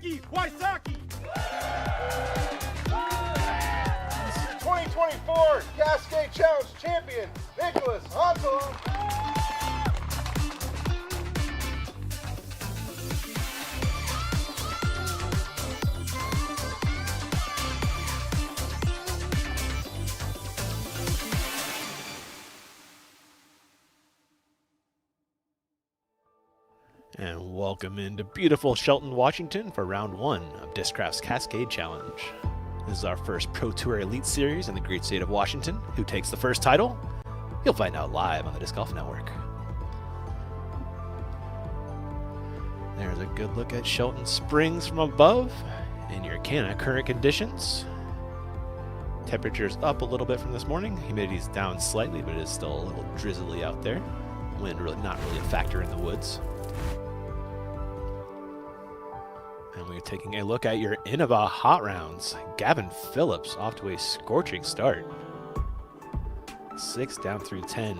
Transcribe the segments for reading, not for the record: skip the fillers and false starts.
Keith Wysocki. 2024 Cascade Challenge champion, Nicholas Hansel. And welcome into beautiful Shelton, Washington for round 1 of Discraft's Cascade Challenge. This is our first Pro Tour Elite Series in the great state of Washington. Who takes the first title? You'll find out live on the Disc Golf Network. There's a good look at Shelton Springs from above in your current conditions. Temperature's up a little bit from this morning. Humidity's down slightly, but it is still a little drizzly out there. Wind really not really a factor in the woods. And we're taking a look at your Innova Hot Rounds. Gavin Phillips off to a scorching start. 6 down through 10.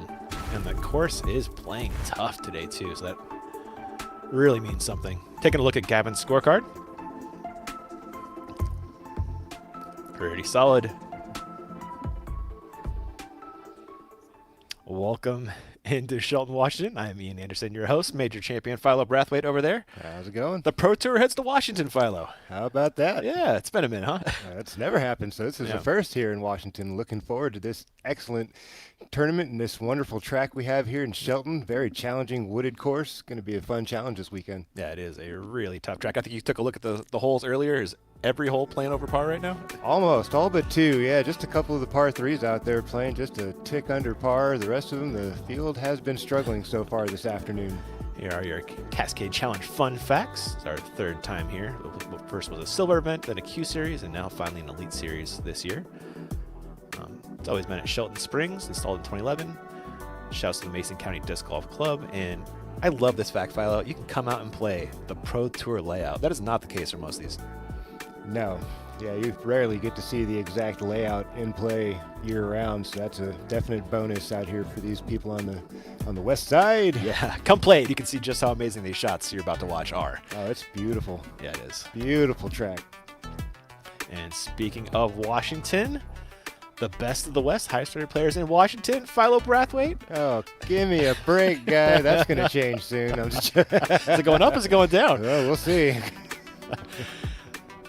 And the course is playing tough today too, so that really means something. Taking a look at Gavin's scorecard. Pretty solid. Welcome into Shelton, Washington. I'm Ian Anderson, your host, Major Champion Philo Brathwaite over there. How's it going? The Pro Tour heads to Washington, Philo. How about that? Yeah, it's been a minute, huh? It's never happened, so this is the first here in Washington. Looking forward to this excellent tournament and this wonderful track we have here in Shelton. Very challenging wooded course. Going to be a fun challenge this weekend. Yeah, it is a really tough track. I think you took a look at the holes earlier. Is every hole playing over par right now? Almost, all but 2. Yeah, just a couple of the par 3s out there playing just a tick under par. The rest of them, the field has been struggling so far this afternoon. Here are your Cascade Challenge fun facts. It's our third time here. First was a silver event, then a Q Series, and now finally an Elite Series this year. It's always been at Shelton Springs, installed in 2011. Shouts to the Mason County Disc Golf Club. And I love this fact, Philo. You can come out and play the Pro Tour layout. That is not the case for most of these. No. Yeah, you rarely get to see the exact layout in play year-round, so that's a definite bonus out here for these people on the west side. Yeah, come play it. You can see just how amazing these shots you're about to watch are. Oh, it's beautiful. Yeah, it is. Beautiful track. And speaking of Washington, the best of the West, highest-rated players in Washington, Philo Brathwaite. Oh, give me a break, guy. That's going to change soon. I'm just Is it going up? Is it going down? Well, we'll see.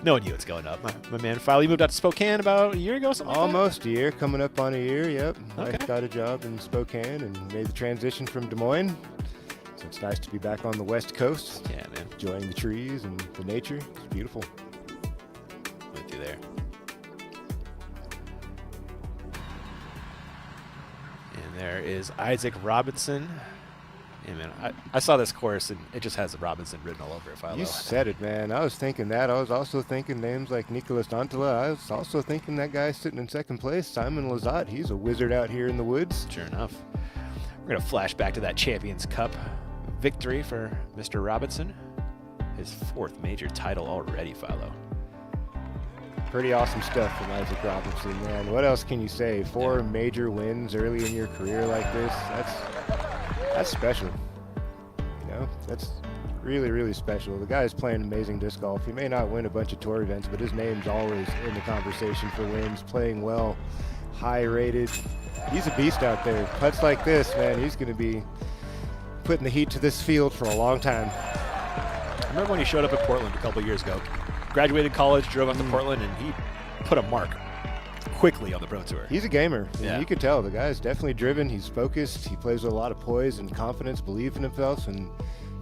Knowing you, it's going up. My man, Philo, you moved out to Spokane about a year ago, something Almost a year, coming up on a year, yep. Okay. I got a job in Spokane and made the transition from Des Moines. So it's nice to be back on the West Coast. Yeah, man. Enjoying the trees and the nature. It's beautiful. With you there. And there is Isaac Robinson. Yeah, man, I saw this course, and it just has Robinson written all over it, Philo. You said it, man. I was thinking that. I was also thinking names like Nicholas Antala. I was also thinking that guy sitting in second place, Simon Lazat. He's a wizard out here in the woods. Sure enough. We're going to flash back to that Champions Cup victory for Mr. Robinson. His 4th major title already, Philo. Pretty awesome stuff from Isaac Robinson, man. What else can you say? 4 major wins early in your career like this. That's special. You know, that's really, really special. The guy's playing amazing disc golf. He may not win a bunch of tour events, but his name's always in the conversation for wins. Playing well, high rated. He's a beast out there. Putts like this, man, he's going to be putting the heat to this field for a long time. I remember when he showed up at Portland a couple years ago. Graduated college, drove up to Portland, and he put a mark quickly on the Pro Tour. He's a gamer. Yeah. You can tell the guy's definitely driven. He's focused. He plays with a lot of poise and confidence, belief in himself. And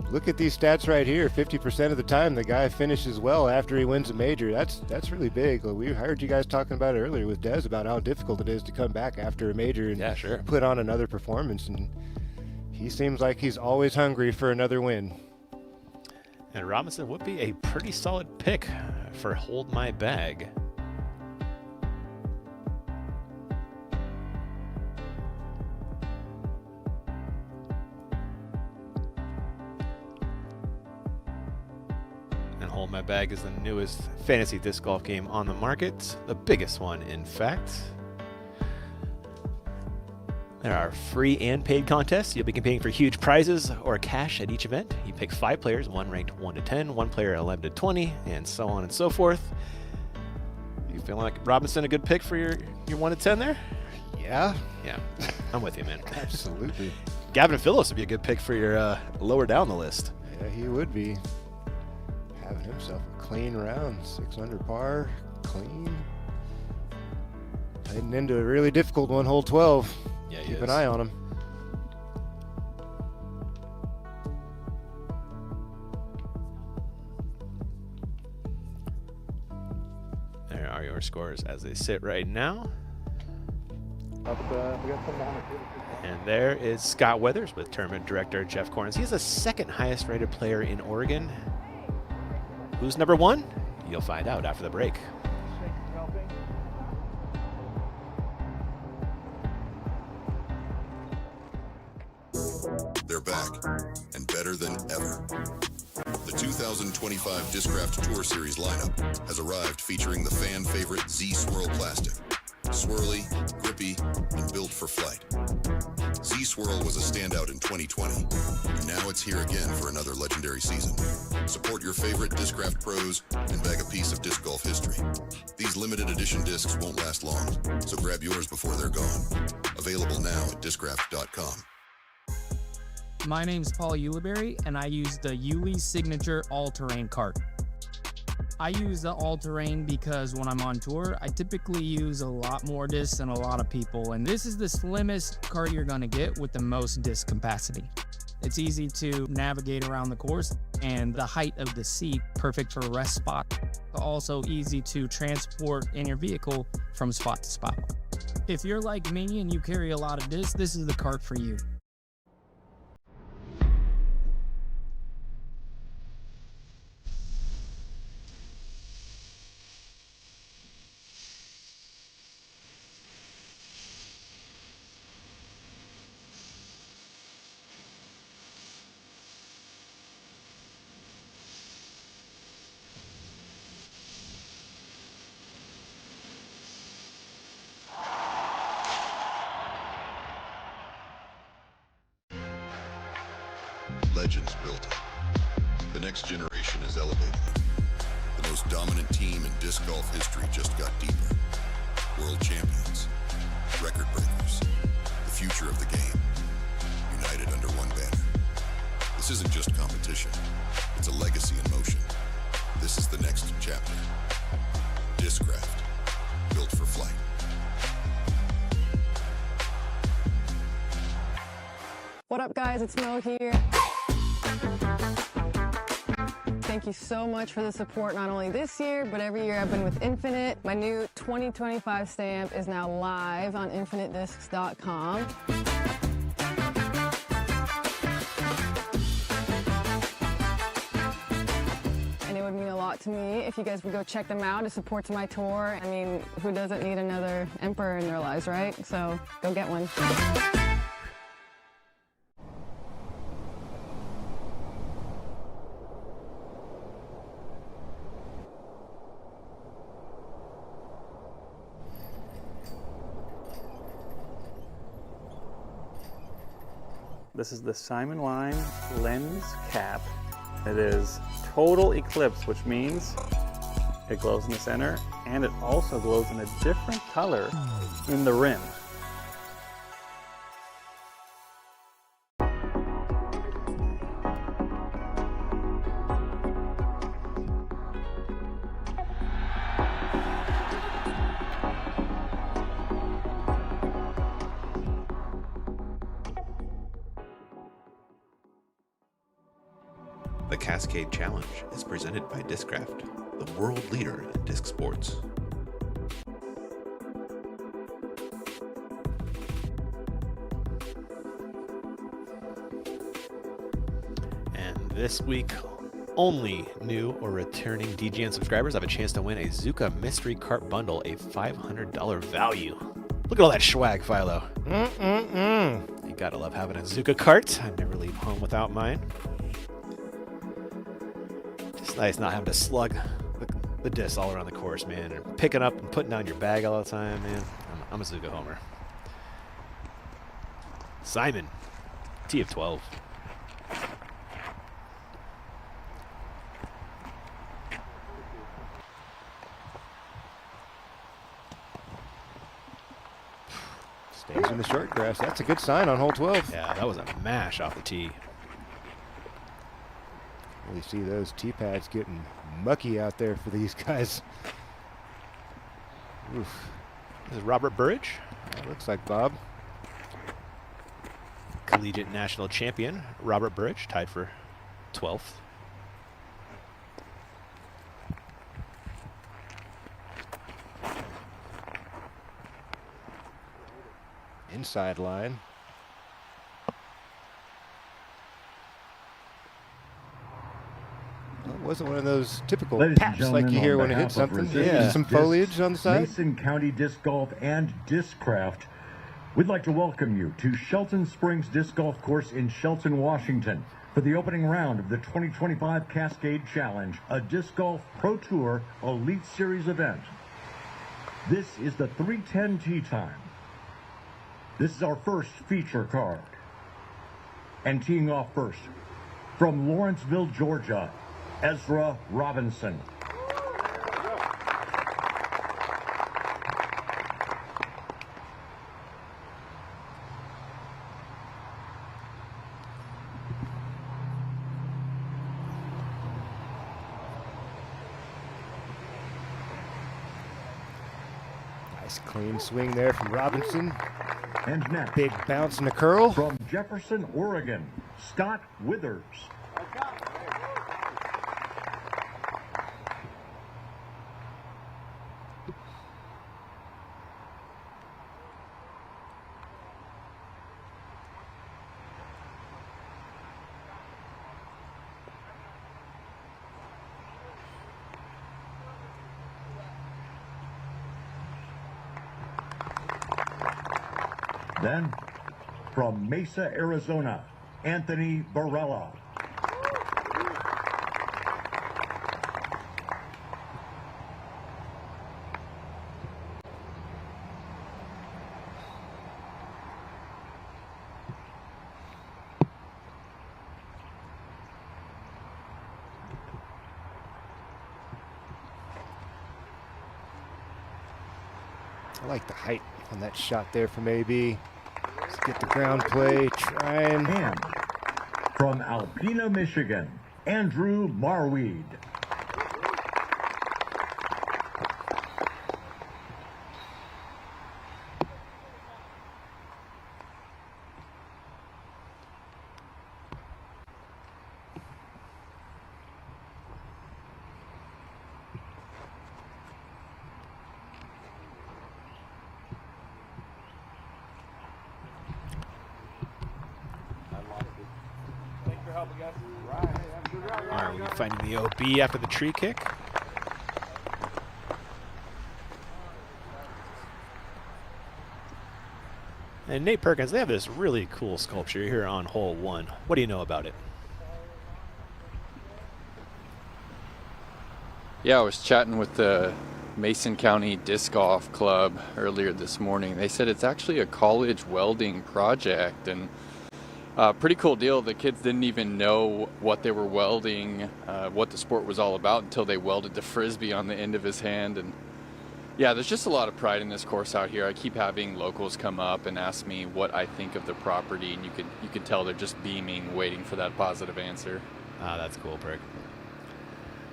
look at these stats right here. 50% of the time, the guy finishes well after he wins a major. That's really big. We heard you guys talking about it earlier with Des about how difficult it is to come back after a major and put on another performance. And he seems like he's always hungry for another win. And Robinson would be a pretty solid pick for Hold My Bag. And Hold My Bag is the newest fantasy disc golf game on the market, the biggest one, in fact. There are free and paid contests. You'll be competing for huge prizes or cash at each event. You pick 5 players, one ranked 1 to 10, one player 11 to 20, and so on and so forth. You feeling like Robinson a good pick for your 1 to 10 there? Yeah. Yeah, I'm with you, man. Absolutely. Gavin Phillips would be a good pick for your lower down the list. Yeah, he would be. Having himself a clean round, 6 under par, clean. Heading into a really difficult one, hole 12. Yeah, Keep an eye on him. There are your scores as they sit right now. And there is Scott Weathers with tournament director Jeff Corns. He's the 2nd highest rated player in Oregon. Who's number 1? You'll find out after the break. They're back, and better than ever. The 2025 Discraft Tour Series lineup has arrived featuring the fan favorite Z-Swirl plastic. Swirly, grippy, and built for flight. Z-Swirl was a standout in 2020, and now it's here again for another legendary season. Support your favorite Discraft pros and bag a piece of disc golf history. These limited edition discs won't last long, so grab yours before they're gone. Available now at discraft.com. My name's Paul Uliberry, and I use the Uli Signature All-Terrain cart. I use the all-terrain because when I'm on tour, I typically use a lot more discs than a lot of people, and this is the slimmest cart you're gonna get with the most disc capacity. It's easy to navigate around the course, and the height of the seat, perfect for a rest spot. Also easy to transport in your vehicle from spot to spot. If you're like me and you carry a lot of discs, this is the cart for you. Legends built it. The next generation is elevating it. The most dominant team in disc golf history just got deeper. World champions, record breakers, the future of the game, united under one banner. This isn't just competition, it's a legacy in motion. This is the next chapter. Discraft, built for flight. What up, guys? It's Mo here. Thank you so much for the support, not only this year, but every year I've been with Infinite. My new 2025 stamp is now live on infinitediscs.com. And it would mean a lot to me if you guys would go check them out. It supports my tour. I mean, who doesn't need another emperor in their lives, right? So go get one. This is the Simon Line lens cap. It is total eclipse, which means it glows in the center and it also glows in a different color in the rim. The Cascade Challenge is presented by Discraft, the world leader in disc sports. And this week, only new or returning DGN subscribers have a chance to win a Zuka Mystery Cart Bundle, a $500 value. Look at all that swag, Philo. You gotta love having a Zuka cart. I never leave home without mine. Just nice not having to slug the discs all around the course, man, and picking up and putting down your bag all the time, man. I'm a Zuka homer. Simon, T of 12. Stays in the short grass. That's a good sign on hole 12. Yeah, that was a mash off the tee. We see those tee pads getting mucky out there for these guys. Oof. This is Robert Burridge, Looks like Bob. collegiate national champion. Robert Burridge tied for 12th. Inside line. Well, it wasn't one of those typical Ladies and taps like gentlemen, you hear on when it behalf hits of something. Resistance Yeah, some Disc, foliage on the side. Mason County Disc Golf and Discraft, we'd like to welcome you to Shelton Springs Disc Golf Course in Shelton, Washington for the opening round of the 2025 Cascade Challenge, a Disc Golf Pro Tour Elite Series event. This is the 3:10 tee time. This is our first feature card. And teeing off first, from Lawrenceville, Georgia, Ezra Robinson. Nice clean swing there from Robinson. And next, Big bounce and a curl. from Jefferson, Oregon, Scott Withers. Then, from Mesa, Arizona, Anthony Varela. I like the height on that shot there from AB. Let's get the ground play, trying. And from Alpena, Michigan, Andrew Marweed. Are we finding the OB after the tree kick? And Nate Perkins, they have this really cool sculpture here on hole 1. What do you know about it? Yeah, I was chatting with the Mason County Disc Golf Club earlier this morning. They said it's actually a college welding project, and pretty cool deal. The kids didn't even know what they were welding, what the sport was all about, until they welded the frisbee on the end of his hand. And yeah, there's just a lot of pride in this course out here. I keep having locals come up and ask me what I think of the property, and you could tell they're just beaming, waiting for that positive answer. Ah, that's cool, Perk.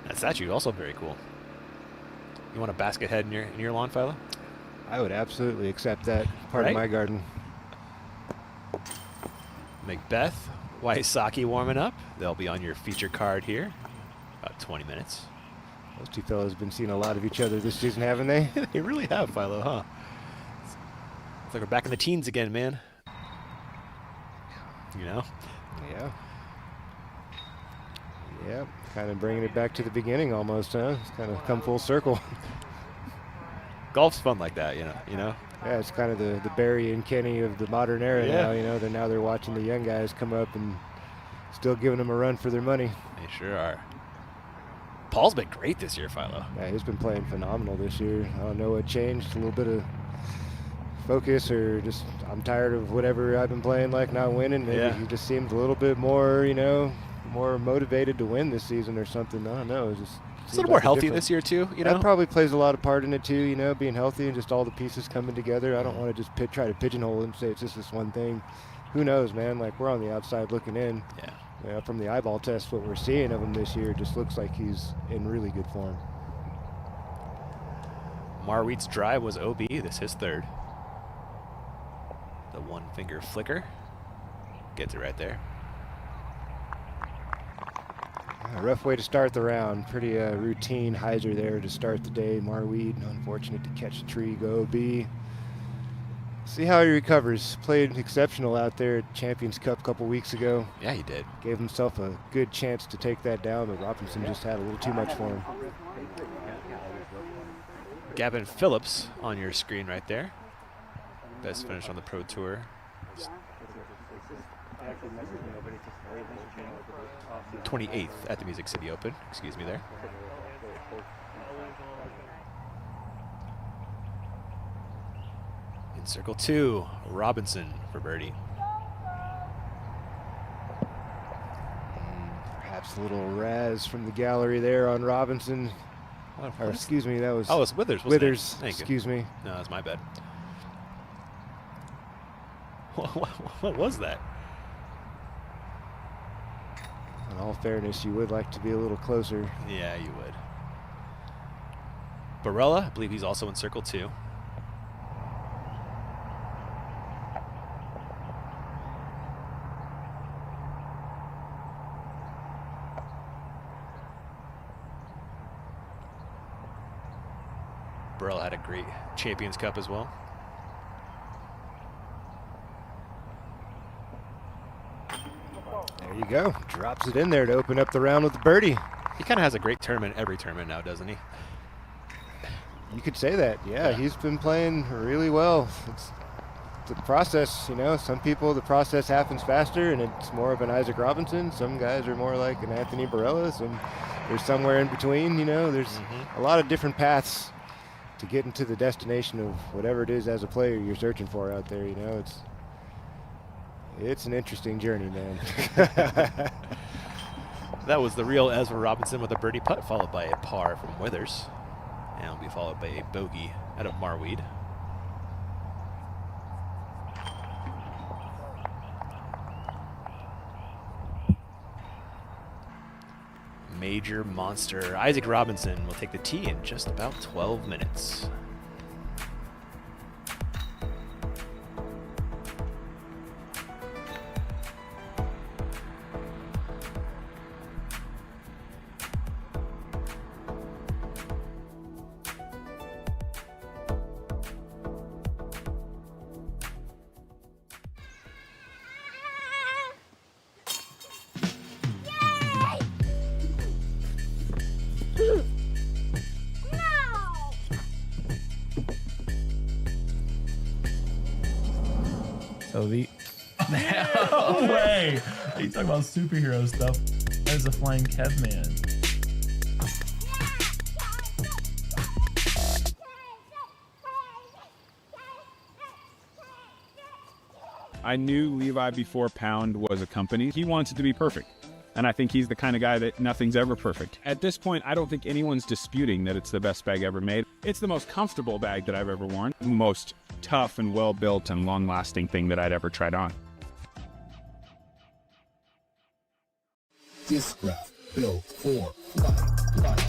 That statue also very cool. You want a basket head in your lawn, Philo? I would absolutely accept that part Right? of my garden. Macbeth, Wysocki warming up. They'll be on your feature card here. About 20 minutes. Those two fellows have been seeing a lot of each other this season, haven't they? They really have, Philo, huh? It's like we're back in the teens again, man. You know? Yeah. Yeah, kind of bringing it back to the beginning almost, huh? It's kind of come full circle. Golf's fun like that, you know? Yeah, it's kind of the Barry and Kenny of the modern era Yeah. now, you know. Now they're watching the young guys come up and still giving them a run for their money. They sure are. Paul's been great this year, Philo. Yeah, he's been playing phenomenal this year. I don't know what changed. A little bit of focus or just I'm tired of whatever I've been playing, like not winning. Maybe he just seemed a little bit more, more motivated to win this season or something. I don't know. It just It's a little more healthy this year too, That probably plays a lot of part in it too, being healthy and just all the pieces coming together. I don't want to just try to pigeonhole and say it's just this one thing. Who knows, man? Like, we're on the outside looking in. Yeah. From the eyeball test, what we're seeing of him this year just looks like he's in really good form. Marweed's drive was OB. This his third. The one finger flicker. Gets it right there. A rough way to start the round. Pretty routine hyzer there to start the day. Marweed, unfortunate to catch the tree, go OB. See how he recovers. Played exceptional out there at Champions Cup a couple weeks ago. Yeah, he did. Gave himself a good chance to take that down, but Robinson just had a little too much for him. Gavin Phillips on your screen right there. Best finish on the Pro Tour. 28th at the Music City Open. Excuse me there. In circle 2, Robinson for birdie. Perhaps a little razz from the gallery there on Robinson. Or excuse me, that was... Oh, it's Withers. Withers, excuse me. No, that's my bad. What was that? In all fairness, you would like to be a little closer. Yeah, you would. Barella, I believe he's also in circle 2. Barella had a great Champions Cup as well. There you go. Drops it in there to open up the round with the birdie. He kind of has a great tournament every tournament now, doesn't he? You could say that. Yeah, he's been playing really well. It's the process, Some people, the process happens faster, and it's more of an Isaac Robinson. Some guys are more like an Anthony Barella. There's somewhere in between, There's a lot of different paths to get into the destination of whatever it is as a player you're searching for out there, It's an interesting journey, man. That was the real Ezra Robinson with a birdie putt, followed by a par from Withers. And will be followed by a bogey out of Marweed. Major monster Isaac Robinson will take the tee in just about 12 minutes. So no way! You talk about superhero stuff. There's a flying Kev man. I knew Levi before Pound was a company. He wants it to be perfect. And I think he's the kind of guy that nothing's ever perfect. At this point, I don't think anyone's disputing that it's the best bag ever made. It's the most comfortable bag that I've ever worn. The most tough and well-built and long-lasting thing that I'd ever tried on. Discraft, built for flight.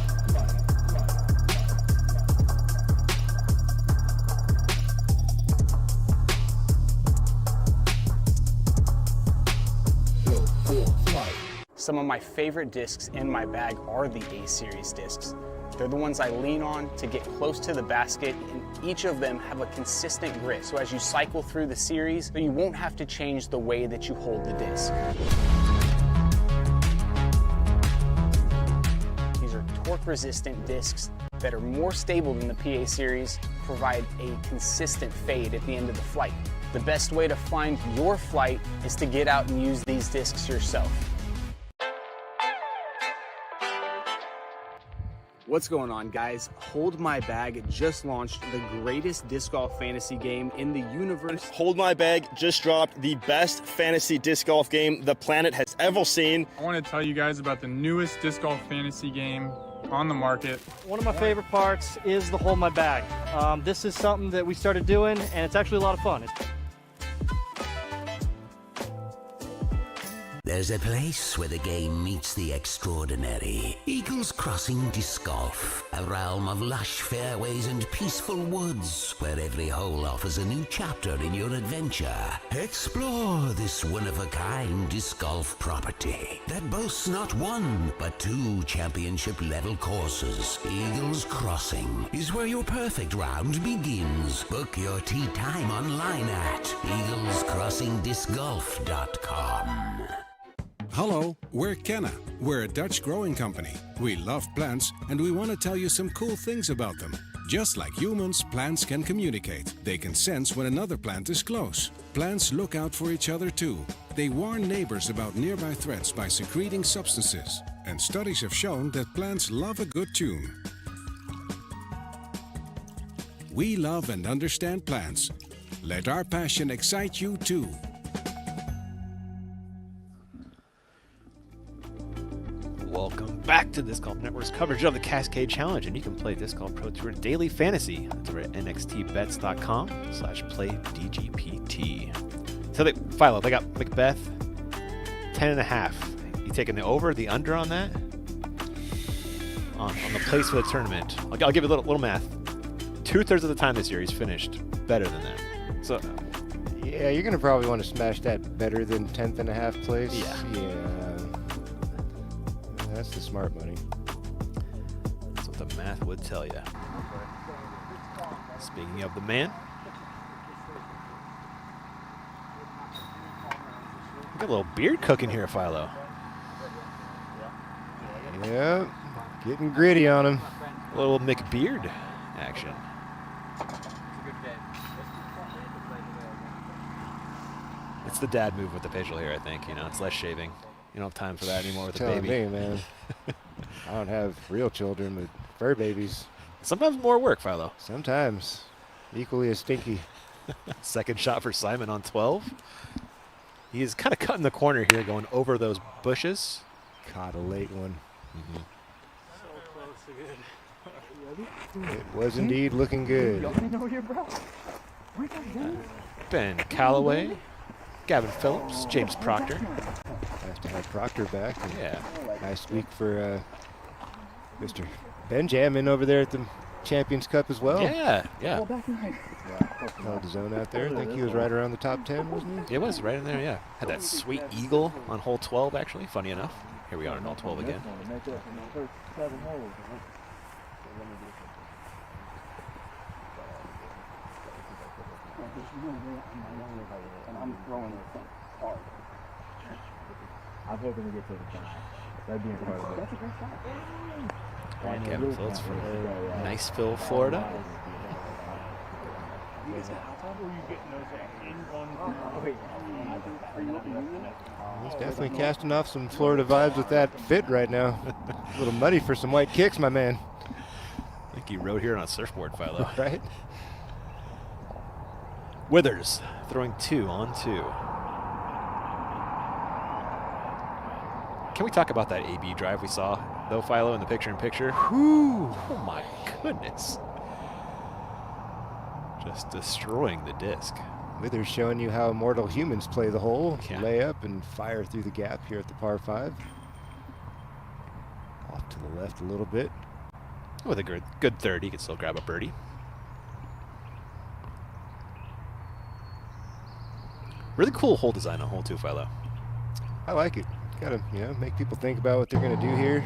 Some of my favorite discs in my bag are the A-Series discs. They're the ones I lean on to get close to the basket, and each of them have a consistent grip. So as you cycle through the series, you won't have to change the way that you hold the disc. These are torque-resistant discs that are more stable than the PA series, provide a consistent fade at the end of the flight. The best way to find your flight is to get out and use these discs yourself. What's going on, guys? Hold My Bag just launched the greatest disc golf fantasy game in the universe. Hold My Bag just dropped the best fantasy disc golf game the planet has ever seen. I want to tell you guys about the newest disc golf fantasy game on the market. One of my favorite parts is the Hold My Bag. This is something that we started doing, and it's actually a lot of fun. There's a place where the game meets the extraordinary. Eagles Crossing Disc Golf, a realm of lush fairways and peaceful woods, where every hole offers a new chapter in your adventure. Explore this one-of-a-kind disc golf property that boasts not one, but 2 championship-level courses. Eagles Crossing is where your perfect round begins. Book your tee time online at eaglescrossingdiscgolf.com. Hello, we're Kenna. We're a Dutch growing company. We love plants, and we want to tell you some cool things about them. Just like humans, plants can communicate. They can sense when another plant is close. Plants look out for each other too. They warn neighbors about nearby threats by secreting substances. And studies have shown that plants love a good tune. We love and understand plants. Let our passion excite you too. Welcome back to Disc Golf Network's coverage of the Cascade Challenge, and you can play Disc Golf Pro Tour Daily Fantasy. That's over at nxtbets.com/playdgpt. So Philo, they got Macbeth 10.5. You taking the over, the under on that? On the place for the tournament. I'll give you a little math. 2/3 of the time this year he's finished better than that. So yeah, you're gonna probably want to smash that better than 10.5 place. Yeah. That's the smart money. That's what the math would tell you. Speaking of the man, we got a little beard cooking here, Philo. Yeah, getting gritty on him. A little McBeard action. It's the dad move with the facial hair, I think. You know, it's less shaving. You don't have time for that anymore with a baby. Me, man. I don't have real children, but fur babies. Sometimes more work, Philo. Sometimes. Equally as stinky. Second shot for Simon on 12. He's kind of cutting the corner here, going over those bushes. Caught a late one. Mm-hmm. It was indeed looking good. Ben Calloway, Gavin Phillips, James Proctor. Nice to have Proctor back. And yeah. Nice week for Mr. Benjamin over there at the Champions Cup as well. Yeah. Held his own out there. I think he was right around the top 10, wasn't he? It was right in there, yeah. Had that sweet eagle on hole 12, actually. Funny enough. Here we are on hole 12 again. I'm hoping to get to the top. That'd be incredible. That's a great shot. Gavin Phillips from Niceville, Florida. He's definitely casting off some Florida vibes with that fit right now. A little muddy for some white kicks, my man. I think he rode here on a surfboard, Philo. Right? Withers throwing 2 on 2. Can we talk about that AB drive we saw, though, Philo, in the picture-in-picture? Whew! Oh, my goodness. Just destroying the disc. Withers showing you how mortal humans play the hole. Yeah. Lay up and fire through the gap here at the par 5. Off to the left a little bit. With a good third, he could still grab a birdie. Really cool hole design on hole 2, Philo. I like it. Gotta, make people think about what they're gonna do here.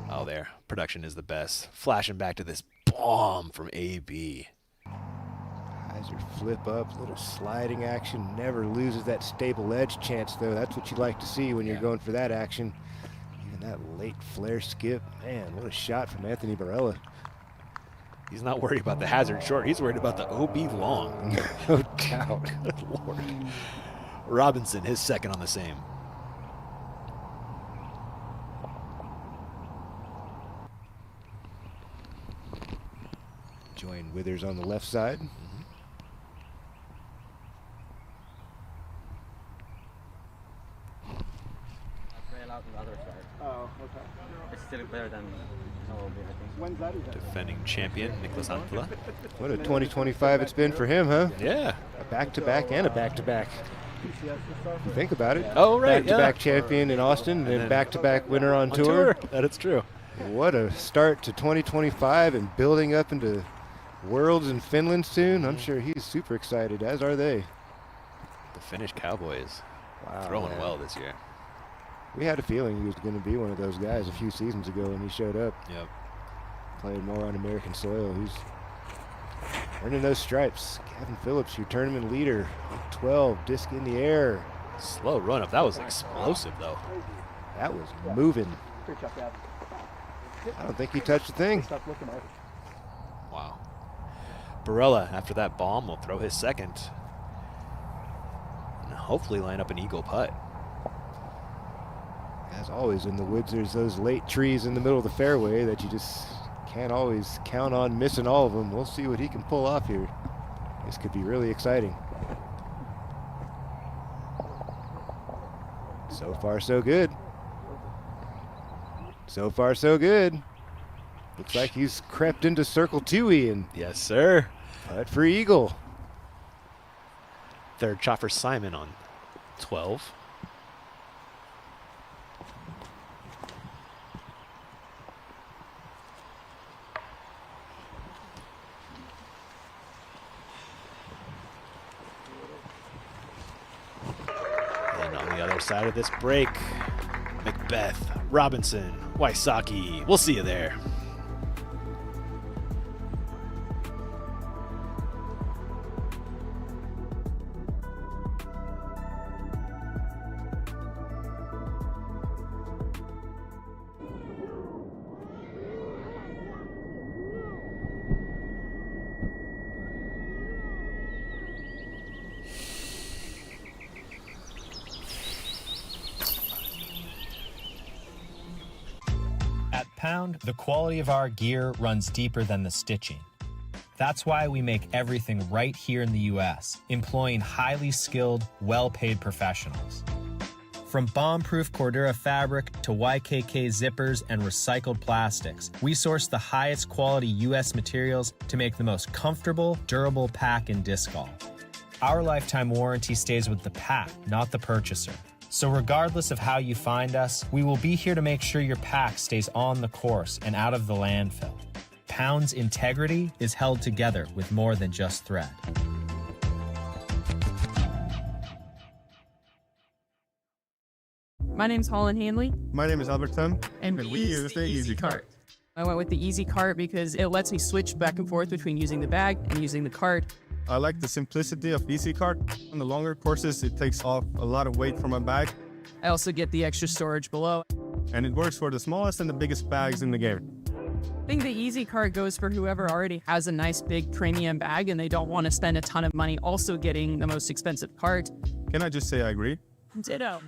Oh, there. Production is the best. Flashing back to this bomb from AB. Hyzer flip up, little sliding action. Never loses that stable edge chance, though. That's what you like to see when you're going for that action. Even that late flare skip. Man, what a shot from Anthony Barella. He's not worried about the hazard short. He's worried about the OB long. No doubt. Good Lord. Robinson, his second on the same. Withers on the left side. Oh, okay. It's still better than I think. When's that event? Defending champion, Nicholas Antela. What a 2025 it's been for him, huh? Yeah. A back-to-back and a back-to-back. Think about it. Oh, right, Back-to-back yeah. champion in Austin and back-to-back winner on tour. That is true. What a start to 2025 and building up into Worlds in Finland soon. I'm sure he's super excited, as are they. The Finnish Cowboys Wow, throwing man. well this year. We had a feeling he was going to be one of those guys a few seasons ago when he showed up. Yep. Playing more on American soil. He's earning those stripes. Gavin Phillips, your tournament leader. 12, disc in the air. Slow run up. That was explosive, though. That was moving. Great shot, Gavin. I don't think he touched a thing. Stop looking at it. Wow. Barella, after that bomb, will throw his second. And hopefully line up an eagle putt. As always in the woods, there's those late trees in the middle of the fairway that you just can't always count on missing all of them. We'll see what he can pull off here. This could be really exciting. So far, so good. So far, so good. Looks like he's crept into circle 2E and yes, sir. Putt for eagle. Third shot for Simon on 12. And on the other side of this break, Macbeth, Robinson, Wysocki. We'll see you there. At Pound, the quality of our gear runs deeper than the stitching. That's why we make everything right here in the US, employing highly skilled, well-paid professionals. From bomb-proof Cordura fabric to YKK zippers and recycled plastics, we source the highest quality US materials to make the most comfortable, durable pack in disc golf. Our lifetime warranty stays with the pack, not the purchaser. So regardless of how you find us, we will be here to make sure your pack stays on the course and out of the landfill. Pound's integrity is held together with more than just thread. My name's Holland Hanley. My name is Albert Thum, and we use the Easy Cart. I went with the Easy Cart because it lets me switch back and forth between using the bag and using the cart. I like the simplicity of Easy Cart. On the longer courses, it takes off a lot of weight from my bag. I also get the extra storage below. And it works for the smallest and the biggest bags in the game. I think the Easy Cart goes for whoever already has a nice big premium bag and they don't want to spend a ton of money also getting the most expensive cart. Can I just say I agree? Ditto.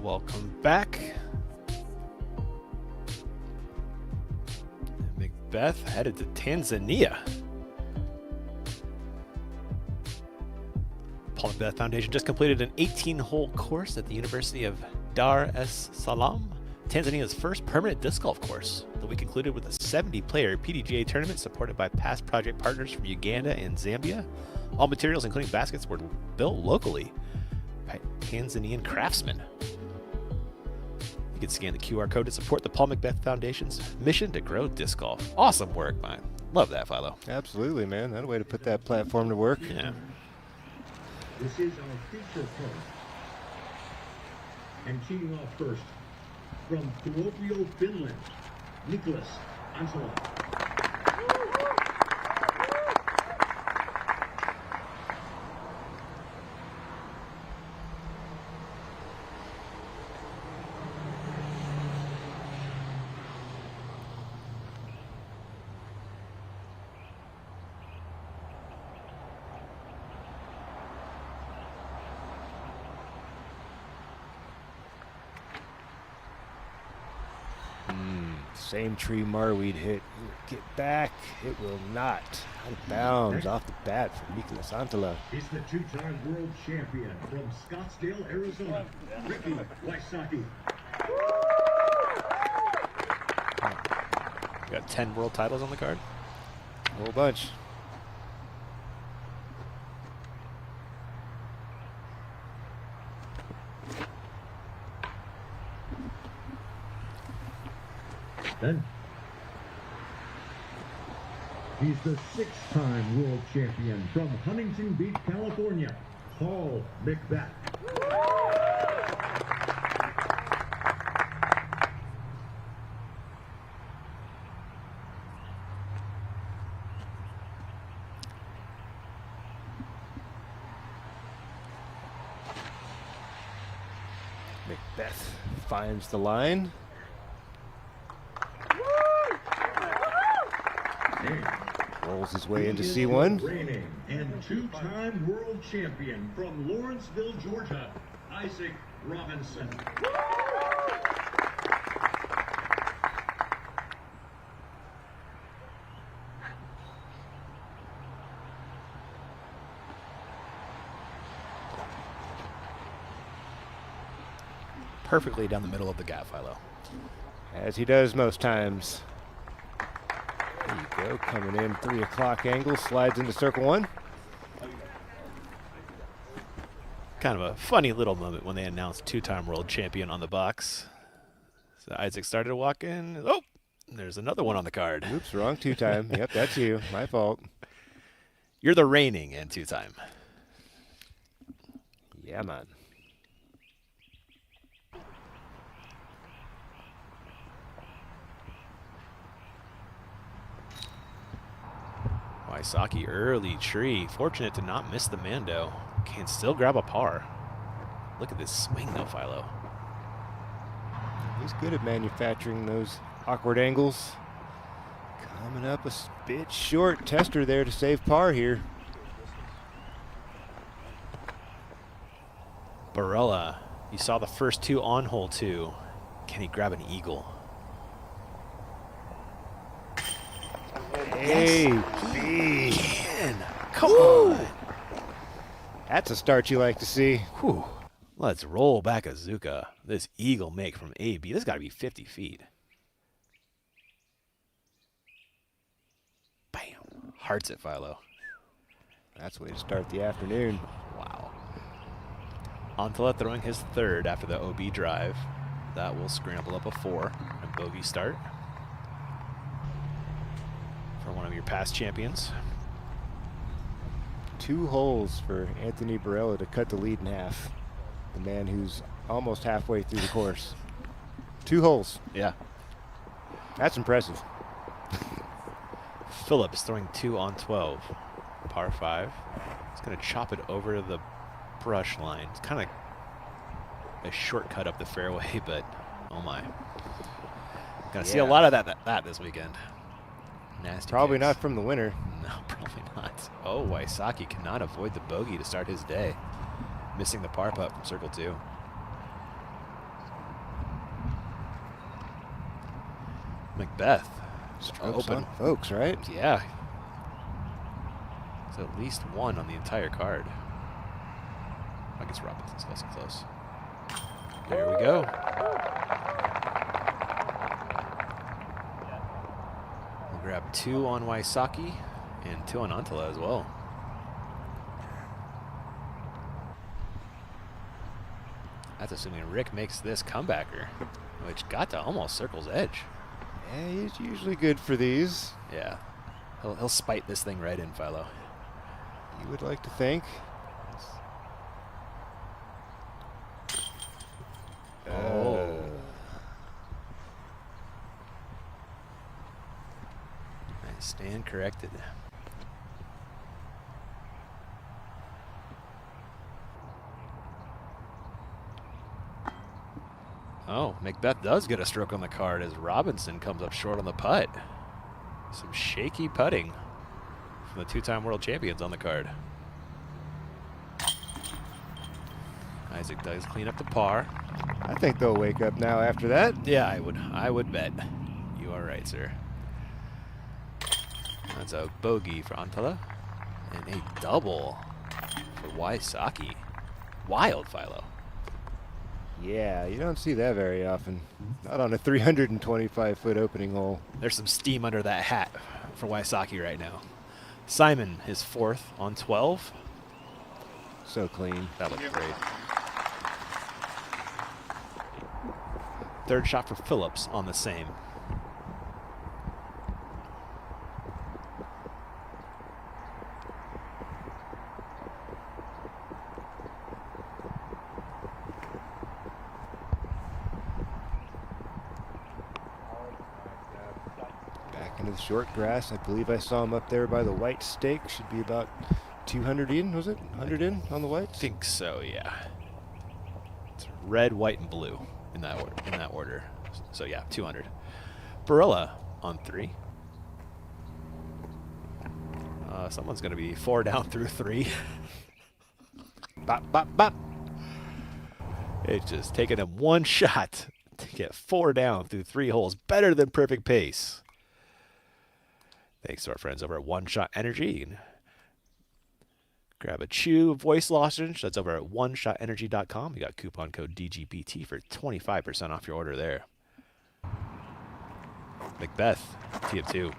Welcome back. Macbeth headed to Tanzania. Paul Macbeth Foundation just completed an 18-hole course at the University of Dar es Salaam, Tanzania's first permanent disc golf course. The week concluded with a 70-player PDGA tournament supported by past project partners from Uganda and Zambia. All materials, including baskets, were built locally by Tanzanian craftsmen. You can scan the QR code to support the Paul Macbeth Foundation's mission to grow disc golf. Awesome work, man. Love that, Philo. Absolutely, man. That way to put that platform to work. Yeah. This is our feature point. And teeing off first from Kuopio, Finland, Nicholas Antola. Same tree Marweed hit. Get back. It will not. Out of bounds off the bat for Nicholas Antola. He's the two-time world champion from Scottsdale, Arizona, Ricky Wysocki. Got 10 world titles on the card. A whole bunch. Then he's the six-time world champion from Huntington Beach, California, Paul Macbeth. Macbeth finds the line. Rolls his way into C1. Reigning and two-time world champion from Lawrenceville, Georgia, Isaac Robinson. Perfectly down the middle of the gap, Philo. As he does most times. There you go, coming in 3 o'clock angle, slides into circle 1. Kind of a funny little moment when they announced two-time world champion on the box. So Isaac started to walk in. Oh, there's another one on the card. Oops, wrong two-time. Yep, that's you. My fault. You're the reigning and two-time. Yeah, man. Wysocki early tree. Fortunate to not miss the Mando. Can still grab a par. Look at this swing though, Philo. He's good at manufacturing those awkward angles. Coming up a bit short. Tester there to save par here. Barella, you saw the first two on hole 2. Can he grab an eagle? Hey, he can. Come on. That's a start you like to see. Whew. Let's roll back Azuka. This eagle make from AB. This got to be 50 feet. Bam. Hearts it, Philo. That's the way to start the afternoon. Wow. Antola throwing his third after the OB drive. That will scramble up a 4 and bogey start for one of your past champions. 2 holes for Anthony Barella to cut the lead in half. The man who's almost halfway through the course. 2 holes. Yeah. That's impressive. Phillips throwing 2 on 12. Par 5. He's going to chop it over the brush line. It's kind of a shortcut up the fairway, but oh my. Going to see a lot of that this weekend. Nasty Probably kicks. not from the winner. No, probably not. Oh, Wysocki cannot avoid the bogey to start his day. Missing the par putt from circle 2. Macbeth. Strokes on folks, right? Yeah. It's at least 1 on the entire card. I guess Robinson's close and close. There we go. We'll grab 2 on Wysocki and 2 on Antola as well. That's assuming Rick makes this comebacker, which got to almost circle's edge. Yeah, he's usually good for these. Yeah. He'll spite this thing right in, Philo. You would like to think. Oh. Stand corrected. Oh, Macbeth does get a stroke on the card as Robinson comes up short on the putt. Some shaky putting from the two-time world champions on the card. Isaac does clean up the par. I think they'll wake up now after that. Yeah, I would bet. You are right, sir. That's a bogey for Antala. And a double for Wysocki. Wild, Philo. Yeah, you don't see that very often. Not on a 325-foot opening hole. There's some steam under that hat for Wysocki right now. Simon, his fourth on 12. So clean. That looked great. Third shot for Phillips on the same. Back into the short grass. I believe I saw him up there by the white stake. Should be about 200 in, was it? 100 in on the whites? I think so, yeah. It's red, white, and blue in that order. So yeah, 200. Barilla on 3. Someone's going to be 4 down through 3. Bop, bop, bop. It's just taking him one shot to get 4 down through 3 holes. Better than perfect pace. Thanks to our friends over at One Shot Energy. You can grab a chew voice lozenge. That's over at oneshotenergy.com. You got coupon code DGPT for 25% off your order there. Macbeth, tee up 2.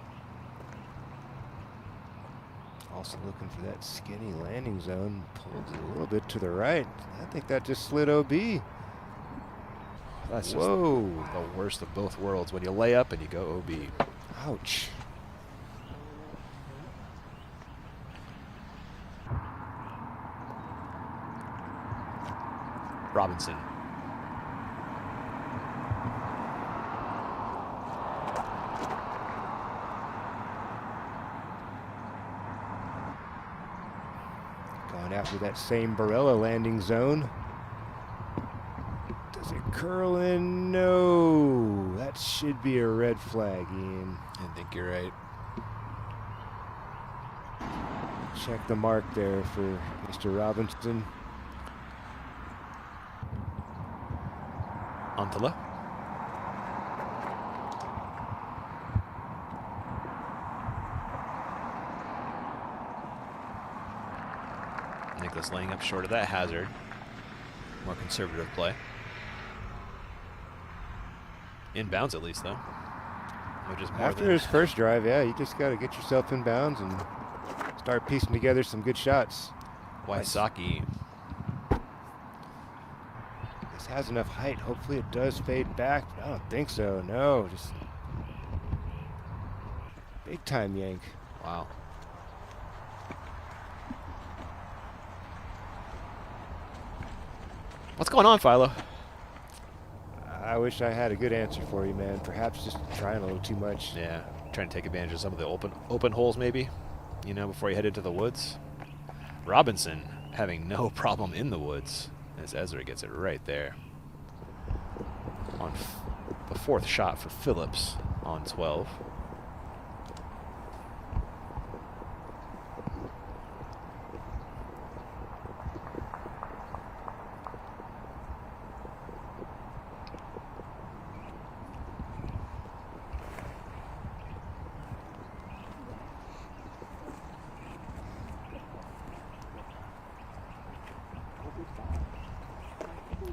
Also looking for that skinny landing zone. Pulled it a little bit to the right. I think that just slid OB. That's just Whoa. the worst of both worlds. When you lay up and you go OB. Ouch. Robinson. Going after that same Barella landing zone. Does it curl in? No. That should be a red flag, Ian. I think you're right. Check the mark there for Mr. Robinson. Antala. Nicholas laying up short of that hazard. More conservative play. Inbounds at least, though. Which is more After than his first drive, yeah, you just got to get yourself in bounds and start piecing together some good shots. Wysocki. This has enough height. Hopefully it does fade back, but I don't think so. No, just big time yank. Wow. What's going on, Philo? I wish I had a good answer for you, man. Perhaps just trying a little too much. Yeah, trying to take advantage of some of the open holes, maybe. You know, before you head into the woods. Robinson having no problem in the woods as Ezra gets it right there. On the 4th shot for Phillips on 12.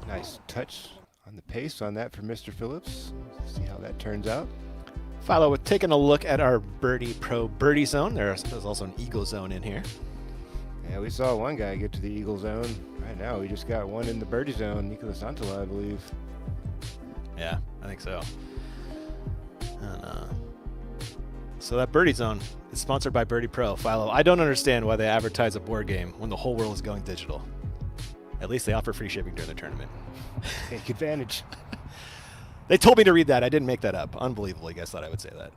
Nice touch on the pace on that for Mr. Phillips. See how that turns out. Philo, with taking a look at our Birdie Pro Birdie Zone. There's also an Eagle Zone in here. Yeah, we saw one guy get to the Eagle Zone. Right now, we just got one in the Birdie Zone. Nicholas Antala, I believe. Yeah, I think so. And, so that Birdie Zone is sponsored by Birdie Pro. Philo, I don't understand why they advertise a board game when the whole world is going digital. At least they offer free shipping during the tournament. Take advantage. They told me to read that. I didn't make that up. Unbelievable. You guys thought I would say that.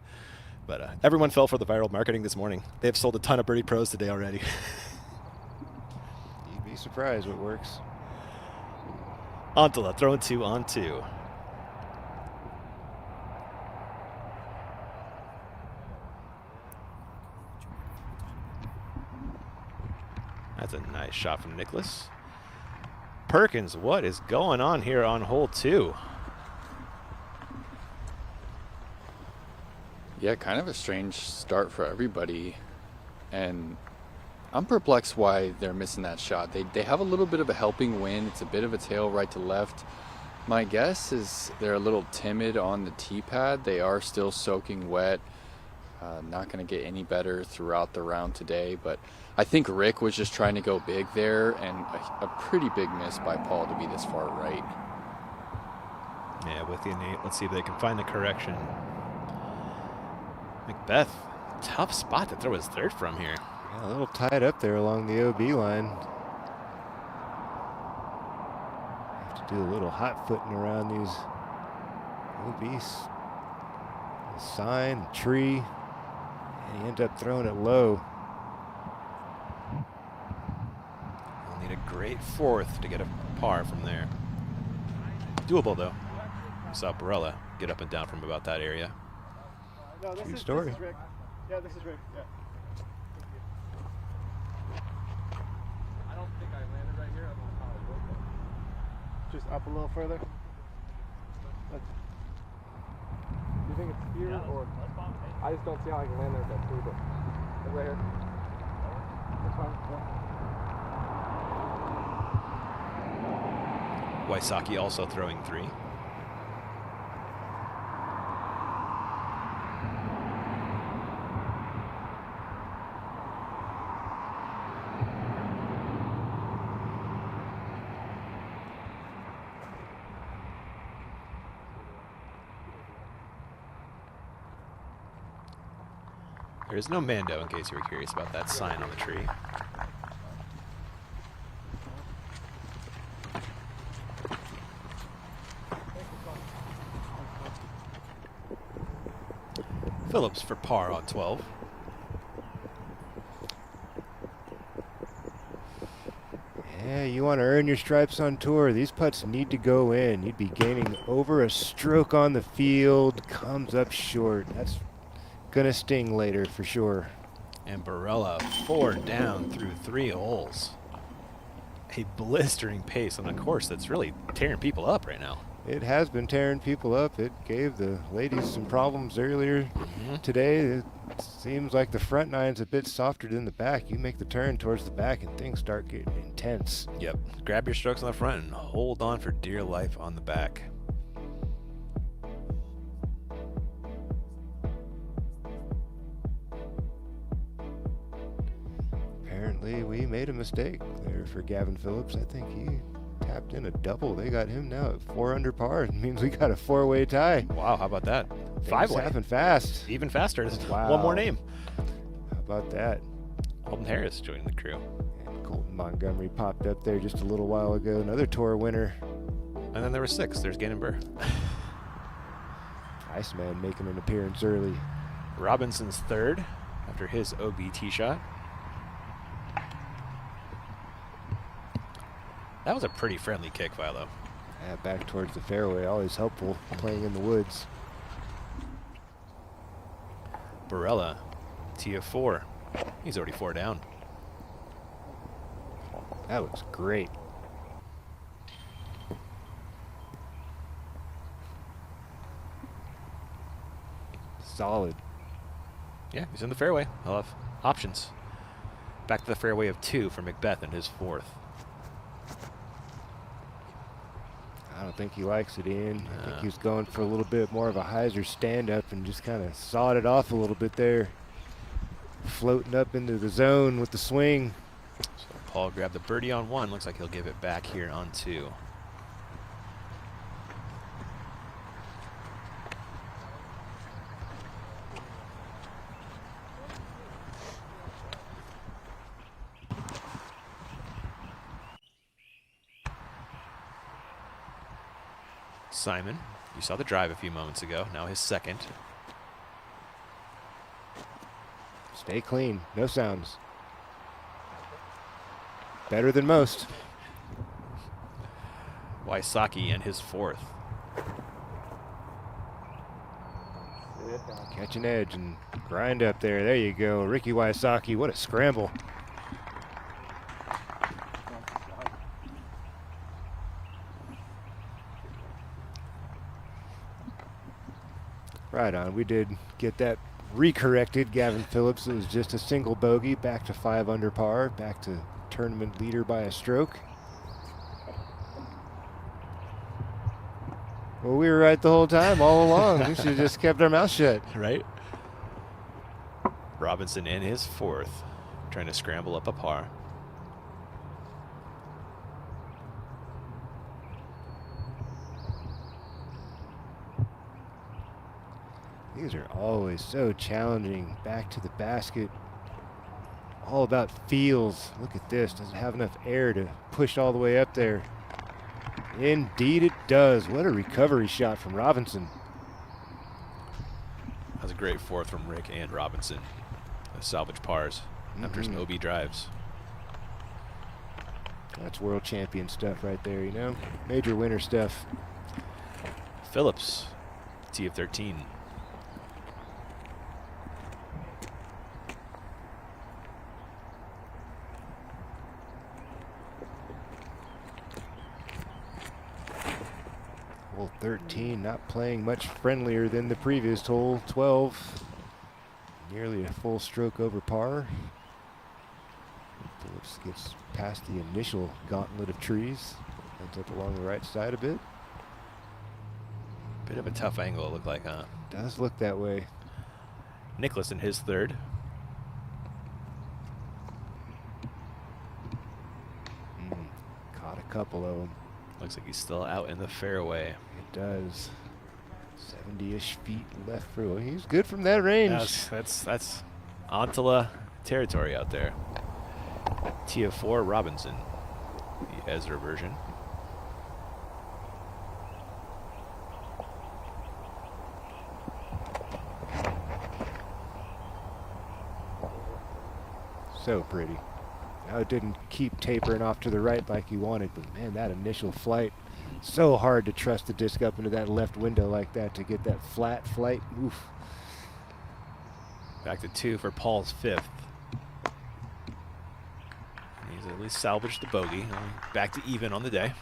But everyone fell for the viral marketing this morning. They have sold a ton of Birdie Pros today already. You'd be surprised what works. Antala throwing 2 on 2. That's a nice shot from Nicholas. Perkins, what is going on here on hole 2? Yeah, kind of a strange start for everybody. And I'm perplexed why they're missing that shot. They have a little bit of a helping wind. It's a bit of a tail right to left. My guess is they're a little timid on the tee pad. They are still soaking wet. Not going to get any better throughout the round today. But I think Rick was just trying to go big there, and a pretty big miss by Paul to be this far right. Yeah, with you, Nate. Let's see if they can find the correction. Macbeth, tough spot to throw his third from here. Yeah, a little tied up there along the OB line. Have to do a little hot footing around these OBs. The sign, the tree, and he ends up throwing it low. We'll need a great fourth to get a par from there. Doable, though. We saw Barella get up and down from about that area. No, this True is story. This is Rick. Yeah, this is Rick. Yeah. I don't think I landed right here. I don't know how it worked. Just up a little further. Do you think it's here or? I just don't see how I can land there with that tree, but right here. That's fine. Wysocki also throwing 3. There is no Mando, in case you were curious about that sign on the tree. Phillips for par on 12. Yeah, you want to earn your stripes on tour. These putts need to go in. You'd be gaining over a stroke on the field. Comes up short. That's gonna sting later for sure. And Barella 4 down through 3 holes. A blistering pace on a course that's really tearing people up right now. It has been tearing people up. It gave the ladies some problems earlier today. It seems like the front nine's a bit softer than the back. You make the turn towards the back and things start getting intense. Yep. Grab your strokes on the front and hold on for dear life on the back. Apparently we made a mistake there for Gavin Phillips. I think he tapped in a double. They got him now at 4 under par. It means we got a 4-way tie. Wow, how about that? Things 5-way. happen fast. Even faster. Wow. One more name. How about that? Alden Harris joining the crew. And Colton Montgomery popped up there just a little while ago. Another tour winner. And then there were 6. There's Gannon Burr. Iceman making an appearance early. Robinson's 3rd after his OB tee shot. That was a pretty friendly kick, Philo. Yeah, back towards the fairway. Always helpful playing in the woods. Barella, tee of 4. He's already 4 down. That looks great. Solid. Yeah, he's in the fairway. He'll have options. Back to the fairway of 2 for Macbeth in his 4th. I don't think he likes it, Ian. I think he was going for a little bit more of a hyzer stand-up and just kind of sawed it off a little bit there. Floating up into the zone with the swing. So Paul grabbed the birdie on 1. Looks like he'll give it back here on 2. Simon, you saw the drive a few moments ago. Now his 2nd. Stay clean. No sounds. Better than most. Wysocki and his 4th. Catch an edge and grind up there. There you go. Ricky Wysocki. What a scramble. Right on. We did get that recorrected. Gavin Phillips, it was just a single bogey, back to 5 under par, back to tournament leader by a stroke. Well, we were right the whole time, all along. We should have just kept our mouth shut. Right? Robinson in his 4th, trying to scramble up a par. These are always so challenging. Back to the basket. All about feels. Look at this. Does it have enough air to push all the way up there? Indeed it does. What a recovery shot from Robinson. That was a great 4th from Rick and Robinson. Salvage pars after some OB drives. That's world champion stuff right there, you know? Major winner stuff. Phillips, tee of 13. Hole 13 not playing much friendlier than the previous hole 12. Nearly a full stroke over par. Phillips gets past the initial gauntlet of trees. Ends up along the right side a bit. Bit of a tough angle, it looked like, huh? Does look that way. Nicklaus in his 3rd. Caught a couple of them. Looks like he's still out in the fairway. It does. 70-ish feet left for him. He's good from that range. That's Antala territory out there. Tee of 4, Robinson, the Ezra version. So pretty. Now it didn't keep tapering off to the right like he wanted, but man, that initial flight, so hard to trust the disc up into that left window like that to get that flat flight. Oof. Back to 2 for Paul's 5th. He's at least salvaged the bogey. Back to even on the day.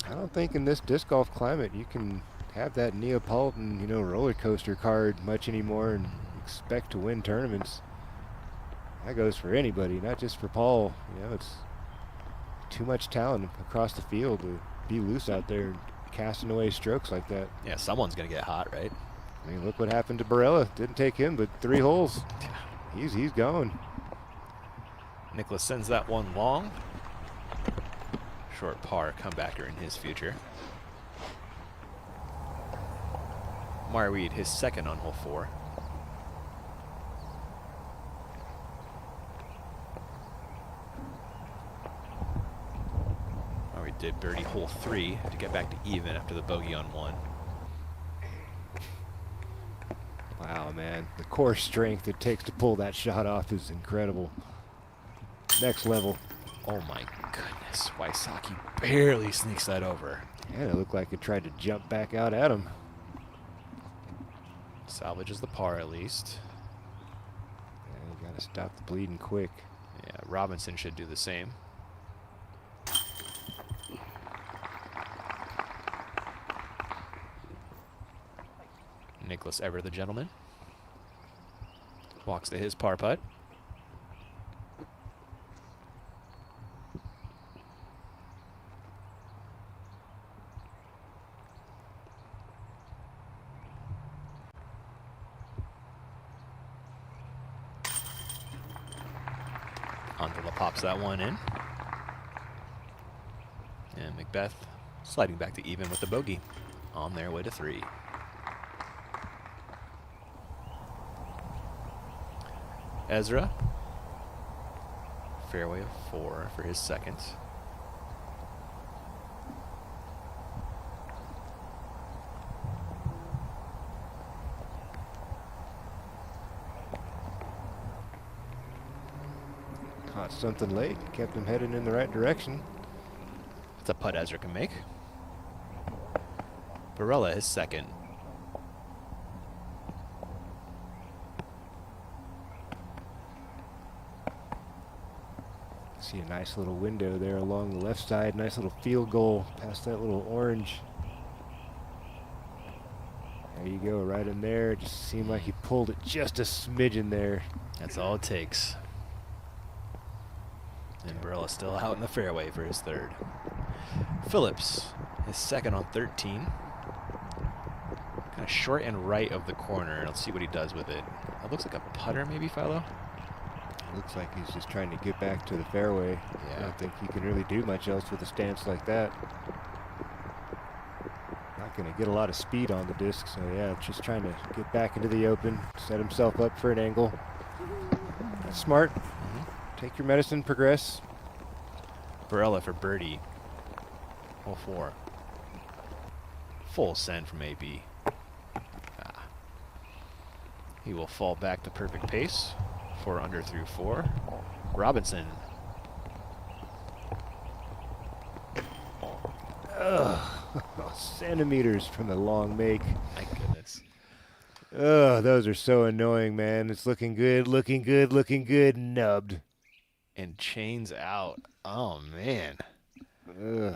I don't think in this disc golf climate you can have that Neapolitan, you know, roller coaster card much anymore and expect to win tournaments. That goes for anybody, not just for Paul. You know, it's too much talent across the field to be loose out there and casting away strokes like that. Yeah, someone's gonna get hot, right? I mean, look what happened to Barella. Didn't take him but 3 holes. He's going. Nicklaus sends that one long. Short par comebacker in his future. Marweed, his 2nd on hole 4. Marweed did birdie hole 3 to get back to even after the bogey on 1. Wow, man. The core strength it takes to pull that shot off is incredible. Next level. Oh my goodness. Wysocki barely sneaks that over. Yeah, it looked like it tried to jump back out at him. Salvages the par at least. Yeah, you gotta stop the bleeding quick. Yeah, Robinson should do the same. Nicklaus ever the gentleman. Walks to his par putt. Antala pops that one in. And Macbeth sliding back to even with the bogey on their way to 3. Ezra, fairway of 4 for his 2nd. Caught something late, kept him heading in the right direction. It's a putt Ezra can make. Barella is second. See a nice little window there along the left side. Nice little field goal past that little orange. There you go, right in there. It just seemed like he pulled it just a smidgen there. That's all it takes. And Barella's still out in the fairway for his third. Phillips is second on 13. Kind of short and right of the corner. Let's see what he does with it. It looks like a putter maybe, Philo? Looks like he's just trying to get back to the fairway. Yeah. I don't think he can really do much else with a stance like that. Not going to get a lot of speed on the disc, so yeah, just trying to get back into the open, set himself up for an angle. That's smart. Take your medicine, progress. Barella for birdie. Hole 4. Full send from AB. He will fall back to perfect pace. 4 under through 4. Robinson. Ugh. Centimeters from the long make. My goodness. Oh, those are so annoying, man. It's looking good, looking good, looking good. Nubbed. And chains out. Oh, man. Ugh.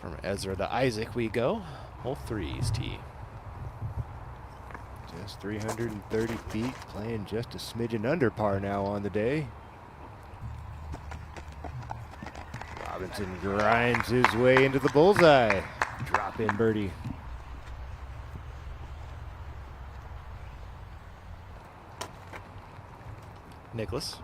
From Ezra to Isaac we go. Hole 3's tee. Just 330 feet, playing just a smidgen under par now on the day. Robinson grinds his way into the bullseye. Drop in birdie. Nicholas.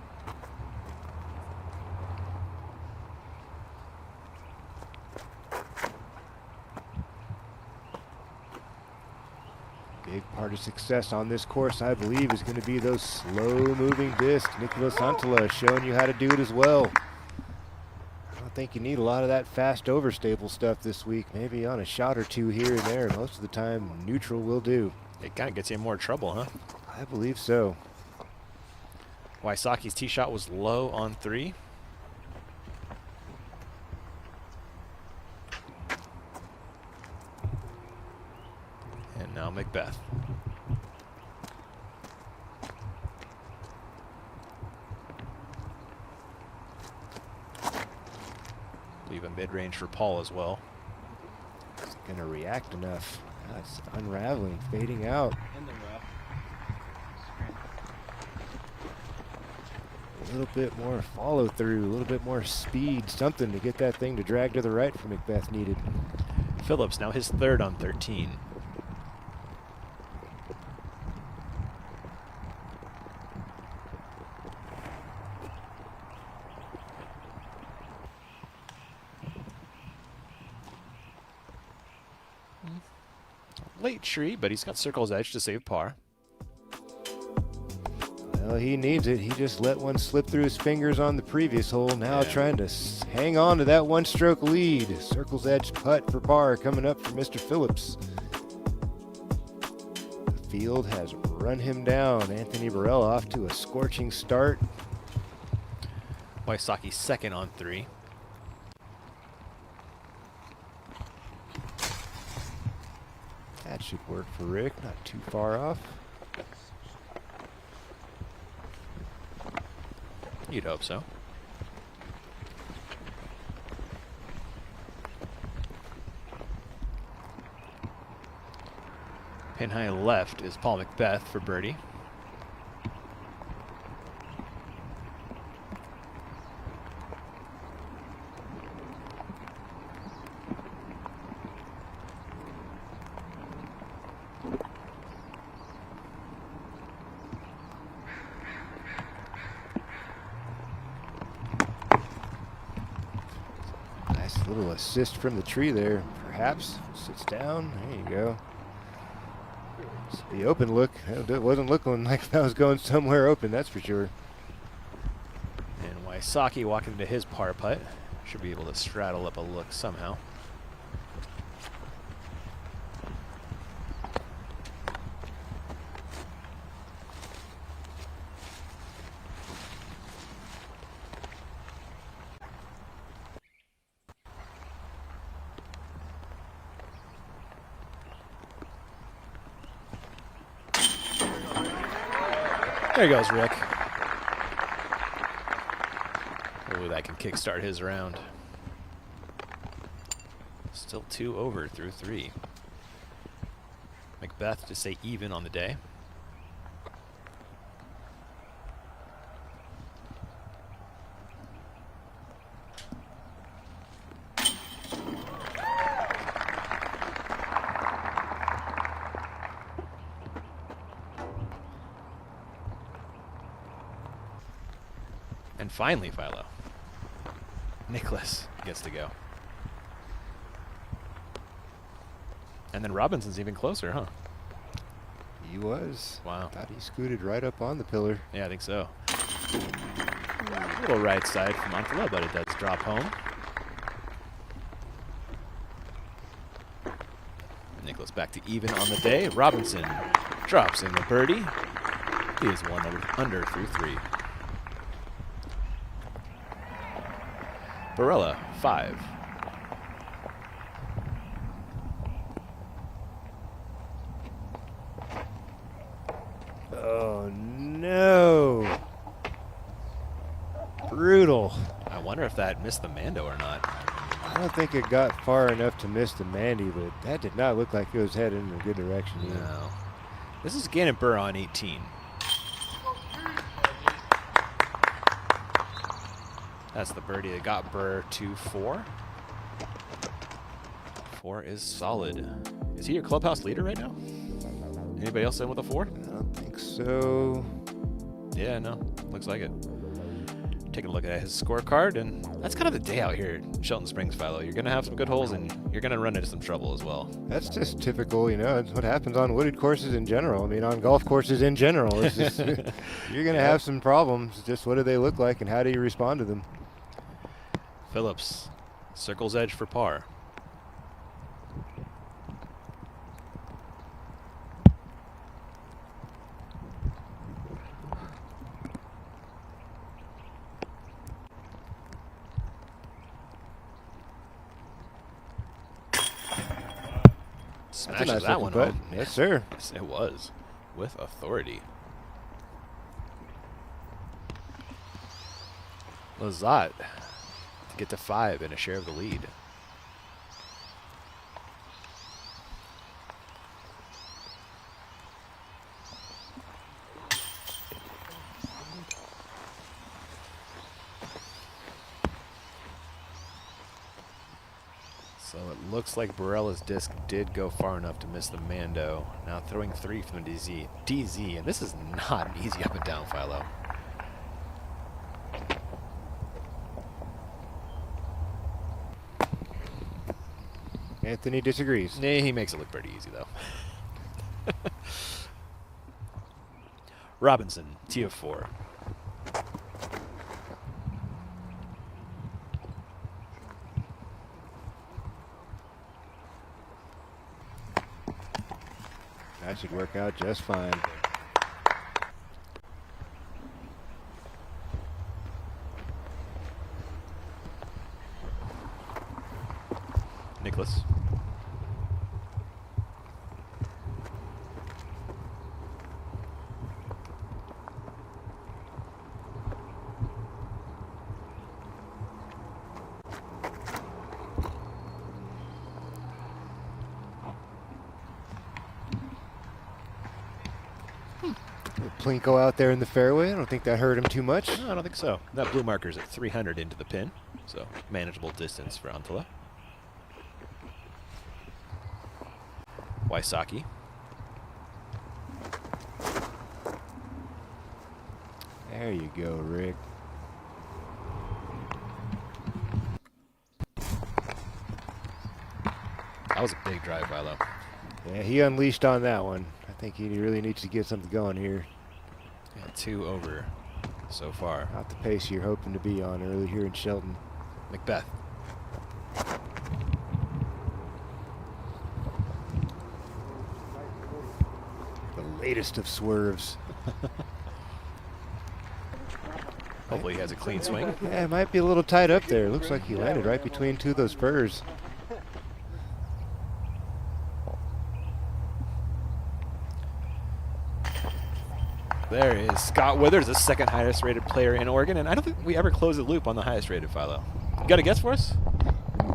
Big part of success on this course, I believe, is going to be those slow-moving discs. Nicholas Antala showing you how to do it as well. I don't think you need a lot of that fast overstable stuff this week. Maybe on a shot or two here and there. Most of the time, neutral will do. It kind of gets you in more trouble, huh? I believe so. Waisaki's tee shot was low on 3. And now Macbeth. Leave a mid-range for Paul as well. It's going to react enough. That's unraveling, fading out. A little bit more follow through, a little bit more speed, something to get that thing to drag to the right for Macbeth needed. Phillips now his third on 13. Late tree, but he's got circle's edge to save par. Well, he needs it. He just let one slip through his fingers on the previous hole. Now trying to hang on to that one-stroke lead. Circle's edge putt for par coming up for Mr. Phillips. The field has run him down. Anthony Barella off to a scorching start. Waisaki second on 3. That should work for Rick. Not too far off. You'd hope so. Pin high left is Paul Macbeth for birdie. Little assist from the tree there, perhaps. Sits down. There you go. It's the open look. It wasn't looking like that was going somewhere open, that's for sure. And Waisaki walking into his par putt. Should be able to straddle up a look somehow. There goes Rick. Hopefully that can kickstart his round. Still 2 over through 3. Macbeth to stay even on the day. And finally, Philo. Nicholas gets to go. And then Robinson's even closer, huh? He was. Wow. Thought he scooted right up on the pillar. Yeah, I think so. A little right side from Antela, but it does drop home. Nicholas back to even on the day. Robinson drops in the birdie. He is 1 under through 3. Barella, 5. Oh, no. Brutal. I wonder if that missed the Mando or not. I don't think it got far enough to miss the Mandy, but that did not look like it was headed in a good direction either. No. This is Gannon Burr on 18. That's the birdie that got Burr to 4. 4 is solid. Is he your clubhouse leader right now? Anybody else in with a 4? I don't think so. Yeah, no. Looks like it. Taking a look at his scorecard, and that's kind of the day out here at Shelton Springs, Philo. You're going to have some good holes, and you're going to run into some trouble as well. That's just typical, you know. It's what happens on wooded courses in general. I mean, on golf courses in general. It's just, you're going to have some problems. Just what do they look like, and how do you respond to them? Phillips, circle's edge for par. Smashes nice that one putt. home. Yes, sir. Yes, it was. With authority. Lazat to get to 5 and a share of the lead. So it looks like Barella's disc did go far enough to miss the Mando. Now throwing 3 from the DZ, and this is not an easy up and down, Philo. Anthony disagrees. Nah, he makes it look pretty easy, though. Robinson, T of 4. That should work out just fine. Nicholas. Plinko out there in the fairway. I don't think that hurt him too much. No, I don't think so. That blue marker's at 300 into the pin, so manageable distance for Antela. Wysocki. There you go, Rick. That was a big drive, Philo. Yeah, he unleashed on that one. I think he really needs to get something going here. Yeah, 2 over so far. Not the pace you're hoping to be on early here in Shelton. Macbeth. The latest of swerves. Hopefully he has a clean swing. Yeah, it might be a little tight up there. Looks like he landed right between 2 of those spurs. There is Scott Withers, the second highest rated player in Oregon, and I don't think we ever close the loop on the highest rated Philo. You got a guess for us?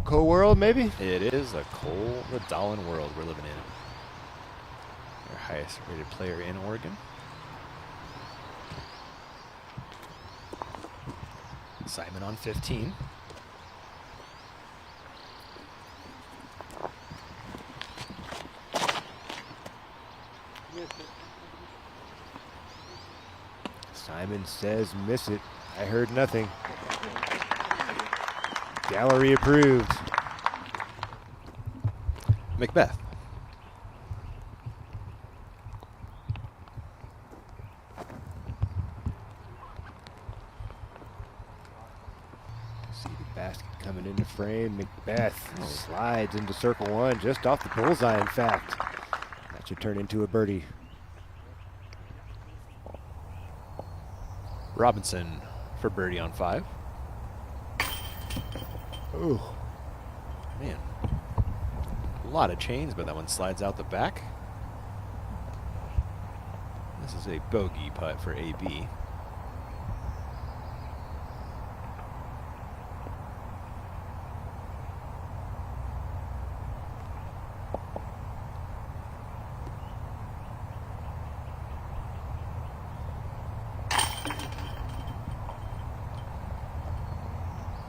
Co-world, maybe? It is a Cole Radalin world we're living in. Our highest rated player in Oregon. Simon on 15. Simon says miss it. I heard nothing. Gallery approved. Macbeth. See the basket coming into frame. Macbeth slides into circle one, just off the bullseye, in fact. That should turn into a birdie. Robinson for birdie on 5. Ooh. Man. A lot of chains, but that one slides out the back. This is a bogey putt for AB.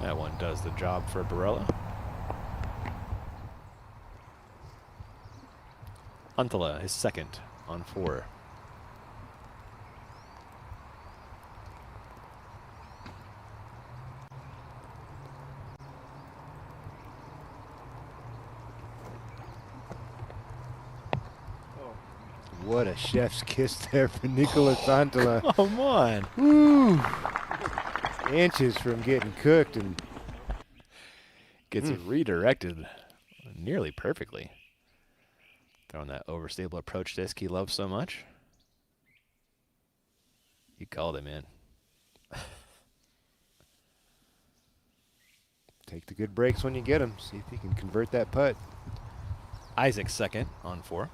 That one does the job for Barella. Huntela, his second on 4. What a chef's kiss there for Nicholas Huntela. Come on. Woo. Inches from getting cooked and gets it redirected nearly perfectly. Throwing that overstable approach disc he loves so much. You called it, man. Take the good breaks when you get them. See if you can convert that putt. Isaac second on 4.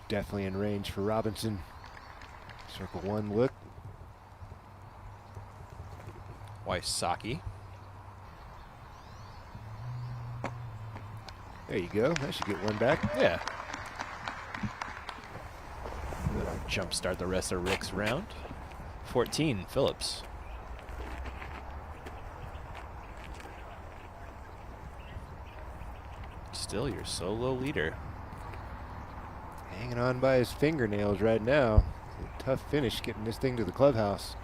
Definitely in range for Robinson. Circle 1 look. Wysocki. There you go. That should get one back. Yeah. Jump start the rest of Rick's round. 14, Phillips. Still your solo leader. Hanging on by his fingernails right now. It's a tough finish getting this thing to the clubhouse.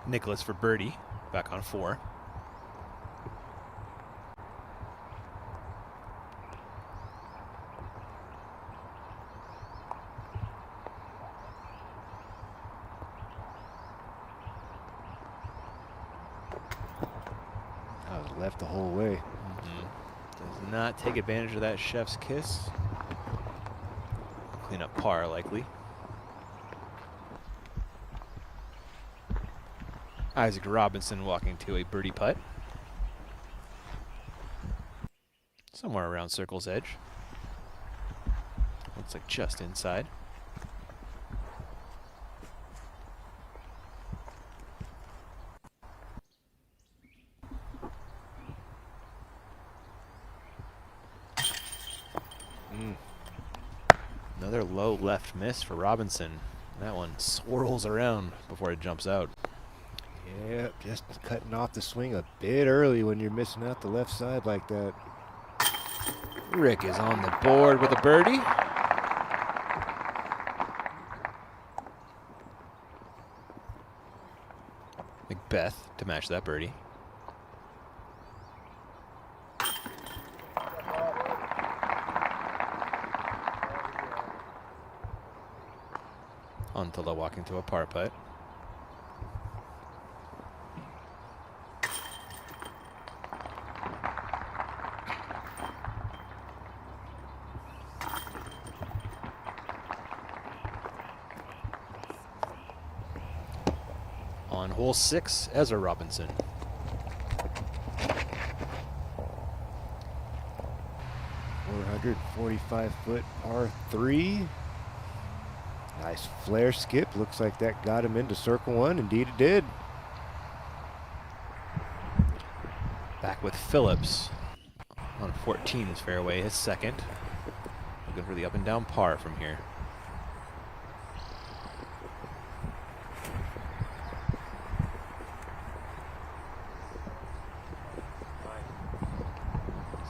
Nicholas for birdie, back on 4. Left the whole way. Does not take advantage of that chef's kiss. Clean up par, likely. Isaac Robinson walking to a birdie putt. Somewhere around circle's edge. Looks like just inside. Another low left miss for Robinson. That one swirls around before it jumps out. Yep, just cutting off the swing a bit early when you're missing out the left side like that. Rick is on the board with a birdie. Macbeth to match that birdie. Huntela walking to a par putt. On hole 6, Ezra Robinson. .445-foot par 3. Nice flare skip. Looks like that got him into circle 1. Indeed it did. Back with Phillips on 14's fairway, his second. Looking for the up and down par from here.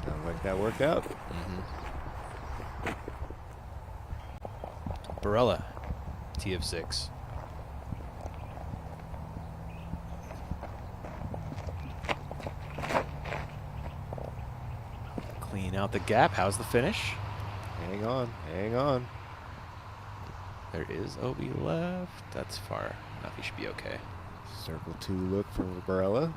Sounds like that worked out. Barella, tee of 6. Clean out the gap. How's the finish? Hang on, hang on. There is OB left. That's far enough. He should be okay. Circle 2 look for Barella.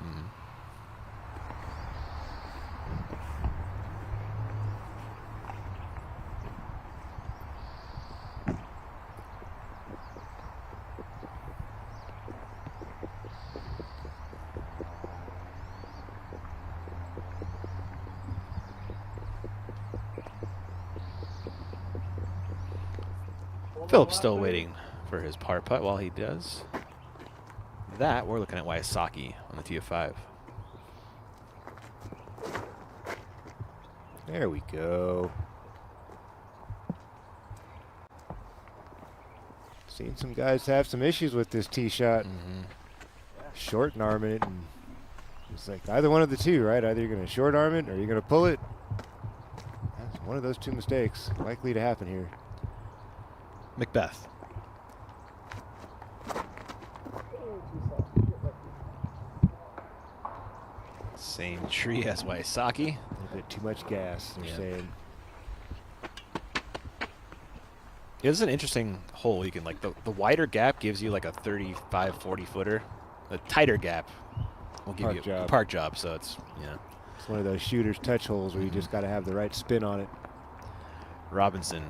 Phillips still waiting for his par putt. While he does that, we're looking at Wysocki on the tee of 5. There we go. Seen some guys have some issues with this tee shot. Short arming it, and it's like either one of the two, right? Either you're going to short arm it or you're going to pull it. That's one of those two mistakes likely to happen here. Macbeth. Same tree as Wysocki. A little bit too much gas, they're saying. It is an interesting hole. You can like the wider gap gives you like a 35, 40 footer. The tighter gap will give you a park job. So it's it's one of those shooter's touch holes where you just got to have the right spin on it. Robinson.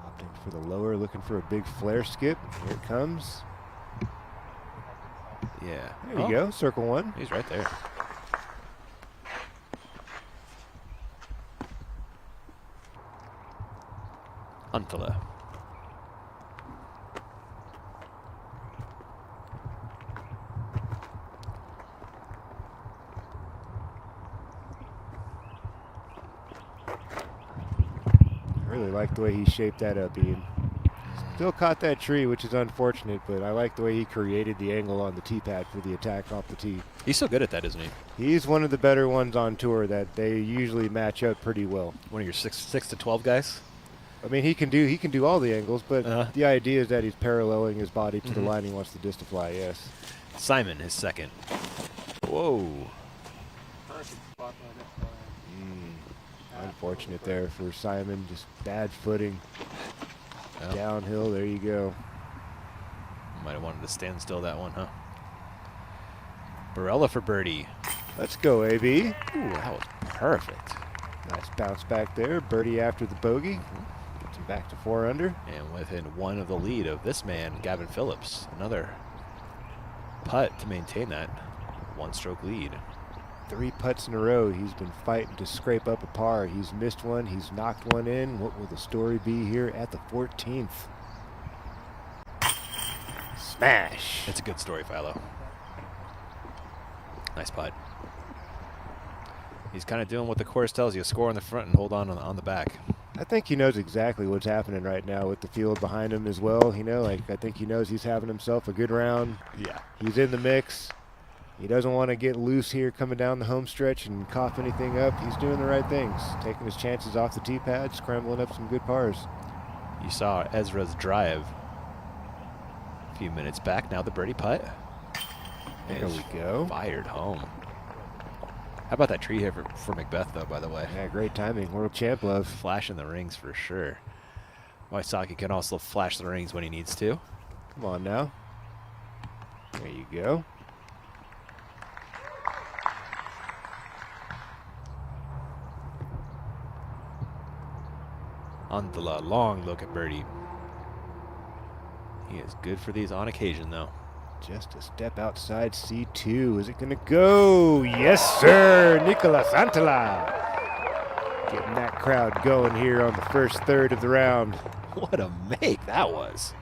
Opting for the lower, looking for a big flare skip. Here it comes. Yeah. There you go, circle 1. He's right there. Huntela. I really like the way he shaped that up, Ian. Still caught that tree, which is unfortunate, but I like the way he created the angle on the tee pad for the attack off the tee. He's so good at that, isn't he? He's one of the better ones on tour that they usually match up pretty well. One of your 6 to 12 guys? I mean, he can do all the angles, but the idea is that he's paralleling his body to the line he wants the disc to fly, yes. Simon, his second. Whoa. Unfortunate there for Simon, just bad footing. Downhill, there you go. Might have wanted to stand still that one, huh? Barella for birdie. Let's go, AB. Ooh, that was perfect. Nice bounce back there. Birdie after the bogey. Gets him back to 4 under. And within 1 of the lead of this man, Gavin Phillips. Another putt to maintain that 1-stroke lead. 3 putts in a row. He's been fighting to scrape up a par. He's missed one. He's knocked one in. What will the story be here at the 14th? Smash. It's a good story, Philo. Nice putt. He's kind of doing what the course tells you: score on the front and hold on the back. I think he knows exactly what's happening right now with the field behind him as well. You know, like I think he knows he's having himself a good round. Yeah. He's in the mix. He doesn't want to get loose here coming down the home stretch and cough anything up. He's doing the right things, taking his chances off the tee pad, scrambling up some good pars. You saw Ezra's drive a few minutes back. Now the birdie putt. There we go. Fired home. How about that tree here for Macbeth, though, by the way? Yeah, great timing. World champ love. Flashing the rings for sure. Wysocki can also flash the rings when he needs to. Come on now. There you go. On the long look at birdie. He is good for these on occasion, though. Just a step outside C2. Is it going to go? Yes, sir. Nicolas Antala. Getting that crowd going here on the first third of the round. What a make that was.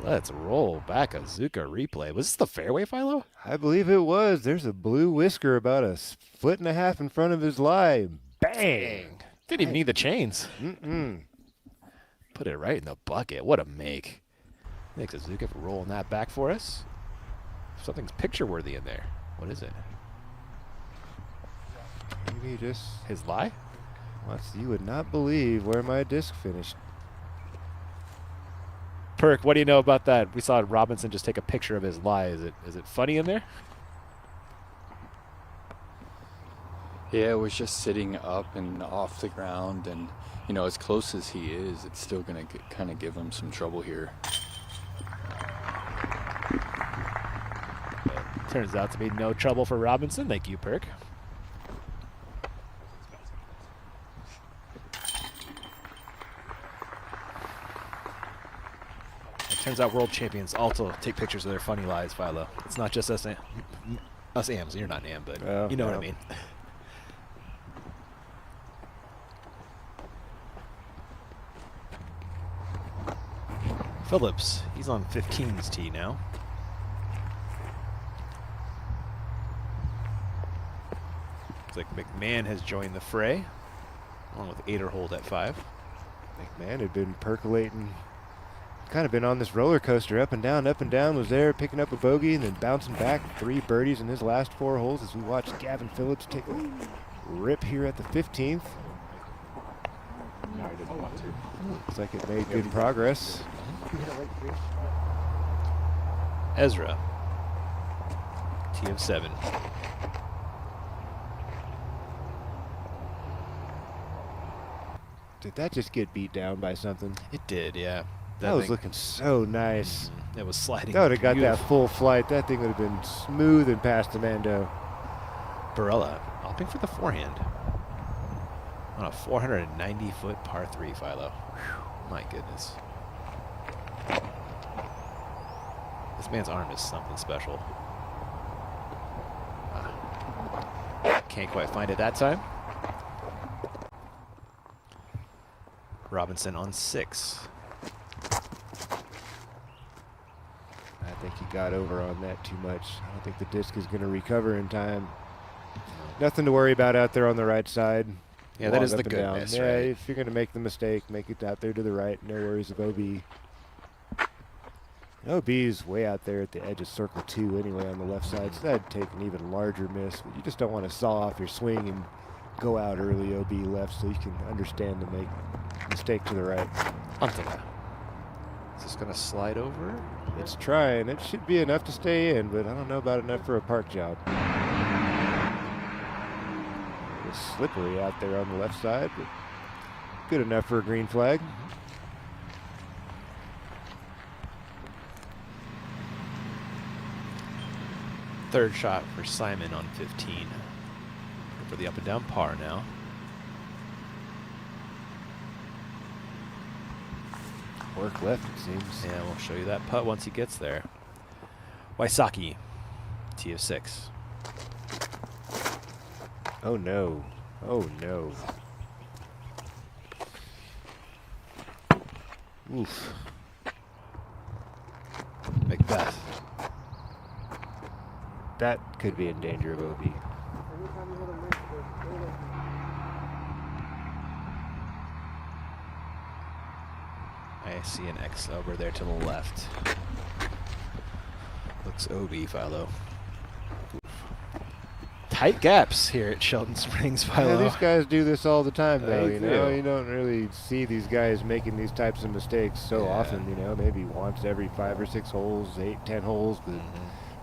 Let's roll back a Zuka replay. Was this the fairway, Philo? I believe it was. There's a blue whisker about a foot and a half in front of his lie. Bang! Didn't even need the chains. Mm-mm. Put it right in the bucket. What a make. Thanks, Zuka, for rolling that back for us. Something's picture-worthy in there. What is it? Maybe just his lie? You would not believe where my disc finished. Perk, what do you know about that? We saw Robinson just take a picture of his lie. Is it funny in there? Yeah, it was just sitting up and off the ground, and you know, as close as he is, it's still going to kind of give him some trouble here. Turns out to be no trouble for Robinson. Thank you, Perk. It turns out world champions also take pictures of their funny lies, Philo. It's not just us AMs. You're not an AM, but you know what I mean. Phillips, he's on 15's tee now. Looks like McMahon has joined the fray, along with Aderhold at 5. McMahon had been percolating, kind of been on this roller coaster, up and down, was there, picking up a bogey and then bouncing back. 3 birdies in his last 4 holes as we watch Gavin Phillips take a rip here at the 15th. No, I didn't want to. Looks like it made good progress. Ezra, tee of 7. Did that just get beat down by something? It did, yeah. That was looking so nice. It was sliding. That would have got that full flight. That thing would have been smooth and past the Mando. Barella opting for the forehand on a 490-foot par 3, Philo. Whew, my goodness. This man's arm is something special. Can't quite find it that time. Robinson on 6. I think he got over on that too much. I don't think the disc is going to recover in time. Nothing to worry about out there on the right side. Yeah, that is the goodness, Yeah, right? if you're going to make the mistake, make it out there to the right. No worries of OB. OB is way out there at the edge of circle 2 anyway on the left side, so that'd take an even larger miss. But you just don't want to saw off your swing and go out early OB left so you can understand to make mistake to the right. Antala. Is this going to slide over? It's trying. It should be enough to stay in, but I don't know about enough for a park job. It's slippery out there on the left side, but good enough for a green flag. Third shot for Simon on 15. For the up and down par now. Work left, it seems. Yeah, we'll show you that putt once he gets there. Wysocki, tee of 6. Oh no. Oh no. Oof. Macbeth. That could be in danger of OB. I see an X over there to the left. Looks OB, Philo. Tight gaps here at Shelton Springs, Philo. Yeah, these guys do this all the time, though. They You know, do. you don't really see these guys making these types of mistakes so often. You know, maybe once every 5 or 6 holes, 8, 10 holes, but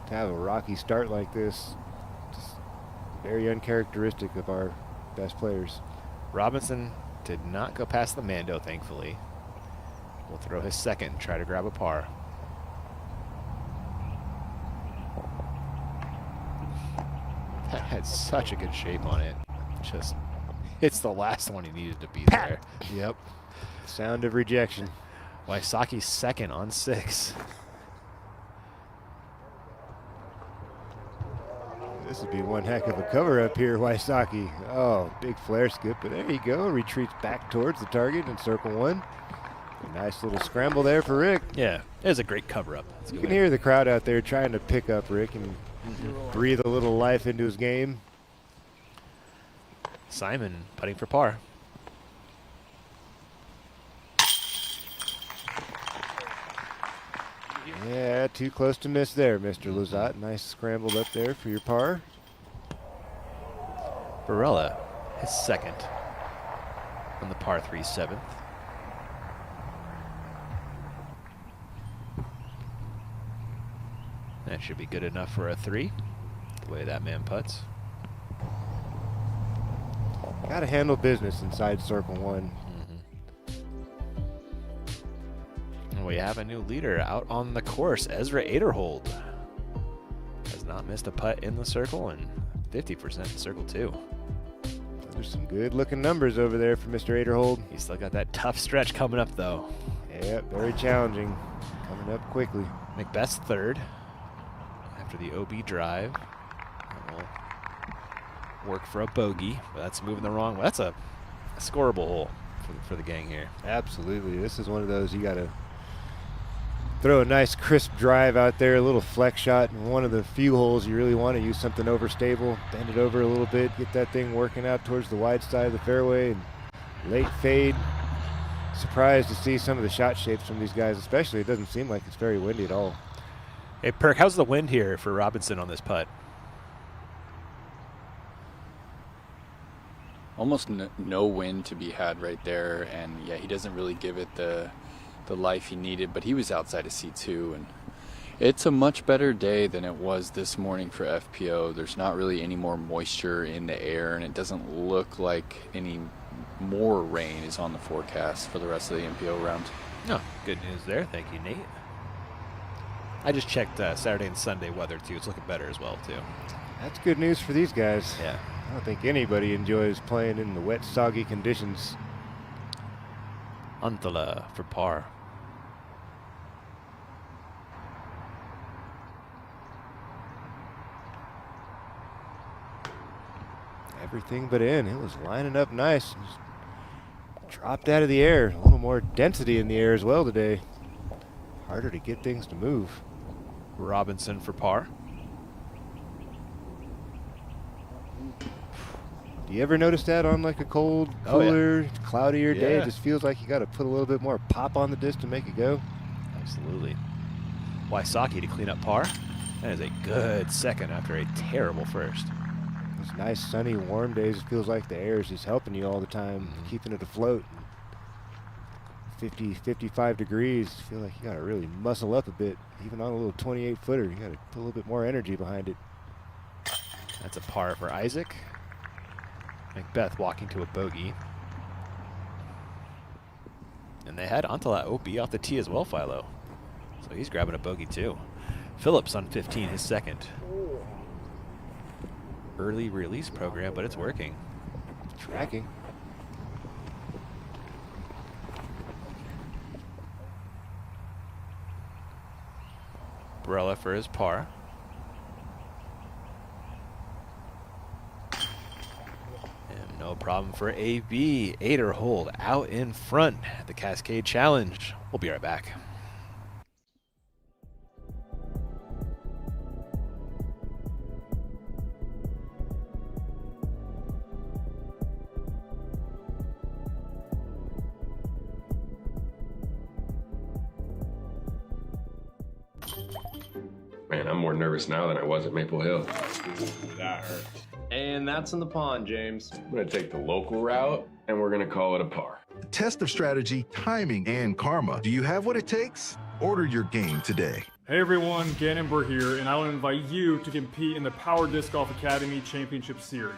to have a rocky start like this, just very uncharacteristic of our best players. Robinson did not go past the Mando, thankfully. We'll throw his second and try to grab a par. That had such a good shape on it. Just, it's the last one he needed to be there. Yep. Sound of rejection. Wysocki second on 6. This would be one heck of a cover up here, Wysocki. Oh, big flare skip, but there you go. Retreats back towards the target in circle 1. A nice little scramble there for Rick. Yeah, it was a great cover up. You can hear the crowd out there trying to pick up Rick and breathe a little life into his game. Simon putting for par. Yeah, too close to miss there, Mr. Lizotte. Nice scrambled up there for your par. Barella, his second on the par 3 7th. That should be good enough for a 3, the way that man putts. Got to handle business inside circle 1. We have a new leader out on the course. Ezra Aderhold has not missed a putt in the circle and 50% in circle 2. There's some good looking numbers over there for Mr. Aderhold. He's still got that tough stretch coming up though. Yeah, very challenging. Coming up quickly. Macbeth's third after the OB drive. That will work for a bogey, but that's moving the wrong way. That's a scoreable hole for the gang here. Absolutely. This is one of those you got to throw a nice crisp drive out there, a little flex shot, and one of the few holes you really want to use something overstable, bend it over a little bit, get that thing working out towards the wide side of the fairway, and late fade. Surprised to see some of the shot shapes from these guys, especially. It doesn't seem like it's very windy at all. Hey, Perk, how's the wind here for Robinson on this putt? Almost no wind to be had right there, and yeah, he doesn't really give it the life he needed, but he was outside of C2, and it's a much better day than it was this morning for FPO. There's not really any more moisture in the air, and it doesn't look like any more rain is on the forecast for the rest of the MPO round. No, good news there. Thank you, Nate. I just checked Saturday and Sunday weather too. It's looking better as well too. That's good news for these guys. Yeah. I don't think anybody enjoys playing in the wet, soggy conditions. Antala for par. Everything but in. It was lining up nice. Just dropped out of the air. A little more density in the air as well today. Harder to get things to move. Robinson for par. Do you ever notice that on like a cold, cooler, cloudier day? It just feels like you got to put a little bit more pop on the disc to make it go. Absolutely. Wysocki to clean up par. That is a good second after a terrible first. Those nice sunny, warm days, it feels like the air is just helping you all the time, keeping it afloat. 50, 55 degrees, feel like you got to really muscle up a bit. Even on a little 28-footer, you got to put a little bit more energy behind it. That's a par for Isaac. Macbeth walking to a bogey. And they had Antala OB off the tee as well, Philo. So he's grabbing a bogey too. Phillips on 15, his second. Early release program, but it's working. Tracking. Barella for his par. And no problem for AB. Aderhold out in front at the Cascade Challenge. We'll be right back. Man, I'm more nervous now than I was at Maple Hill. That hurt. And that's in the pond, James. I'm gonna take the local route, and we're gonna call it a par. Test of strategy, timing, and karma. Do you have what it takes? Order your game today. Hey everyone, Gannonbur here, and I want to invite you to compete in the Power Disc Golf Academy Championship Series.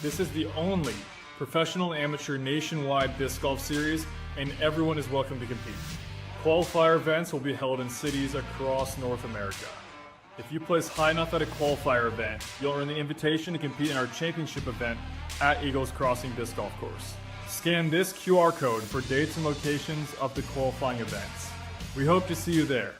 This is the only professional amateur nationwide disc golf series, and everyone is welcome to compete. Qualifier events will be held in cities across North America. If you place high enough at a qualifier event, you'll earn the invitation to compete in our championship event at Eagles Crossing Disc Golf Course. Scan this QR code for dates and locations of the qualifying events. We hope to see you there.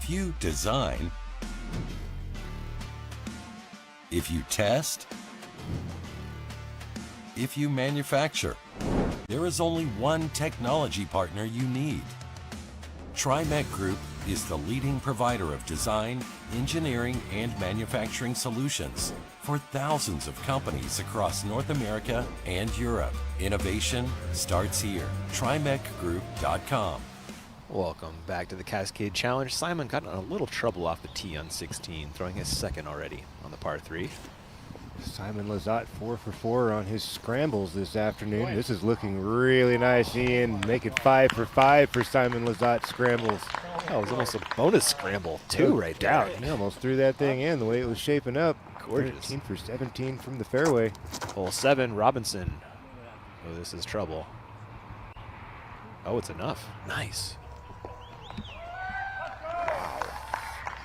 If you design, if you test, if you manufacture, there is only one technology partner you need. TriMech Group is the leading provider of design, engineering, and manufacturing solutions for thousands of companies across North America and Europe. Innovation starts here. TriMechGroup.com. Welcome back to the Cascade Challenge. Simon got in a little trouble off the tee on 16, throwing his second already on the par 3. Simon Lizotte 4 for 4 on his scrambles this afternoon. This is looking really nice, Ian. Make it 5 for 5 for Simon Lizotte scrambles. That was almost a bonus scramble, too, right there. He almost threw that thing in the way it was shaping up. Gorgeous. 13 for 17 from the fairway. Hole 7, Robinson. Oh, this is trouble. Oh, it's enough. Nice.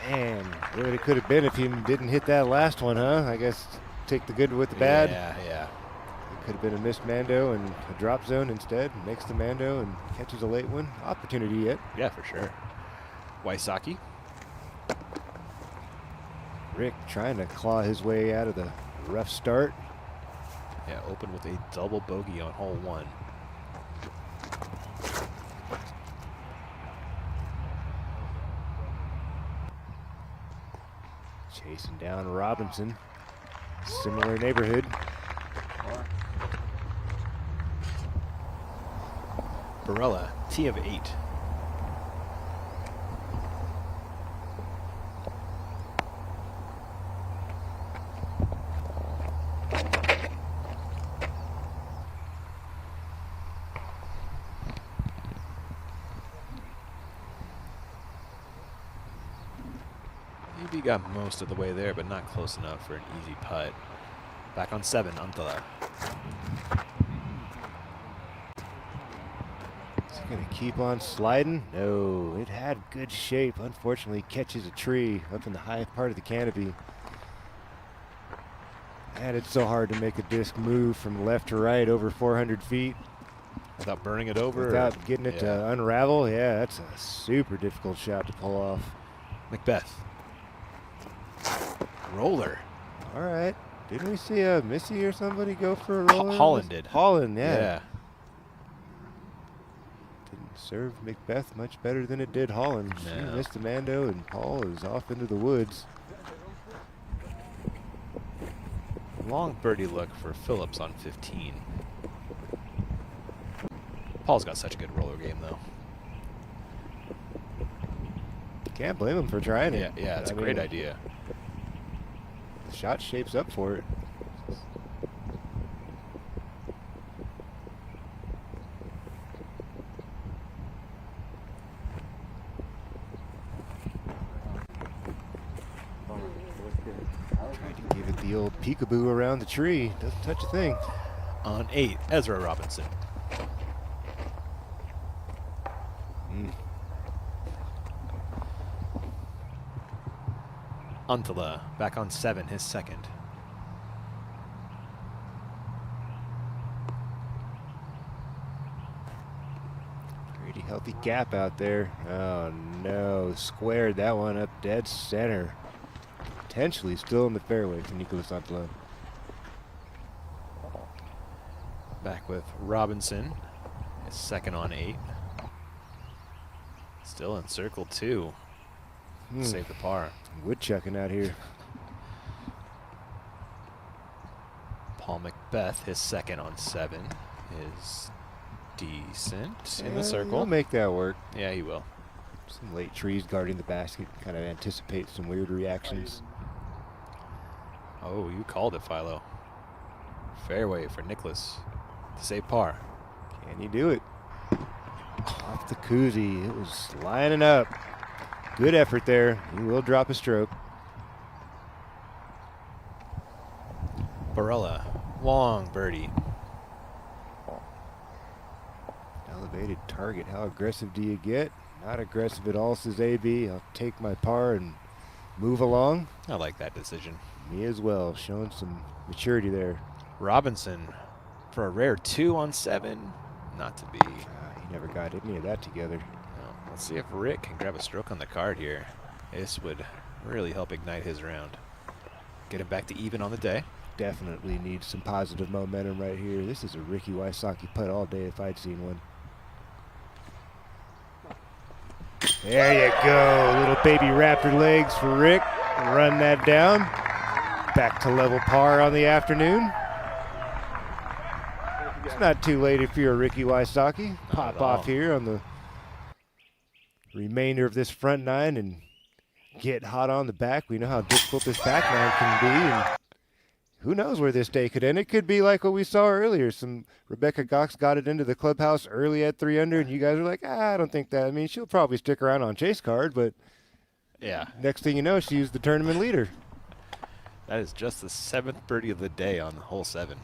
Man, what it could have been if he didn't hit that last one, huh? I guess take the good with the bad. Yeah. It could have been a missed Mando and a drop zone instead. Makes the Mando and catches a late one. Opportunity yet. Yeah, for sure. Wysocki. Rick trying to claw his way out of the rough start. Yeah, open with a double bogey on hole 1. Chasing down Robinson. Similar neighborhood. Barella, tee of 8. Maybe got most of the way there, but not close enough for an easy putt. Back on 7, Antala. Is it going to keep on sliding? No, it had good shape. Unfortunately, catches a tree up in the high part of the canopy. And it's so hard to make a disc move from left to right over 400 feet. Without burning it over? Without getting it to unravel? Yeah, that's a super difficult shot to pull off. Macbeth. Roller. All right. Didn't we see a Missy or somebody go for a roller? Holland did. Holland, yeah. Yeah. Didn't serve Macbeth much better than it did Holland. No. She missed the Mando, and Paul is off into the woods. Long birdie look for Phillips on 15. Paul's got such a good roller game, though. Can't blame him for trying it. Yeah, it's a great idea. The shot shapes up for it. Tried to give it the old peekaboo around the tree. Doesn't touch a thing. On 8, Ezra Robinson. Antala back on 7, his second. Pretty healthy gap out there. Oh no, squared that one up dead center. Potentially still in the fairway for Nicolas Antala. Back with Robinson, his second on 8. Still in circle 2. Save the par. Woodchucking out here. Paul Macbeth, his second on 7, is decent in the circle. He'll make that work. Yeah, he will. Some late trees guarding the basket, kind of anticipate some weird reactions. Oh, you called it, Philo. Fairway for Nicholas to save par. Can he do it? Off the koozie. It was lining up. Good effort there. He will drop a stroke. Barella, long birdie. Elevated target. How aggressive do you get? Not aggressive at all, says AB. I'll take my par and move along. I like that decision. Me as well. Showing some maturity there. Robinson for a rare 2 on 7. Not to be. He never got any of that together. No. Let's see if Rick can grab a stroke on the card here. This would really help ignite his round. Get him back to even on the day. Definitely needs some positive momentum right here. This is a Ricky Wysocki putt all day if I'd seen one. There you go. Little baby raptor legs for Rick. Run that down. Back to level par on the afternoon. It's not too late if you're a Ricky Wysocki. Pop off here on the remainder of this front 9 and get hot on the back. We know how difficult this back 9 can be. And who knows where this day could end. It could be like what we saw earlier. Some Rebecca Gox got it into the clubhouse early at 3 under, and you guys are like, I don't think that. I mean, she'll probably stick around on chase card, but yeah. Next thing you know, she's the tournament leader. That is just the 7th birdie of the day on hole 7.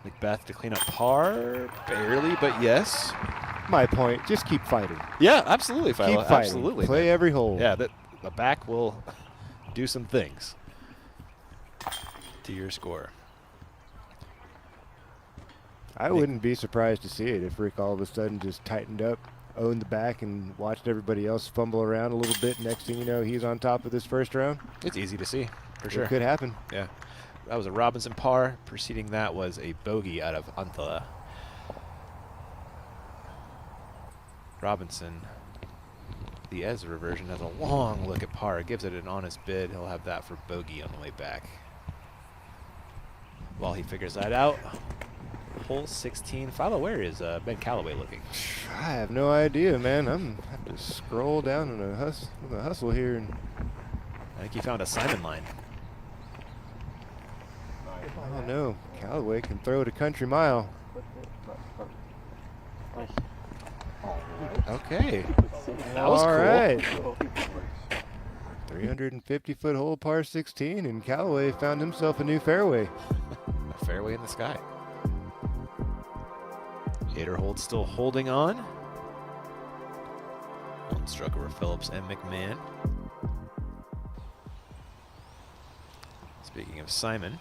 Macbeth to clean up par, barely, but yes. My point, just keep fighting. Yeah, absolutely, Philo. Keep fighting. Absolutely. Play man. every hole. Yeah, the back will do some things to your score. I wouldn't be surprised to see it if Rick all of a sudden just tightened up, owned the back, and watched everybody else fumble around a little bit. Next thing you know, he's on top of this first round. It's easy to see, for sure. It could happen. Yeah. That was a Robinson par. Preceding that was a bogey out of Antala. Robinson, the Ezra version, has a long look at par. Gives it an honest bid. He'll have that for bogey on the way back. While he figures that out, hole 16. Philo, where is Ben Calloway looking? I have no idea, man. I'm have to scroll down in a hustle here. And I think he found a Simon line. Oh no, Callaway can throw it a country mile. Okay. That was All cool. right. 350-foot hole par 16, and Callaway found himself a new fairway. A fairway in the sky. Aderhold still holding on. One stroke over Phillips and McMahon. Speaking of Simon,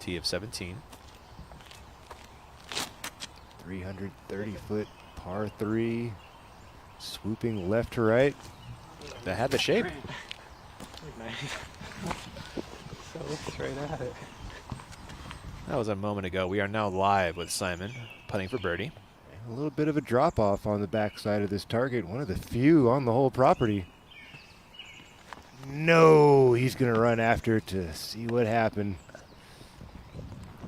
tee of 17. 330-foot par 3, swooping left to right. That had the shape. So straight at it. That was a moment ago. We are now live with Simon, putting for birdie. A little bit of a drop-off on the backside of this target. One of the few on the whole property. No, he's going to run after it to see what happened.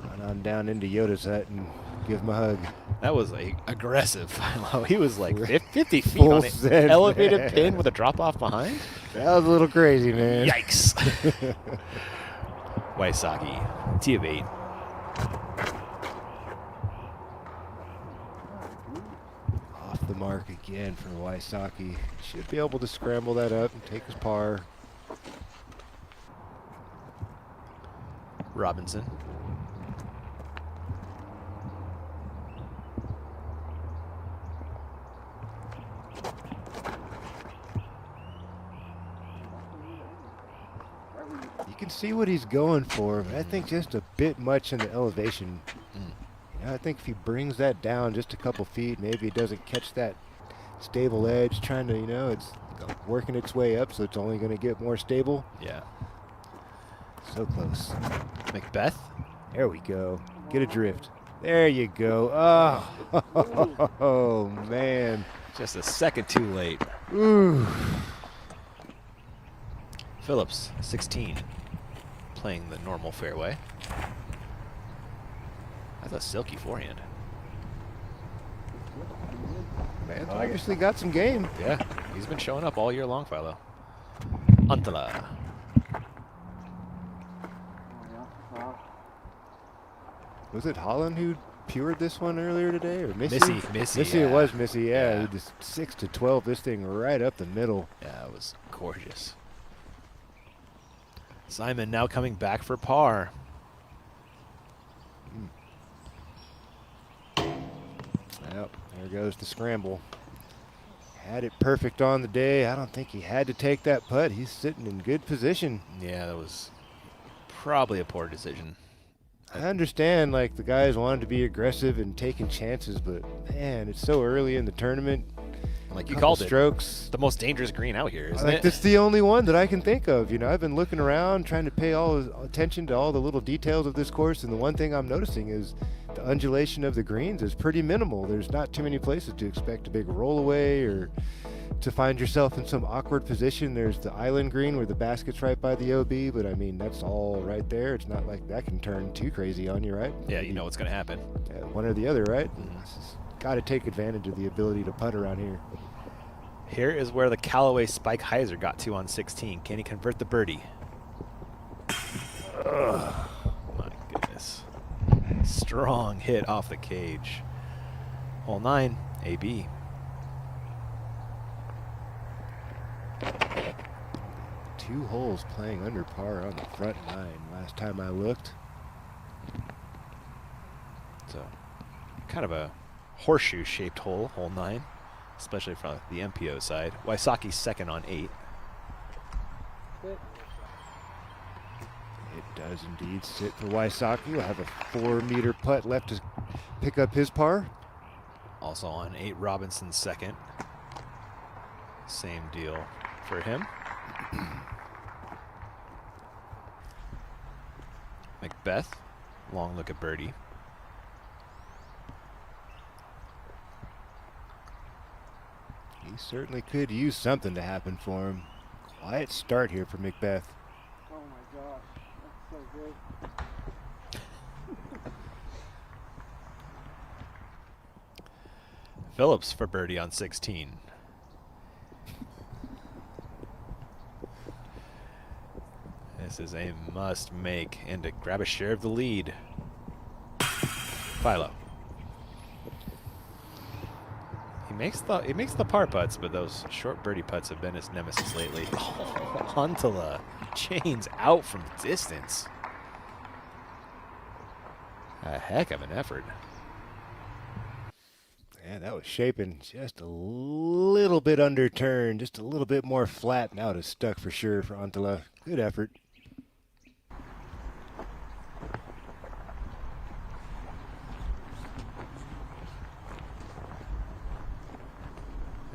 Run on down into Yoda's hut and give him a hug. That was aggressive. He was like 50 feet Full on it. send, Elevated man. pin with a drop-off behind. That was a little crazy, man. Yikes. Wysocki, tee of 8. Off the mark again for Wysocki. Should be able to scramble that up and take his par. Robinson. You can see what he's going for, but I think just a bit much in the elevation. You know, I think if he brings that down just a couple feet, maybe it doesn't catch that stable edge, trying to, you know, it's working its way up, so it's only going to get more stable. Yeah. So close. Macbeth. There we go. Get a drift. There you go. Oh, man. Just a second too late. Ooh. Phillips, 16. Playing the normal fairway. That's a silky forehand. Man's obviously got some game. Yeah, he's been showing up all year long, Philo. Antala. Was it Holland who pured this one earlier today, or Missy? Missy, It was Missy. Yeah, just 6-12. This thing right up the middle. Yeah, it was gorgeous. Simon now coming back for par. Yep, there goes the scramble. Had it perfect on the day. I don't think he had to take that putt. He's sitting in good position. Yeah, that was probably a poor decision. I understand, like, the guys wanted to be aggressive and taking chances, but man, it's so early in the tournament. Like you Couple called strokes. it, the most dangerous green out here, isn't Like, it? that's the only one that I can think of. You know, I've been looking around, trying to pay all attention to all the little details of this course, and the one thing I'm noticing is the undulation of the greens is pretty minimal. There's not too many places to expect a big rollaway or to find yourself in some awkward position. There's the island green where the basket's right by the OB, but I mean, that's all right there. It's not like that can turn too crazy on you, right? Yeah, you know what's going to happen. Yeah, one or the other, right? Got to take advantage of the ability to putt around here. Here is where the Callaway Spike Heiser got to on 16. Can he convert the birdie? Ugh, my goodness. Strong hit off the cage. Hole 9, AB. Two holes playing under par on the front 9 last time I looked. So, kind of a horseshoe-shaped hole, hole 9. Especially from the MPO side. Waisaki's second on 8. It does indeed sit for Wysocki. We'll have a 4-meter putt left to pick up his par. Also on 8, Robinson's second. Same deal for him. Macbeth, long look at birdie. He certainly could use something to happen for him. Quiet start here for Macbeth. Oh my gosh, that's so good. Phillips for birdie on 16. This is a must make and to grab a share of the lead. Philo. He makes the par putts, but those short birdie putts have been his nemesis lately. Oh, Huntela chains out from distance. A heck of an effort. Yeah, that was shaping just a little bit underturned, just a little bit more flat. Now it is stuck for sure for Huntela. Good effort.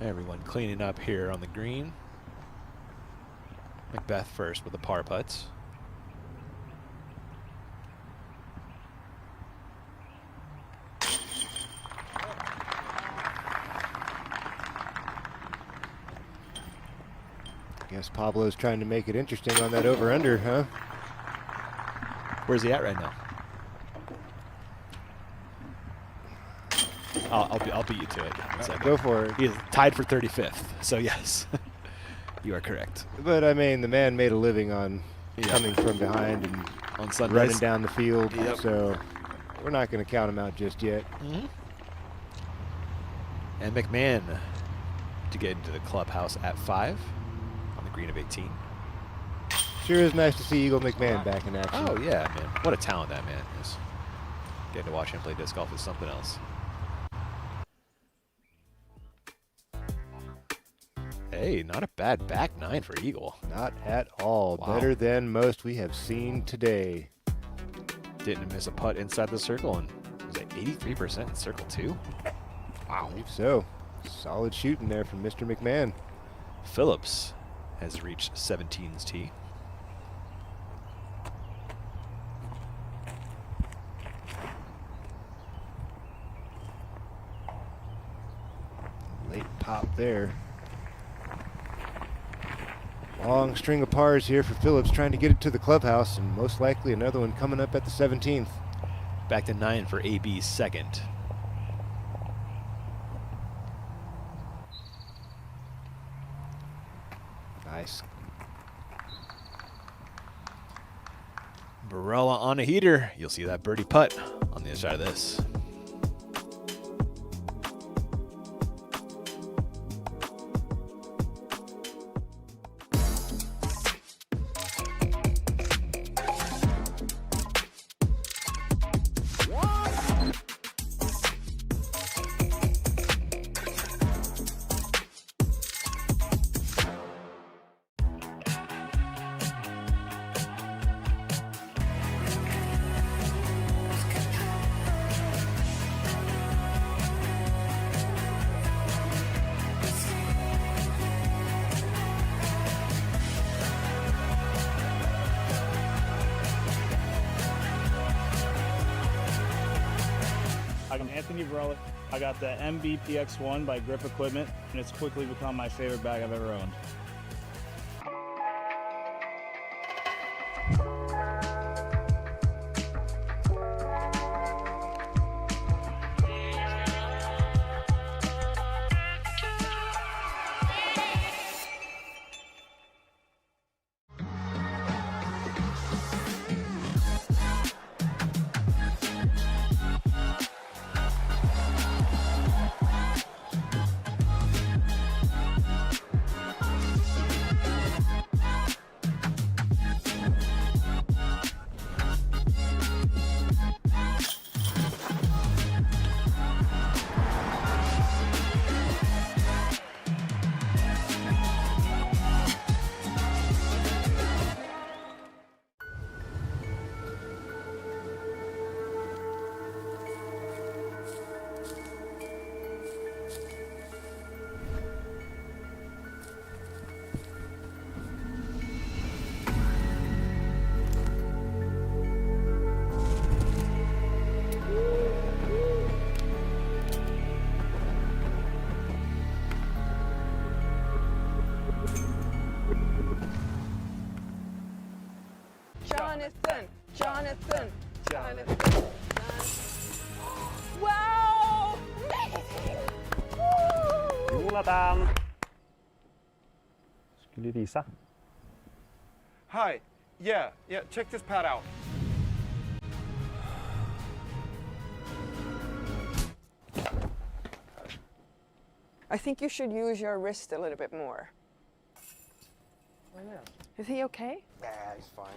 Everyone cleaning up here on the green. Macbeth first with the par putts. Guess Pablo's trying to make it interesting on that over-under, huh? Where's he at right now? I'll beat you to it. Go for it. He is tied for 35th, so yes, you are correct. But I mean, the man made a living on coming from behind and on Sundays, running down the field. Yep. So we're not going to count him out just yet. Mm-hmm. And McMahon to get into the clubhouse at 5 on the green of 18. Sure is nice to see Eagle McMahon back in action. Oh yeah, man! What a talent that man is. Getting to watch him play disc golf is something else. Hey, not a bad back 9 for Eagle. Not at all. Wow. Better than most we have seen today. Didn't miss a putt inside the circle, and was at 83% in circle 2. Wow. I believe so. Solid shooting there from Mr. McMahon. Phillips has reached 17's tee. Late pop there. Long string of pars here for Phillips, trying to get it to the clubhouse, and most likely another one coming up at the 17th. Back to 9 for AB's second. Nice. Barella on a heater. You'll see that birdie putt on the other side of this. I'm Anthony Barella. I got the MBPX1 by Grip Equipment, and it's quickly become my favorite bag I've ever owned. Jonathan. Wow! Jonathan! Skulle du visa? Hi. Yeah, check this pad out. I think you should use your wrist a little bit more. Why not? Is he okay? Nah, he's fine.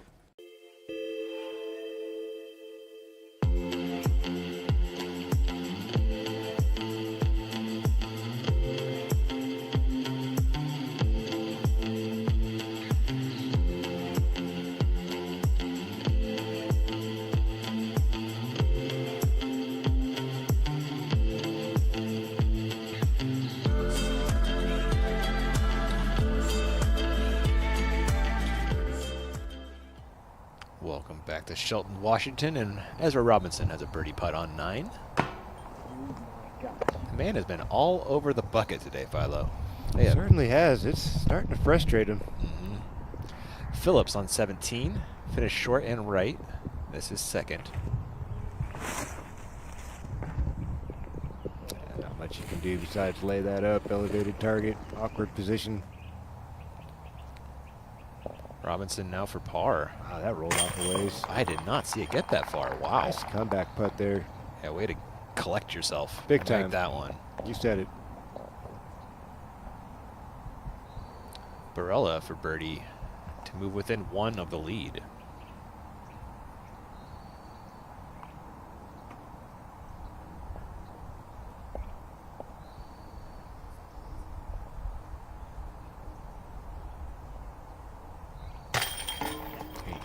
Welcome back to Shelton, Washington, and Ezra Robinson has a birdie putt on 9. The man has been all over the bucket today, Philo. He certainly has. It's starting to frustrate him. Phillips on 17, finished short and right. This is second. Not much you can do besides lay that up. Elevated target, awkward position. Robinson now for par. Wow, that rolled off a ways. I did not see it get that far. Wow. Nice comeback putt there. Yeah, way to collect yourself. Big Like time. that one. You said it. Barella for birdie to move within 1 of the lead.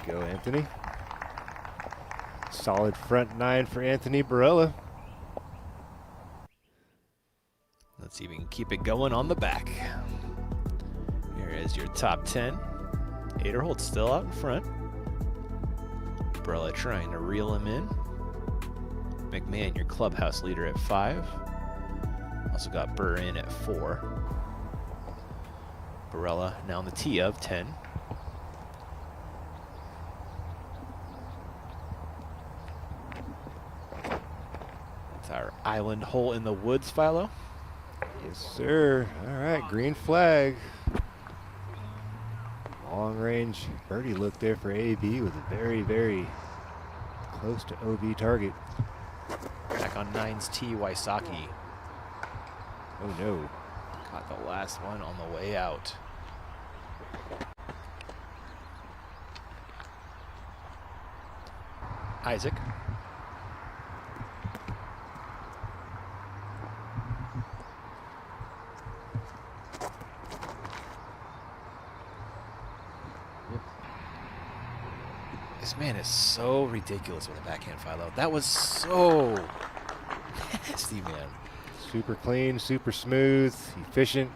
Go, Anthony. Solid front 9 for Anthony Barella. Let's see if we can keep it going on the back. Here is your top 10. Aderholt still out in front. Barella trying to reel him in. McMahon, your clubhouse leader, at 5. Also got Burr in at 4. Barella now on the tee of 10. It's our island hole in the woods, Philo. Yes, sir. All right, green flag. Long range birdie look there for AB with a very, very close to OB target. Back on 9's tee, Wysocki. Oh no. Caught the last one on the way out. Isaac. This man is so ridiculous with a backhand, Philo. That was so nasty, man. Super clean, super smooth, efficient,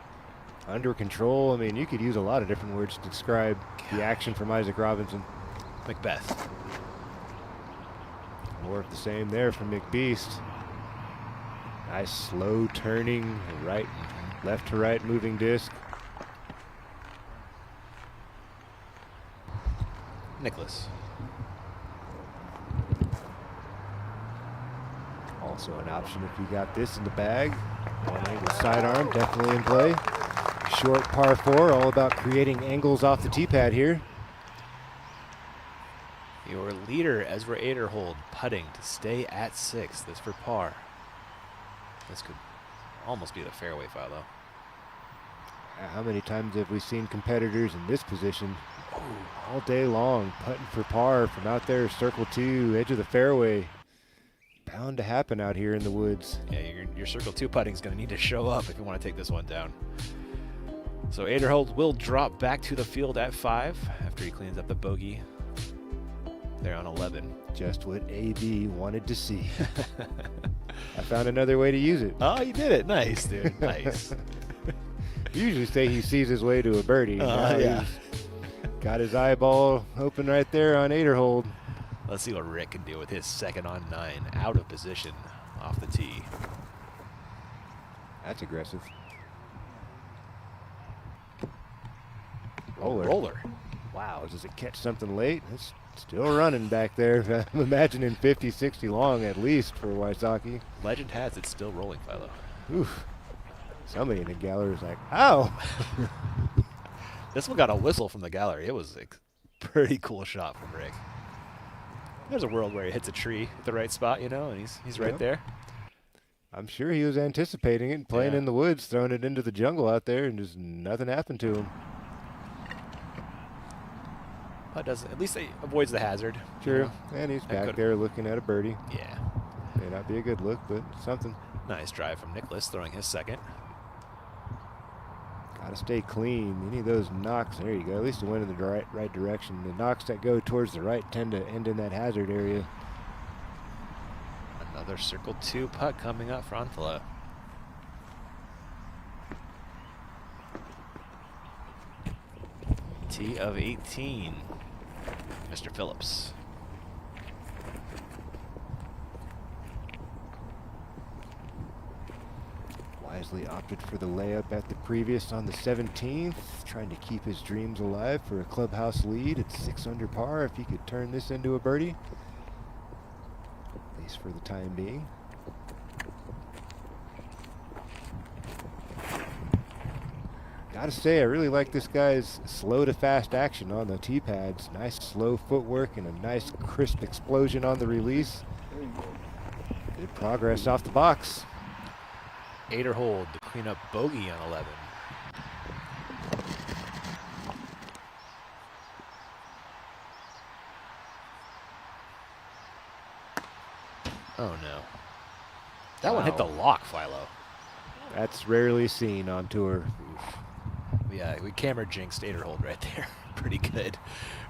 under control. I mean, you could use a lot of different words to describe the action from Isaac Robinson. Macbeth. More of the same there from McBeast. Nice slow turning, right, left to right moving disc. Nicholas. Also an option if you got this in the bag. One angle sidearm, definitely in play. Short par 4, all about creating angles off the tee pad here. Your leader, Ezra Aderhold, putting to stay at 6. This for par. This could almost be the fairway, Philo. How many times have we seen competitors in this position all day long, putting for par from out there, circle 2, edge of the fairway? Bound to happen out here in the woods. Yeah, your circle 2 putting is going to need to show up if you want to take this one down. So Aderhold will drop back to the field at 5 after he cleans up the bogey there on 11. Just what AB wanted to see. I found another way to use it. Oh, you did it. Nice, dude. Nice. Usually say he sees his way to a birdie. Yeah. Got his eyeball open right there on Aderhold. Let's see what Rick can do with his second on 9, out of position off the tee. That's aggressive. Roller. Wow, does it catch something late? It's still running back there. I'm imagining 50, 60 long at least for Wysocki. Legend has it still rolling, Philo. Oof. Somebody in the gallery was like, ow! This one got a whistle from the gallery. It was a pretty cool shot from Rick. There's a world where he hits a tree at the right spot, you know, and he's right there. I'm sure he was anticipating it, playing in the woods, throwing it into the jungle out there, and just nothing happened to him. But doesn't, at least he avoids the hazard. True, You know? and he's That back could- there looking at a birdie. Yeah. May not be a good look, but something. Nice drive from Nicholas, throwing his second. Got to stay clean. Any of those knocks, there you go. At least it went in the right direction. The knocks that go towards the right tend to end in that hazard area. Another circle 2 putt coming up for Antala. Tee of 18, Mr. Phillips. Wisely opted for the layup at the previous on the 17th, trying to keep his dreams alive for a clubhouse lead at 6 under par if he could turn this into a birdie. At least for the time being. Gotta say, I really like this guy's slow to fast action on the tee pads. Nice slow footwork and a nice crisp explosion on the release. Good progress off the box. Aderhold to clean up bogey on 11. Oh no. That one hit the lock, Philo. That's rarely seen on tour. Yeah, we camera jinxed Aderhold right there. Pretty good.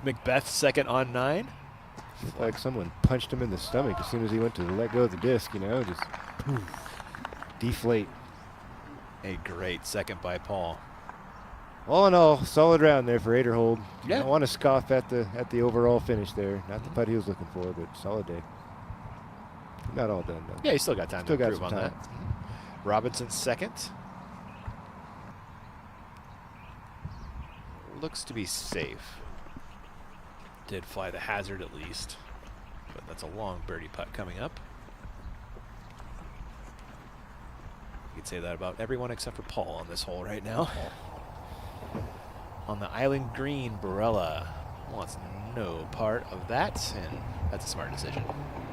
Macbeth second on 9. Looked like someone punched him in the stomach as soon as he went to let go of the disc, you know, just poof, deflate. A great second by Paul. All in all, solid round there for Aderhold. You Yeah. don't want to scoff at the overall finish there. Not the putt he was looking for, but solid day. Not all done though. Yeah, you still got time Still to got improve some on time. that. Robinson second. Looks to be safe. Did fly the hazard at least, but that's a long birdie putt coming up. could say that about everyone except for Paul on this hole right now. On the island green, Barella wants no part of that, and that's a smart decision.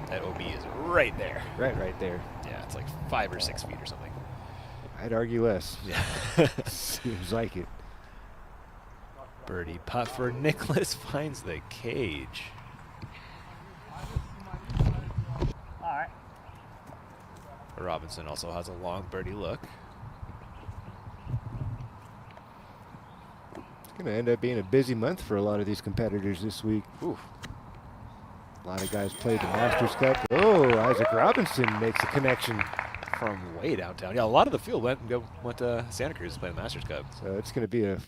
That OB is right there. Right there. Yeah, it's like 5 or 6 feet or something. I'd argue less. Yeah. Seems like it. Birdie putt for Nicholas finds the cage. All right. Robinson also has a long birdie look. It's going to end up being a busy month for a lot of these competitors this week. Ooh. A lot of guys played the Masters Cup. Oh, Isaac Robinson makes a connection. From way downtown. Yeah, a lot of the field went to Santa Cruz to play the Masters Cup. So it's going to be a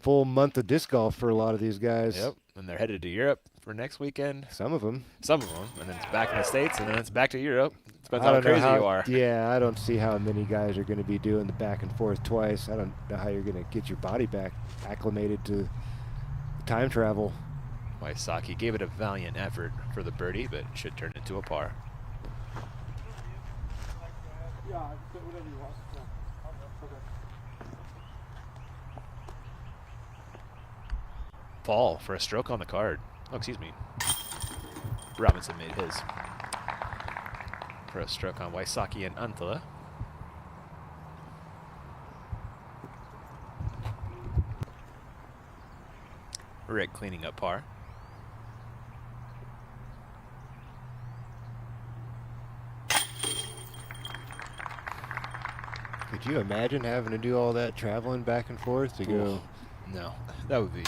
full month of disc golf for a lot of these guys. Yep, and they're headed to Europe for next weekend. Some of them. And then it's back in the States, and then it's back to Europe. Depends how crazy you are. Yeah, I don't see how many guys are going to be doing the back and forth twice. I don't know how you're going to get your body back acclimated to time travel. Wysocki gave it a valiant effort for the birdie, but it should turn into a par. Yeah, whatever you want. Yeah. Okay. Paul for a stroke on the card. Oh, excuse me. Robinson made his. For a stroke on Wysocki and Antala. Rick cleaning up par. Could you imagine having to do all that traveling back and forth to go? No, that would be.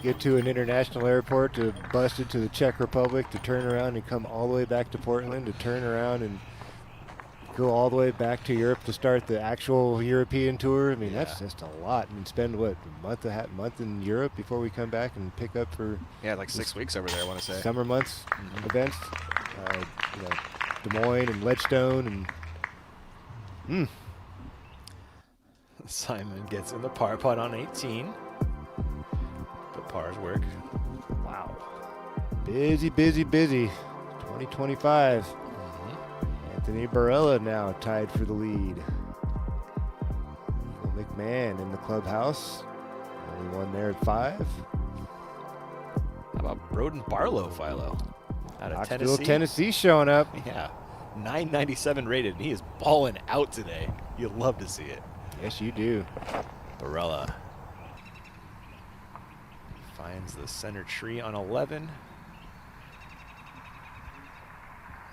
Get to an international airport to bust it to the Czech Republic to turn around and come all the way back to Portland to turn around and go all the way back to Europe to start the actual European tour. I mean, that's just a lot. And spend what, a month in Europe before we come back and pick up for like 6 weeks over there, I want to say. Summer months events, Des Moines and Ledgestone and. Simon gets in the par putt on 18. The pars work. Wow. Busy, busy, busy. 2025. Anthony Barella now tied for the lead. McMahon in the clubhouse. Only one there at 5. How about Broden Barlow, Philo? Out of Knoxville, Tennessee showing up. Yeah. 997 rated, and he is balling out today. You'll love to see it. Yes, you do. Barella finds the center tree on 11.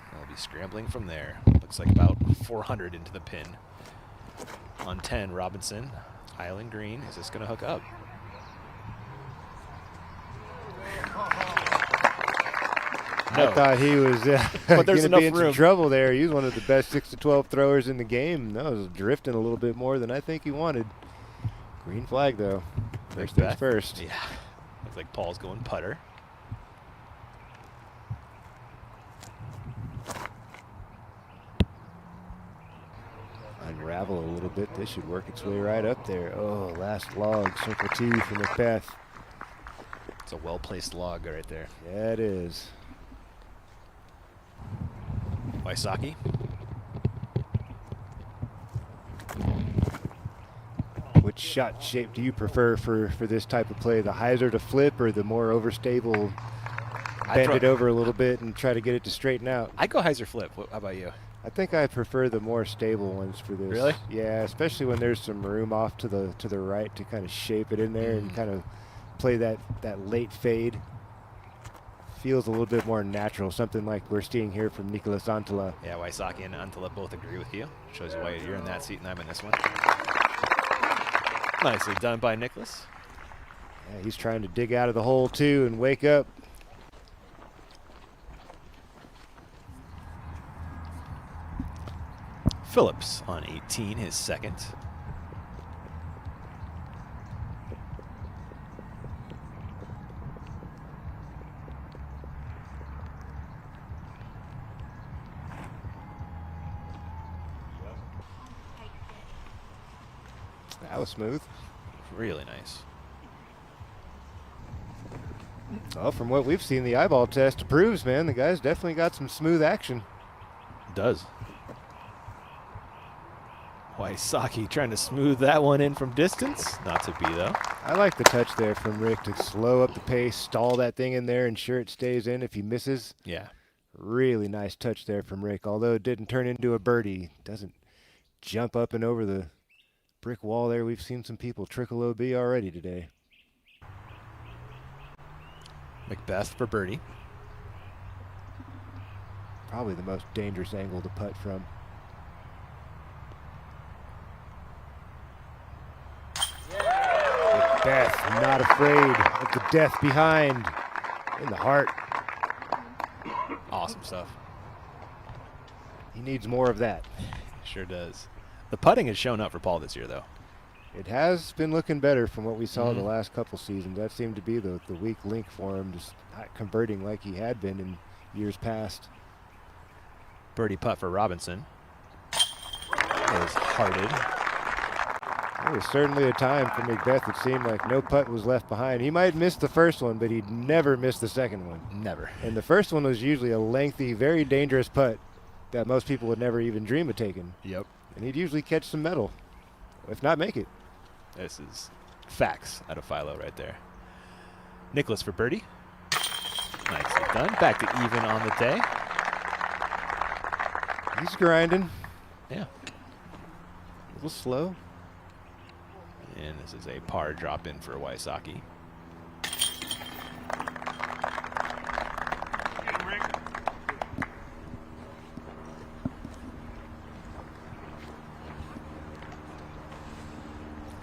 He'll be scrambling from there. Looks like about 400 into the pin. On 10, Robinson, Island Green. Is this going to hook up? I thought he was but there's going to be in enough room. some trouble there. He was one of the best 6 to 12 throwers in the game. That was drifting a little bit more than I think he wanted. Green flag, though. First things first. Yeah. Looks like Paul's going putter. Unravel a little bit. This should work its way right up there. Oh, last log, circle 2 for Macbeth. It's a well-placed log right there. Yeah, it is. Wysocki. Which shot shape do you prefer for this type of play? The hyzer to flip or the more overstable, bend it over a little bit and try to get it to straighten out? I go hyzer flip. How about you? I think I prefer the more stable ones for this. Really? Yeah, especially when there's some room off to the right to kind of shape it in there and kind of play that late fade. Feels a little bit more natural, something like we're seeing here from Nicholas Antala. Yeah, Wysocki and Antala both agree with you. Shows you why you're in that seat and I'm in this one. Nicely done by Nicholas. Yeah, he's trying to dig out of the hole too and wake up. Phillips on 18, his second. That was smooth. Really nice. Well, from what we've seen, the eyeball test approves, man. The guy's definitely got some smooth action. Does. Wysocki trying to smooth that one in from distance. Not to be, though. I like the touch there from Rick to slow up the pace, stall that thing in there, ensure it stays in if he misses. Yeah. Really nice touch there from Rick. Although it didn't turn into a birdie, doesn't jump up and over the brick wall there. We've seen some people trickle OB already today. Macbeth for birdie. Probably the most dangerous angle to putt from. Macbeth, not afraid of the death behind in the heart. Awesome stuff. He needs more of that. Sure does. The putting has shown up for Paul this year, though. It has been looking better from what we saw the last couple seasons. That seemed to be the weak link for him, just not converting like he had been in years past. Birdie putt for Robinson. That was hearted. There was certainly a time for Macbeth it seemed like no putt was left behind. He might miss the first one, but he'd never miss the second one. Never. And the first one was usually a lengthy, very dangerous putt that most people would never even dream of taking. Yep. And he'd usually catch some metal, if not make it. This is facts out of Philo right there. Nicholas for birdie. Nicely done. Back to even on the day. He's grinding. Yeah. A little slow. And this is a par drop in for Wysocki.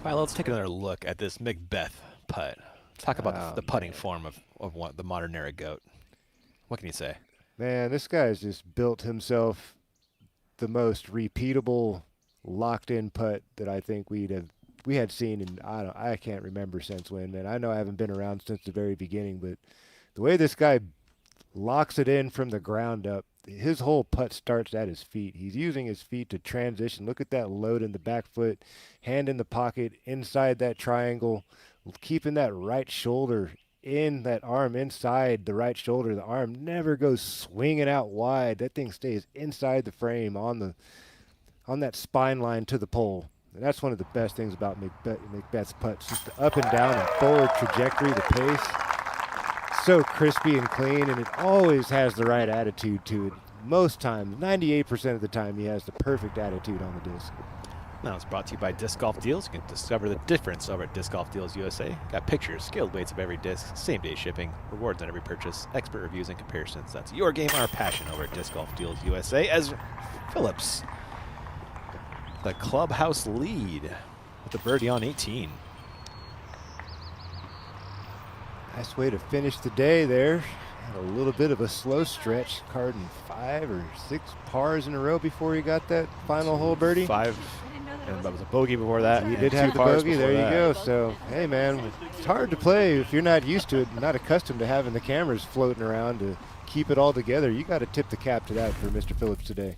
All right, let's take another look at this Macbeth putt. Talk about the putting form of what the modern era GOAT. What can you say? Man, this guy's just built himself the most repeatable, locked-in putt that I think we had seen, and I can't remember since when. Man, I know I haven't been around since the very beginning, but the way this guy locks it in from the ground up, his whole putt starts at his feet. He's using his feet to transition. Look at that load in the back foot, hand in the pocket, inside that triangle, keeping that right shoulder in, that arm inside the right shoulder. The arm never goes swinging out wide. That thing stays inside the frame on that spine line to the pole. And that's one of the best things about Macbeth's putts, just the up and down and forward trajectory, the pace. So crispy and clean, and it always has the right attitude to it. Most times, 98% of the time, he has the perfect attitude on the disc. Now it's brought to you by Disc Golf Deals. You can discover the difference over at Disc Golf Deals USA. Got pictures, scaled weights of every disc, same-day shipping, rewards on every purchase, expert reviews and comparisons. That's your game, our passion over at Disc Golf Deals USA. As Phillips, the clubhouse lead with the birdie on 18. Nice way to finish the day there. Had a little bit of a slow stretch, carding 5 or 6 pars in a row before he got that final hole birdie. 5, and that was a bogey before that. You did have the bogey, there you go. So, hey man, it's hard to play if you're not used to it, not accustomed to having the cameras floating around to keep it all together. You got to tip the cap to that for Mr. Phillips today.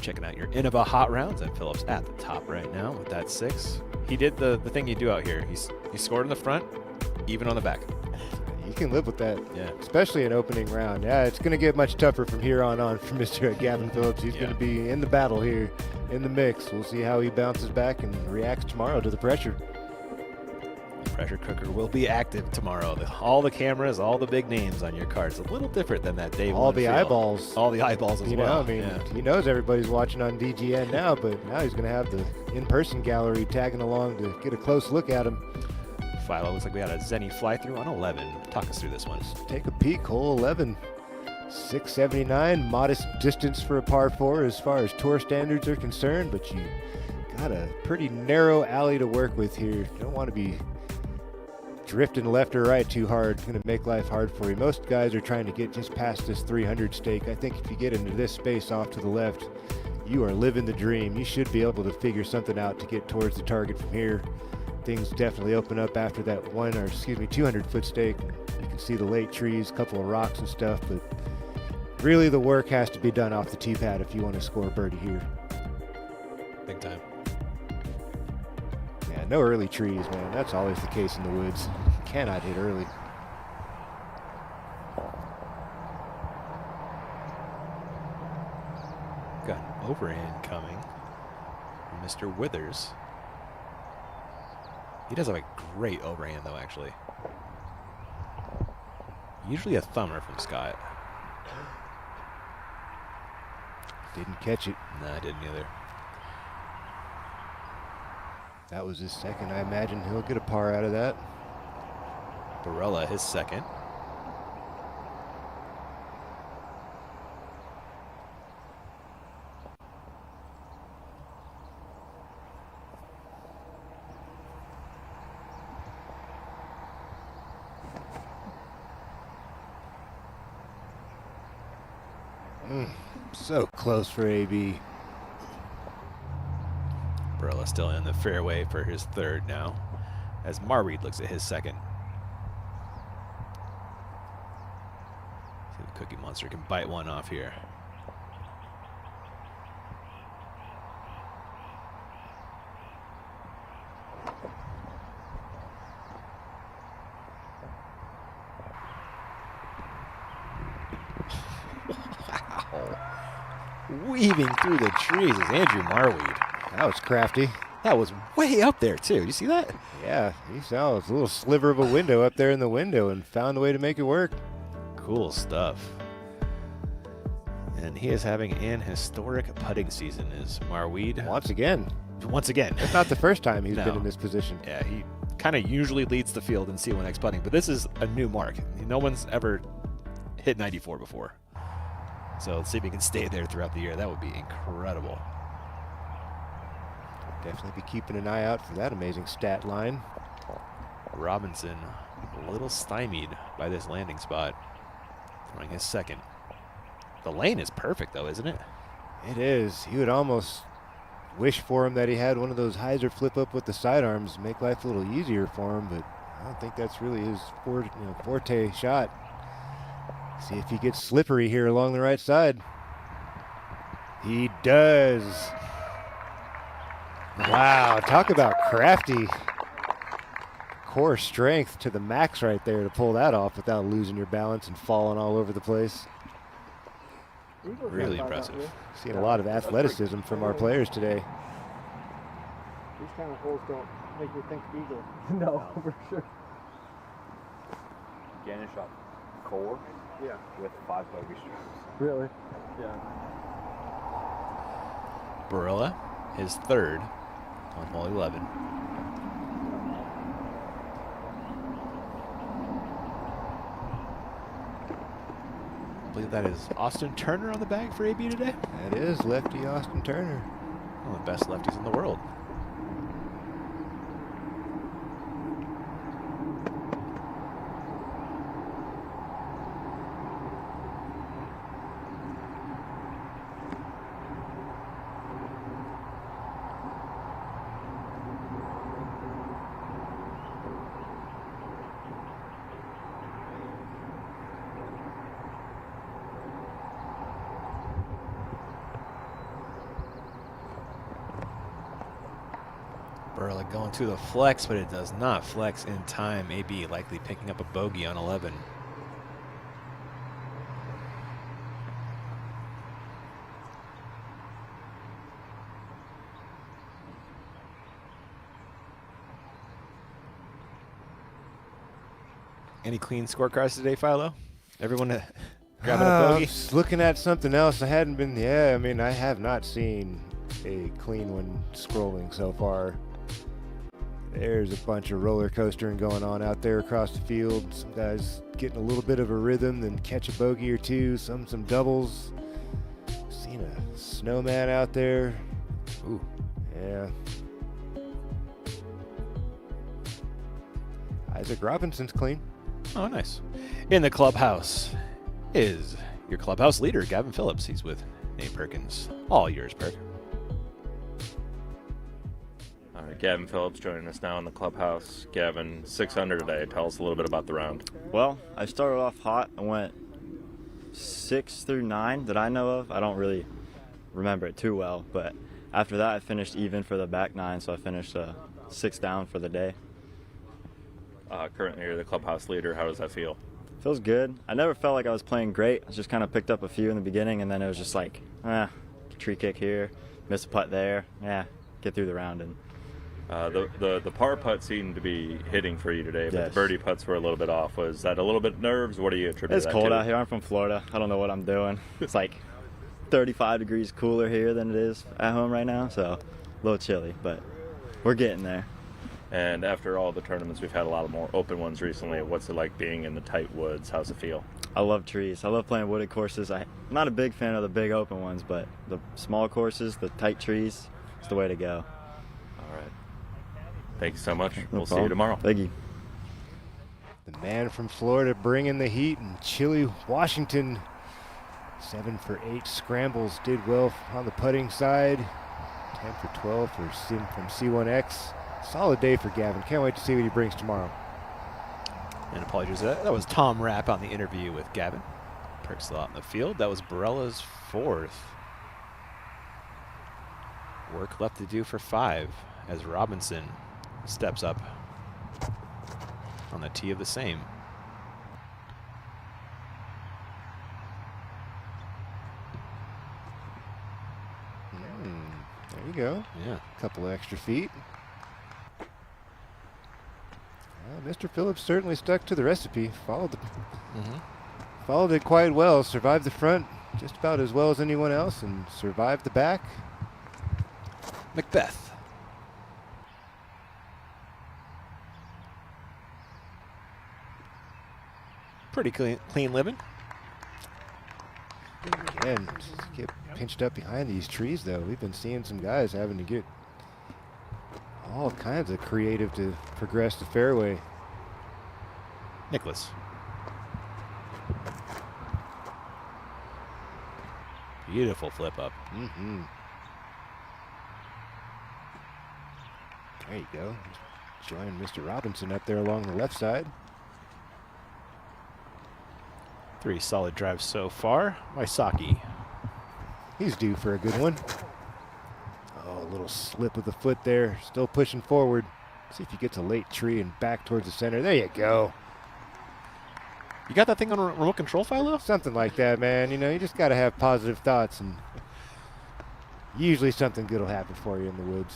Checking out your Innova hot rounds, and Phillips at the top right now with that 6. He did the thing you do out here. He scored in the front, even on the back. You can live with that, yeah. Especially an opening round. Yeah, it's going to get much tougher from here on for Mr. Gavin Phillips. He's going to be in the battle here, in the mix. We'll see how he bounces back and reacts tomorrow to the pressure. The pressure cooker will be active tomorrow. All the cameras, all the big names on your cards. A little different than that day one. All the feel. eyeballs. All the eyeballs as well. I mean, he knows everybody's watching on DGN now, but now he's going to have the in-person gallery tagging along to get a close look at him. Philo, looks like we had a Zenny fly-through on 11. Talk us through this one. Let's take a peek. Hole 11. 679. Modest distance for a par 4 as far as tour standards are concerned, but you got a pretty narrow alley to work with here. You don't want to be drifting left or right too hard. It's going to make life hard for you. Most guys are trying to get just past this 300 stake. I think if you get into this space off to the left, you are living the dream. You should be able to figure something out to get towards the target from here. Things definitely open up after that 200-foot stake. You can see the late trees, a couple of rocks and stuff, but really the work has to be done off the tee pad if you want to score a birdie here. Big time. Yeah, no early trees, man. That's always the case in the woods. You cannot hit early. Got an overhand coming. Mr. Withers. He does have a great overhand, though, actually. Usually a thumber from Scott. Didn't catch it. No, I didn't either. That was his second. I imagine he'll get a par out of that. Barella, his second. So close for AB. Barella still in the fairway for his third now, as Marweed looks at his second. See if the Cookie Monster can bite one off here. Weaving through the trees is Andrew Marweed. That was crafty. That was way up there, too. You see that? Yeah, he saw a little sliver of a window up there in the window and found a way to make it work. Cool stuff. And he is having an historic putting season, is Marweed. Once again. Once again. It's not the first time he's No. been in this position. Yeah, he kind of usually leads the field in C1X putting, but this is a new mark. No one's ever hit 94 before. So let's see if he can stay there throughout the year. That would be incredible. Definitely be keeping an eye out for that amazing stat line. Robinson, a little stymied by this landing spot, throwing his second. The lane is perfect, though, isn't it? It is. You would almost wish for him that he had one of those hyzer flip up with the sidearms, make life a little easier for him, but I don't think that's really his forte shot. See if he gets slippery here along the right side. He does. Wow, talk about crafty. Core strength to the max right there to pull that off without losing your balance and falling all over the place. Really impressive. Seeing a lot of athleticism from our players today. These kind of holes don't make you think eagle. No, for sure. Gannon shot core. Yeah. With 5 bogey strokes. Really? Yeah. Barilla, his third on hole 11. I believe that is Austin Turner on the bag for AB today. That is lefty Austin Turner. One of the best lefties in the world. Burley going to the flex, but it does not flex in time. AB likely picking up a bogey on 11. Any clean scorecards today, Philo? Everyone grabbing a bogey? Just looking at something else. I hadn't been, yeah, I mean, I have not seen a clean one scrolling so far. There's a bunch of roller coastering going on out there across the field. Some guys getting a little bit of a rhythm, then catch a bogey or two, some doubles. Seen a snowman out there. Ooh. Yeah. Isaac Robinson's clean. Oh, nice. In the clubhouse is your clubhouse leader, Gavin Phillips. He's with Nate Perkins. All yours, Perk. All right, Gavin Phillips joining us now in the clubhouse. Gavin, 600 today. Tell us a little bit about the round. Well, I started off hot. I went 6 through 9 that I know of. I don't really remember it too well, but after that I finished even for the back 9, so I finished 6 down for the day. Currently you're the clubhouse leader. How does that feel? Feels good. I never felt like I was playing great. I just kind of picked up a few in the beginning, and then it was just like, tree kick here, miss a putt there. Yeah, get through the round. And the par putt seemed to be hitting for you today, but Yes. the birdie putts were a little bit off. Was that a little bit nerves? What do you attribute It's that cold to? out here. I'm from Florida. I don't know what I'm doing. It's like 35 degrees cooler here than it is at home right now, so a little chilly, but we're getting there. And after all the tournaments, we've had a lot of more open ones recently. What's it like being in the tight woods? How's it feel? I love trees. I love playing wooded courses. I'm not a big fan of the big open ones, but the small courses, the tight trees, it's the way to go. All right. Thank you so much. No We'll see you problem. tomorrow. Thank you. The man from Florida bringing the heat in chilly Washington. 7 for 8 scrambles, did well on the putting side. 10 for 12 for Sim from C1X. Solid day for Gavin. Can't wait to see what he brings tomorrow. And apologies, that was Tom Rapp on the interview with Gavin. Perks a lot in the field. That was Barella's 4th. Work left to do for 5 as Robinson steps up on the tee of the same. There you go. Yeah. A couple of extra feet. Well, Mr. Phillips certainly stuck to the recipe. Followed it quite well. Survived the front just about as well as anyone else, and survived the back. Macbeth. Pretty clean living. Again, just get pinched up behind these trees, though. We've been seeing some guys having to get all kinds of creative to progress the fairway. Nicholas. Beautiful flip up. Mm-hmm. There you go. Join Mr. Robinson up there along the left side. 3 solid drives so far. Wysocki. He's due for a good one. Oh, a little slip of the foot there. Still pushing forward. See if he gets a late tree and back towards the center. There you go. You got that thing on a remote control, Philo? Something like that, man. You know, you just got to have positive thoughts, and usually something good will happen for you in the woods.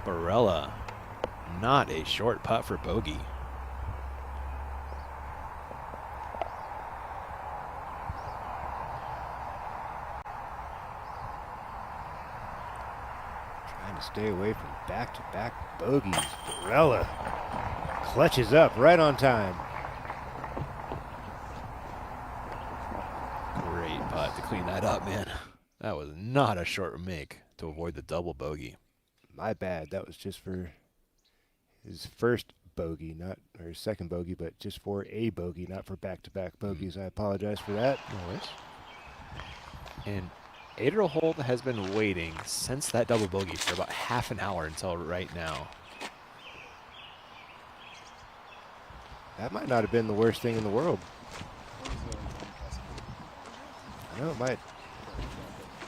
Barella. Not a short putt for bogey. Trying to stay away from back-to-back bogeys. Barella clutches up right on time. Great putt to clean that up, man. That was not a short make to avoid the double bogey. My bad. That was just for his first bogey, not or his second bogey, but just for a bogey, not for back-to-back bogeys. I apologize for that. No worries. And Adriel Holt has been waiting since that double bogey for about half an hour until right now. That might not have been the worst thing in the world. I know it might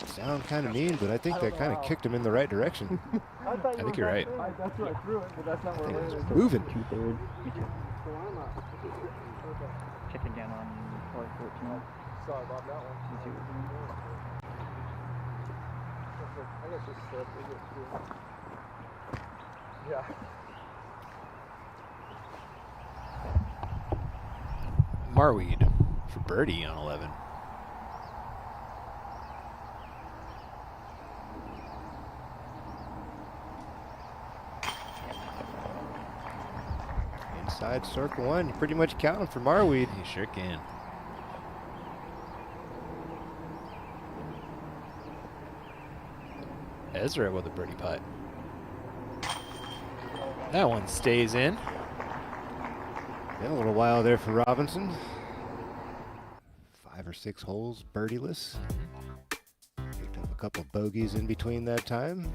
sound kind of mean, but I think that kind of kicked him in the right direction. I think you're right. That's where I threw it, but that's not I where think it it was landed. moving. Check again on court 14. Sorry about that one. I guess just slip. They get through. Yeah. Marweed for birdie on 11. Inside circle one, you pretty much counting for Marweed. He sure can. Ezra with a birdie putt. That one stays in. Been a little while there for Robinson. 5 or 6 holes birdieless. Picked up a couple bogeys in between that time.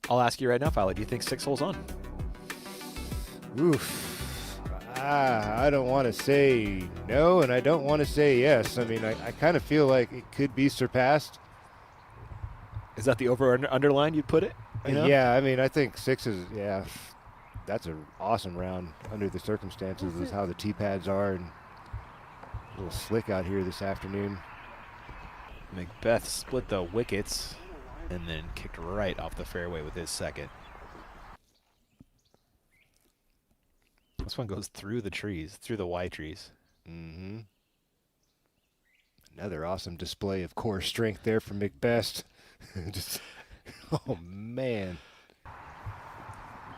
I'll ask you right now, Philo, do you think 6 holes on? Oof. I don't want to say no, and I don't want to say yes. I mean, I kind of feel like it could be surpassed. Is that the over or underline you'd put it? You know? Yeah, I mean, I think 6 is, yeah, that's an awesome round under the circumstances is how the tee pads are, and a little slick out here this afternoon. Macbeth split the wickets and then kicked right off the fairway with his second. This one goes through the trees, through the Y trees. Mm-hmm. Another awesome display of core strength there from Macbeth. Just, oh, man.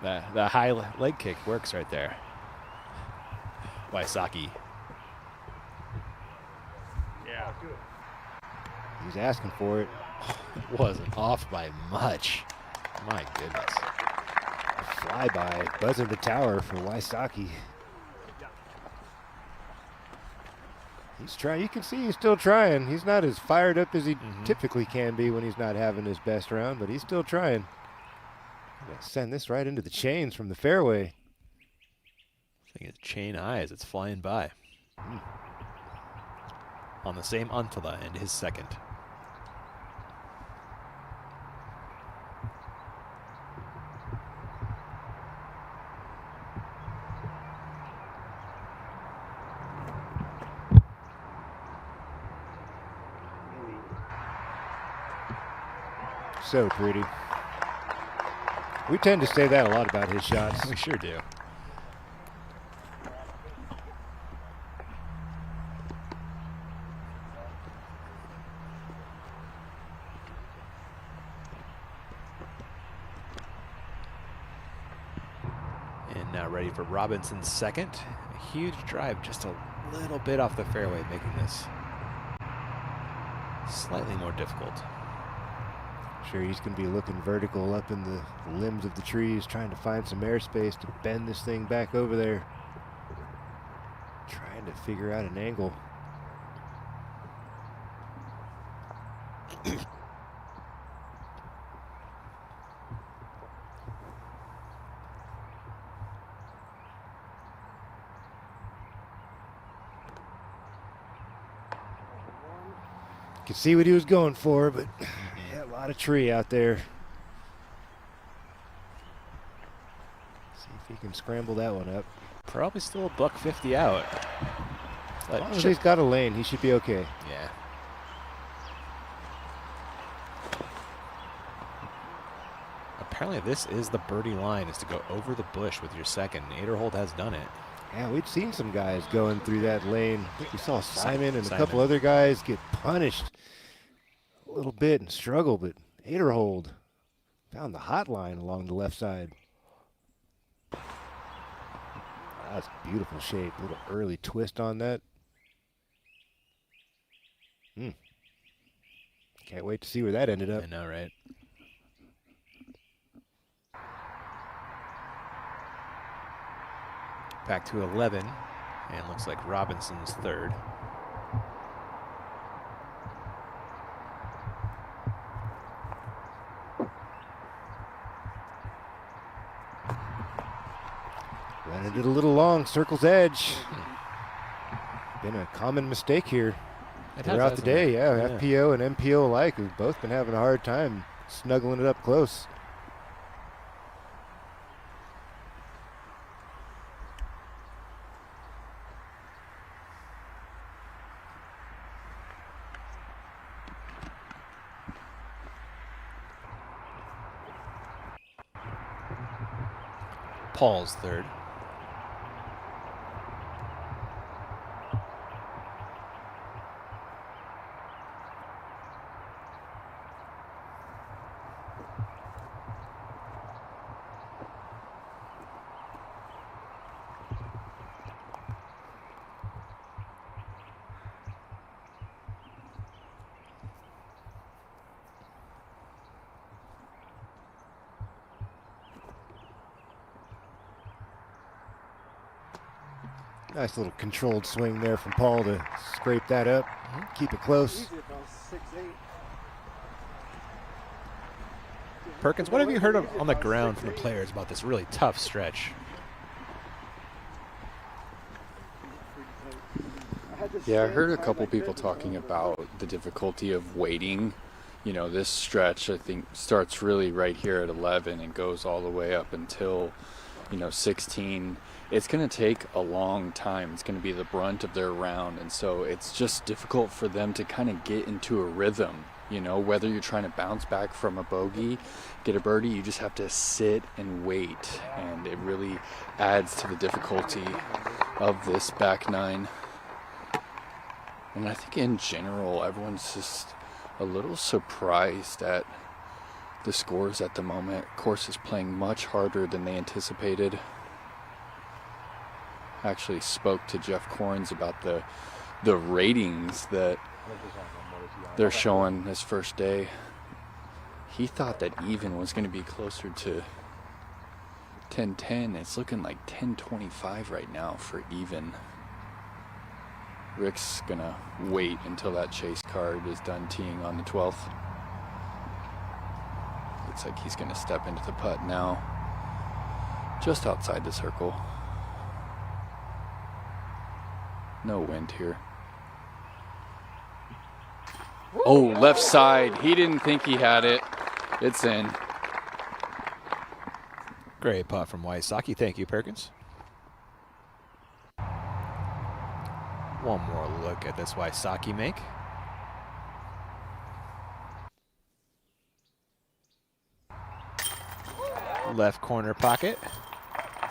The high leg kick works right there. Wysocki. Yeah. He's asking for it. Wasn't off by much. My goodness. Flyby, buzzing the tower for Wysocki. He's trying. You can see he's still trying. He's not as fired up as he typically can be when he's not having his best round, but he's still trying. Send this right into the chains from the fairway. I think it's chain high as it's flying by. On the same Antala and his second. So pretty. We tend to say that a lot about his shots. We sure do. And now ready for Robinson's second. A huge drive, just a little bit off the fairway, making this slightly more difficult. Sure, he's going to be looking vertical up in the limbs of the trees, trying to find some airspace to bend this thing back over there. Trying to figure out an angle. Could see what he was going for, but yeah, a lot of tree out there. See if he can scramble that one up. Probably still a $150 out. As long as he's got a lane, he should be okay. Yeah. Apparently this is the birdie line, is to go over the bush with your second. Aderhold has done it. Yeah, we'd seen some guys going through that lane. I think we saw Simon and a couple other guys get punished a little bit and struggle, but Aderhold found the hot line along the left side. That's beautiful shape. A little early twist on that. Can't wait to see where that ended up. I know, right? Back to 11, and looks like Robinson's third. Landed it a little long, circle's edge. Been a common mistake here throughout the day. Yeah, FPO and MPO alike have both been having a hard time snuggling it up close. Paul's third. Nice little controlled swing there from Paul to scrape that up, keep it close. Perkins, what have you heard on the ground from the players about this really tough stretch? Yeah, I heard a couple people talking about the difficulty of waiting. You know, this stretch, I think, starts really right here at 11 and goes all the way up until, 16. it's going to take a long time. It's going to be the brunt of their round, and so it's just difficult for them to kind of get into a rhythm. You know, whether you're trying to bounce back from a bogey, get a birdie, you just have to sit and wait, and it really adds to the difficulty of this back nine. And I think in general, everyone's just a little surprised at the scores at the moment. Course is playing much harder than they anticipated. I actually spoke to Jeff Corns about the ratings that they're showing this first day. He thought that even was going to be closer to 10-10. It's looking like 10-25 right now for even. Rick's going to wait until that chase card is done teeing on the 12th. Looks like he's going to step into the putt now, just outside the circle. No wind here. Oh, left side. He didn't think he had it. It's in. Great putt from Wysocki. Thank you, Perkins. One more look at this Wysocki make. Left corner pocket.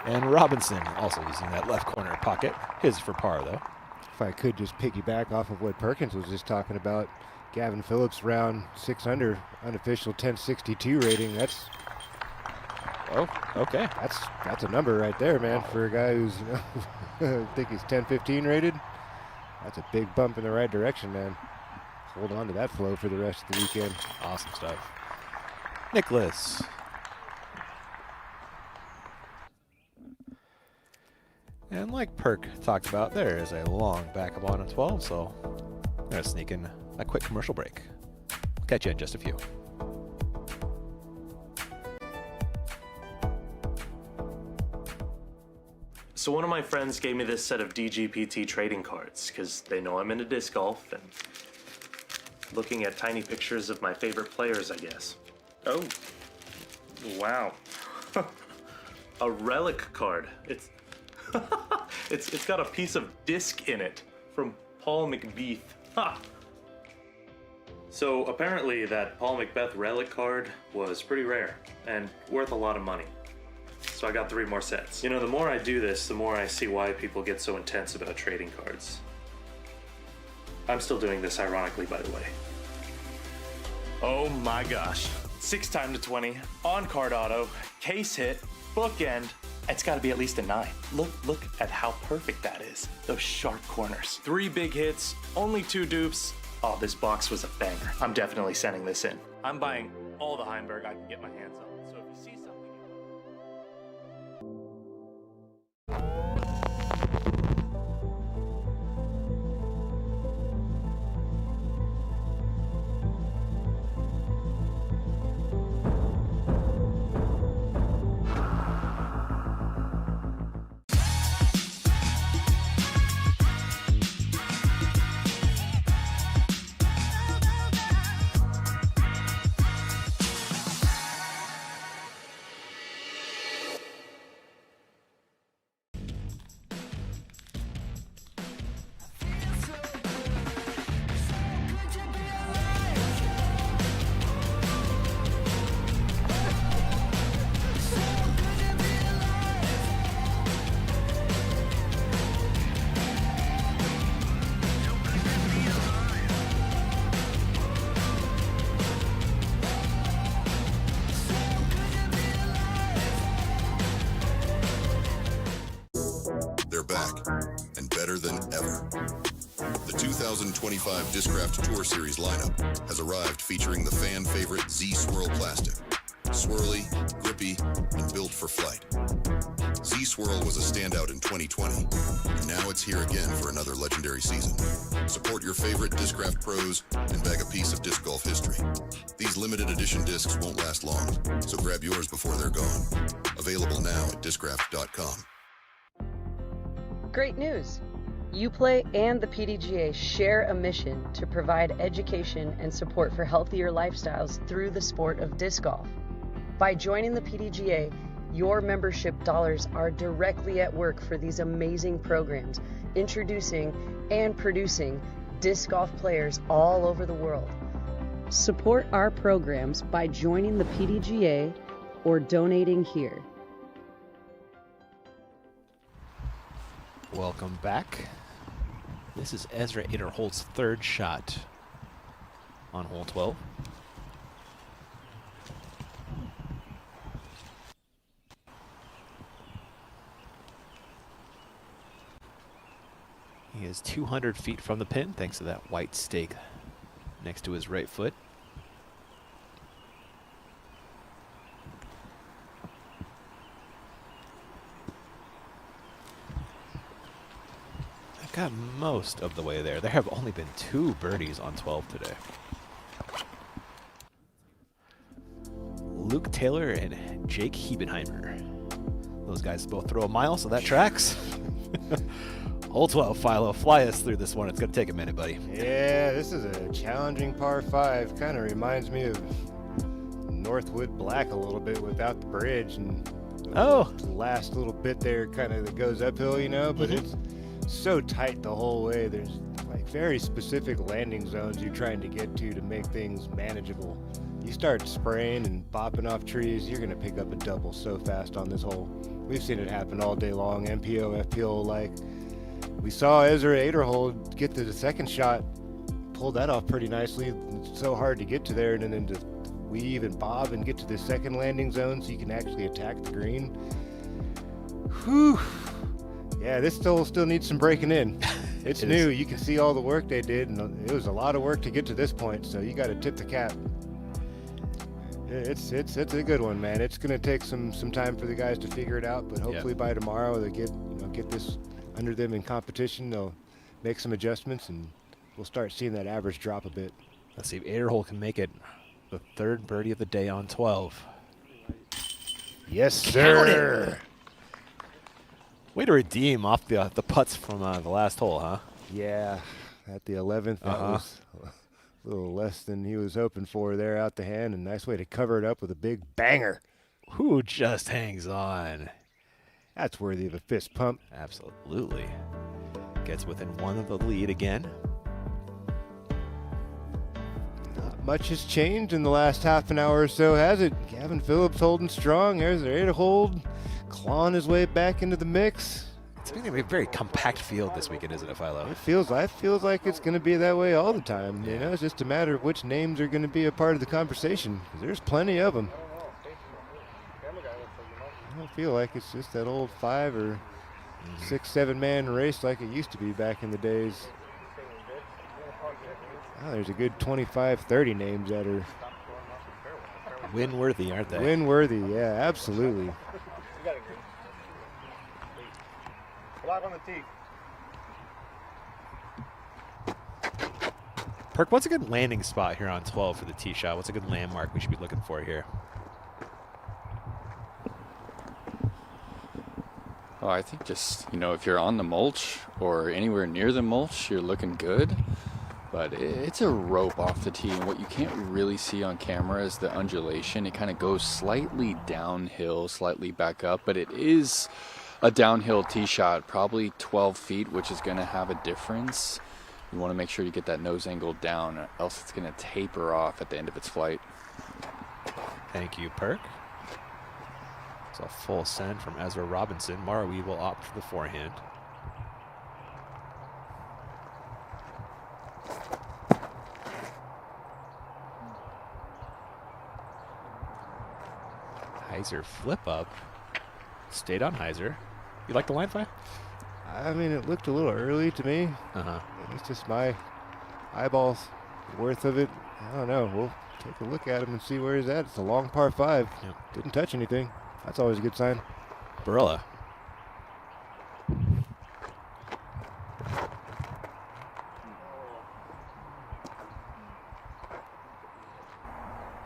And Robinson also using that left corner pocket. His for par, though. If I could just piggyback off of what Perkins was just talking about, Gavin Phillips round 6 under, unofficial 1062 rating. That's okay. That's a number right there, man, for a guy who's, you know, I think he's 1015 rated. That's a big bump in the right direction, man. Hold on to that flow for the rest of the weekend. Awesome stuff. Nicholas. And like Perk talked about, there is a long backup on a 12, so I'm going to sneak in a quick commercial break. Catch you in just a few. So one of my friends gave me this set of DGPT trading cards because they know I'm into disc golf and looking at tiny pictures of my favorite players, I guess. Oh, wow. A relic card. It's got a piece of disc in it from Paul McBeath. Ha! So apparently that Paul McBeath relic card was pretty rare and worth a lot of money. So I got 3 more sets. You know, the more I do this, the more I see why people get so intense about trading cards. I'm still doing this ironically, by the way. Oh my gosh. 6 time to 20, on card auto, case hit, bookend. It's gotta be at least a 9. Look at how perfect that is. Those sharp corners. 3 big hits, only 2 dupes. Oh, this box was a banger. I'm definitely sending this in. I'm buying all the Heimberg I can get my hands on. So if you see something... They're back, and better than ever. The 2025 Discraft Tour Series lineup has arrived featuring the fan favorite Z-Swirl plastic. Swirly, grippy, and built for flight. Z-Swirl was a standout in 2020, and now it's here again for another legendary season. Support your favorite Discraft pros and bag a piece of disc golf history. These limited edition discs won't last long, so grab yours before they're gone. Available now at discraft.com. Great news! UPlay and the PDGA share a mission to provide education and support for healthier lifestyles through the sport of disc golf. By joining the PDGA, Your membership dollars are directly at work for these amazing programs, introducing and producing disc golf players all over the world. Support our programs by joining the PDGA or donating here. Welcome back. This is Ezra Aderholt's third shot on hole 12. He is 200 feet from the pin thanks to that white stake next to his right foot. I've got most of the way there. There have only been 2 birdies on 12 today. Luke Taylor and Jake Hebenheimer. Those guys both throw a mile, so that tracks. Hole 12, Philo, fly us through this one. It's going to take a minute, buddy. Yeah, this is a challenging par 5. Kind of reminds me of Northwood Black a little bit without the bridge. And the last little bit there kind of that goes uphill, you know, but it's so tight the whole way. There's like very specific landing zones you're trying to get to make things manageable. You start spraying and bopping off trees, you're going to pick up a double so fast on this hole. We've seen it happen all day long, MPO, FPO, like. We saw Ezra Aderhold get to the second shot, pulled that off pretty nicely. It's so hard to get to there, and then to weave and bob and get to the second landing zone so you can actually attack the green. Whew. Yeah, this still needs some breaking in. It's new. You can see all the work they did, and it was a lot of work to get to this point, so you got to tip the cap. It's a good one, man. It's going to take some time for the guys to figure it out, but hopefully by tomorrow they get this under them in competition. They'll make some adjustments, and we'll start seeing that average drop a bit. Let's see if Aderholt can make it the third birdie of the day on 12. Yes, sir. Way to redeem off the putts from the last hole, huh? Yeah, at the 11th, that was a little less than he was hoping for there out the hand, and nice way to cover it up with a big banger. Who just hangs on? That's worthy of a fist pump. Absolutely. Gets within 1 of the lead again. Not much has changed in the last half an hour or so, has it? Gavin Phillips holding strong. There's their 8-hold, clawing his way back into the mix. It's going to be a very compact field this weekend, isn't it, Philo? It feels like it's going to be that way all the time. You know, it's just a matter of which names are going to be a part of the conversation, because there's plenty of them. I don't feel like it's just that old 5 or 6, 7-man race like it used to be back in the days. Oh, there's a good 25, 30 names that are win-worthy, aren't they? Win-worthy, yeah, absolutely. Block on the tee. Perk, what's a good landing spot here on 12 for the tee shot? What's a good landmark we should be looking for here? Oh, I think just, if you're on the mulch or anywhere near the mulch, you're looking good. But it's a rope off the tee, and what you can't really see on camera is the undulation. It kind of goes slightly downhill, slightly back up, but it is a downhill tee shot, probably 12 feet, which is going to have a difference. You want to make sure you get that nose angle down, or else it's going to taper off at the end of its flight. Thank you, Perk. It's a full send from Ezra Robinson. Marweed will opt for the forehand. Heiser flip up. Stayed on Heiser. You like the line five? I mean, it looked a little early to me. It's just my eyeballs worth of it. I don't know. We'll take a look at him and see where he's at. It's a long par 5. Didn't touch anything. That's always a good sign. Barilla.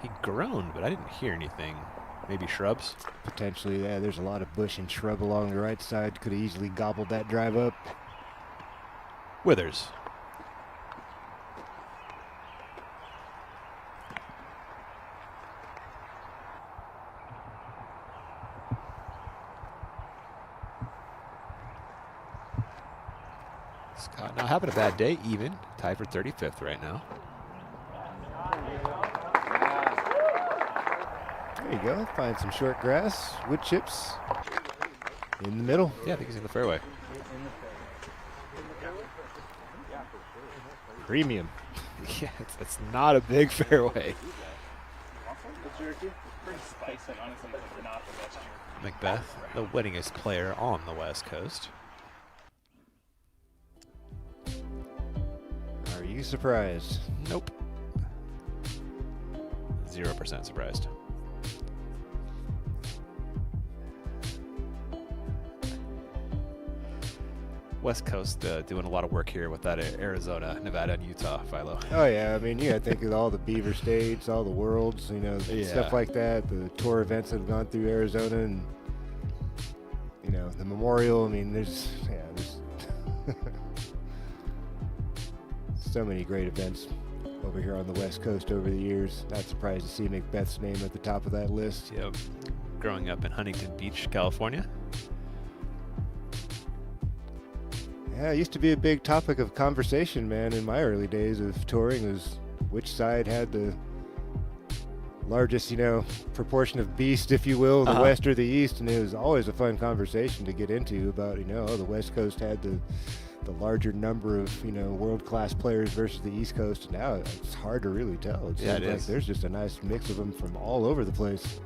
He groaned, but I didn't hear anything. Maybe shrubs? Potentially, yeah. There's a lot of bush and shrub along the right side. Could have easily gobbled that drive up. Withers. Scott not having a bad day, even. Tied for 35th right now. There you go. Find some short grass, wood chips in the middle. Yeah, I think he's in the fairway. Premium. Yeah, it's not a big fairway. Macbeth, the winningest player on the West Coast. Are you surprised? Nope. 0% surprised. West Coast doing a lot of work here with that Arizona, Nevada, and Utah, Philo. Oh, yeah. I mean, you got to think of all the Beaver States, all the Worlds, you know, stuff like that. The tour events that have gone through Arizona and, you know, the Memorial. I mean, there's so many great events over here on the West Coast over the years. Not surprised to see Macbeth's name at the top of that list. Yep. Growing up in Huntington Beach, California. Yeah, it used to be a big topic of conversation, man, in my early days of touring, was which side had the largest, you know, proportion of beast, if you will, the West or the East, and it was always a fun conversation to get into about, you know, the West Coast had the larger number of, you know, world-class players versus the East Coast. Now it's hard to really tell. It seems like there's just a nice mix of them from all over the place.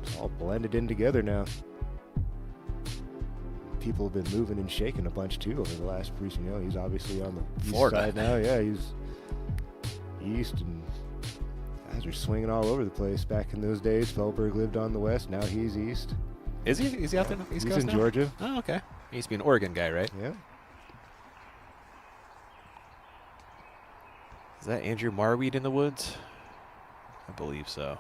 It's all blended in together now. People have been moving and shaking a bunch too over the last recent. You know, he's obviously on the east side now. Yeah, he's east, and guys are swinging all over the place. Back in those days, Feldberg lived on the west. Now he's east. Is he? Is he out there? East Coast in now? Georgia. Oh, okay. He used to be an Oregon guy, right? Yeah. Is that Andrew Marweed in the woods? I believe so.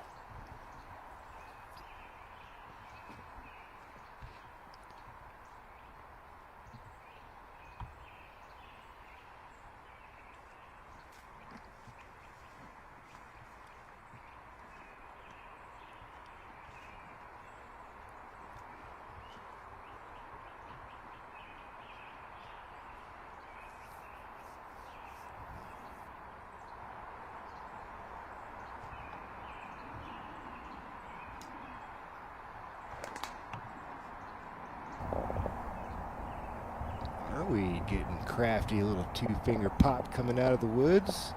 Marweed getting crafty, a little two-finger pop coming out of the woods.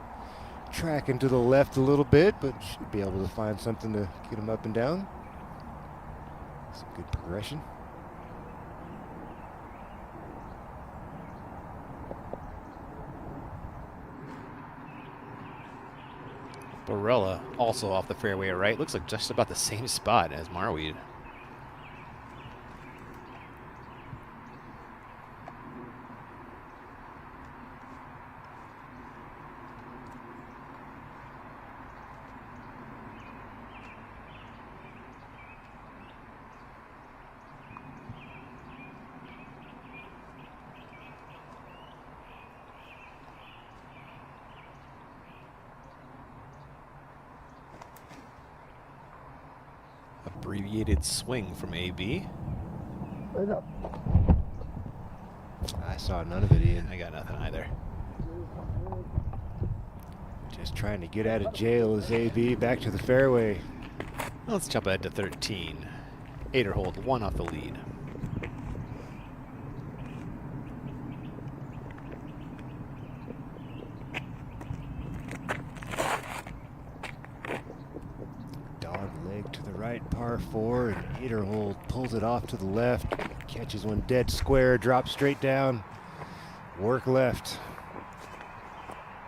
Tracking to the left a little bit, but should be able to find something to get him up and down. Some good progression. Barella also off the fairway right. Looks like just about the same spot as Marweed. Abbreviated swing from AB. I saw none of it, Ian. I got nothing either. Just trying to get out of jail as AB back to the fairway. Let's jump ahead to 13. 8er hold, 1 off the lead. Par 4, and 8er hold pulls it off to the left, catches one dead square, drops straight down, work left.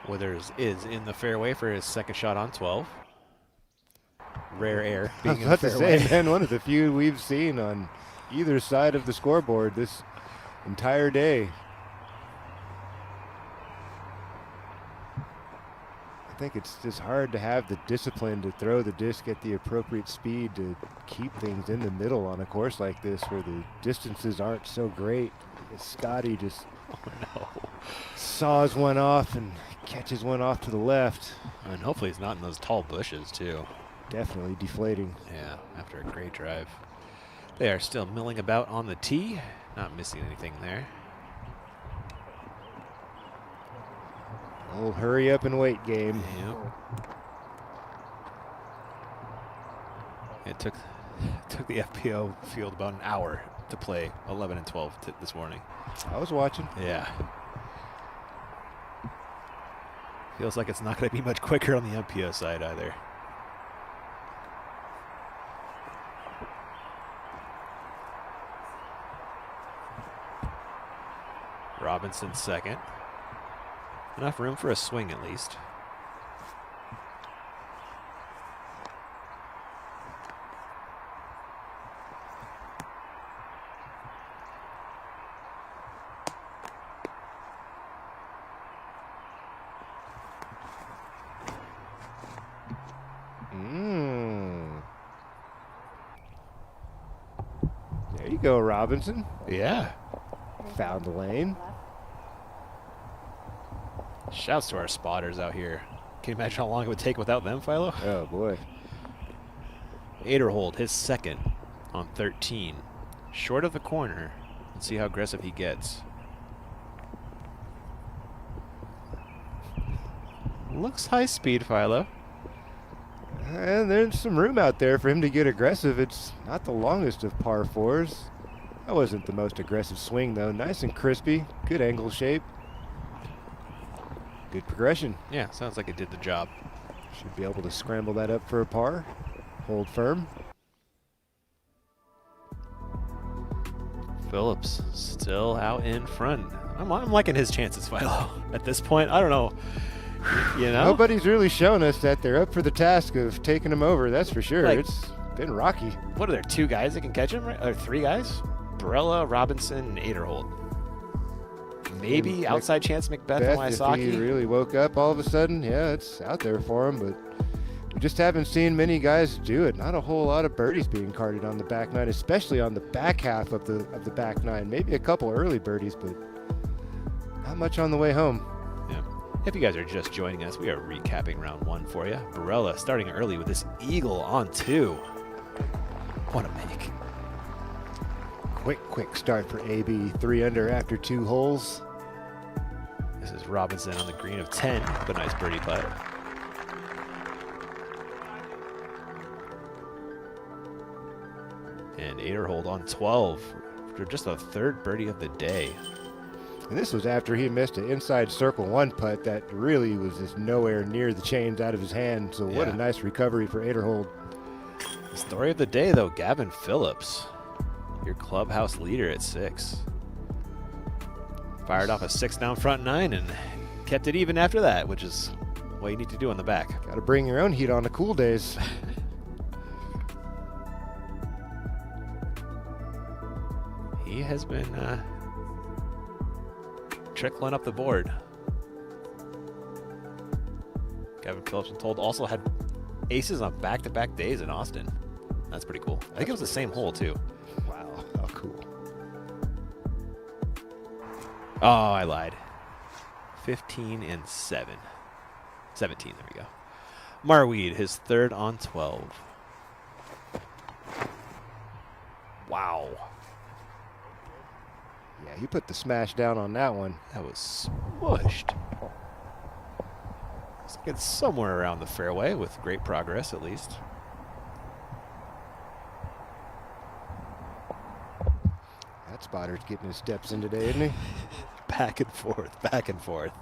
Withers is in the fairway for his second shot on 12. Rare air. I was about to say, man, one of the few we've seen on either side of the scoreboard this entire day. I think it's just hard to have the discipline to throw the disc at the appropriate speed to keep things in the middle on a course like this where the distances aren't so great. Scotty just saws one off and catches one off to the left. And hopefully he's not in those tall bushes too. Definitely deflating. Yeah, after a great drive. They are still milling about on the tee, not missing anything there. Old hurry up and wait game. Yep. It took the FPO field about an hour to play 11 and 12 this morning. I was watching. Yeah. Feels like it's not going to be much quicker on the MPO side either. Robinson second. Enough room for a swing at least. There you go, Robinson. Yeah. Found the lane. Shouts to our spotters out here. Can you imagine how long it would take without them, Philo? Oh, boy. Aderhold, his second on 13. Short of the corner. Let's see how aggressive he gets. Looks high speed, Philo. And there's some room out there for him to get aggressive. It's not the longest of par fours. That wasn't the most aggressive swing, though. Nice and crispy. Good angle shape. Good progression. Yeah, sounds like it did the job. Should be able to scramble that up for a par. Hold firm. Phillips still out in front. I'm liking his chances, Philo. At this point, I don't know. You know? Nobody's really shown us that they're up for the task of taking him over, that's for sure. Like, it's been rocky. What are there, 2 guys that can catch him? Right? Or 3 guys? Barella, Robinson, and Aderhold. Maybe outside chance Macbeth and Wysocki. If he really woke up all of a sudden, yeah, it's out there for him, but we just haven't seen many guys do it. Not a whole lot of birdies being carded on the back nine, especially on the back half of the back nine. Maybe a couple early birdies, but not much on the way home. Yeah. If you guys are just joining us, we are recapping round 1 for you. Barella starting early with this eagle on 2. What a make. Quick start for AB. 3 under after 2 holes. This is Robinson on the green of 10 with a nice birdie putt. And Aderhold on 12 for just a 3rd birdie of the day. And this was after he missed an inside circle 1 putt that really was just nowhere near the chains out of his hand. So what a nice recovery for Aderhold. The story of the day, though, Gavin Phillips, your clubhouse leader at 6. Fired off a 6 down front 9 and kept it even after that, which is what you need to do on the back. Got to bring your own heat on the cool days. He has been trickling up the board. Gavin Phillips, I'm told, also had aces on back-to-back days in Austin. That's pretty cool. I think it was the same hole, too. Wow, how cool. Oh, I lied. 15 and 7. 17, there we go. Marweed, his 3rd on 12. Wow. Yeah, he put the smash down on that one. That was smushed. Looks like it's somewhere around the fairway with great progress, at least. That spotter's getting his steps in today, isn't he? Back and forth, back and forth.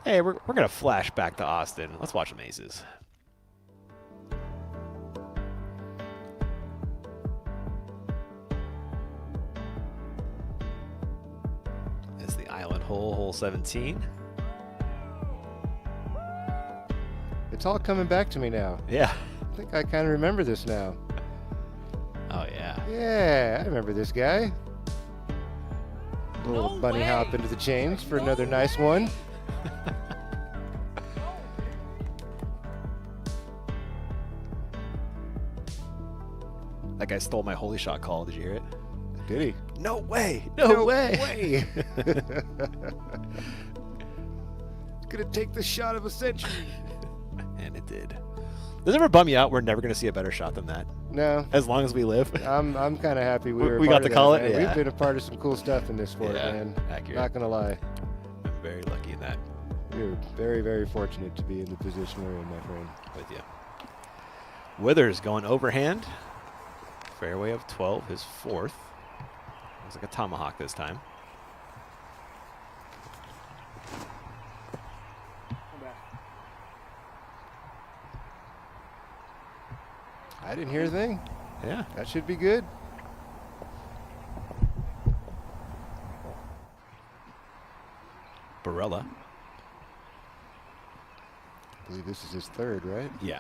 Hey, we're going to flash back to Austin. Let's watch some aces. It's the island hole, hole 17. It's all coming back to me now. Yeah. I think I kind of remember this now. Oh, yeah. Yeah, I remember this guy. A little bunny hop into the chains for another nice one. That guy stole my holy shot call. Did you hear it? Did he? No way. No way. Gonna take the shot of a century. And it did. Does it ever bum you out we're never going to see a better shot than that? No. As long as we live. I'm kind of happy we were. We got to call it. Man. Yeah. We've been a part of some cool stuff in this sport, man. Accurate. Not gonna lie. I'm very lucky in that. We're very, very fortunate to be in the position we're in, my friend. With you. Withers going overhand. Fairway of 12, his fourth. Looks like a tomahawk this time. I didn't hear a thing. Yeah. That should be good. Barella. I believe this is his third, right? Yeah.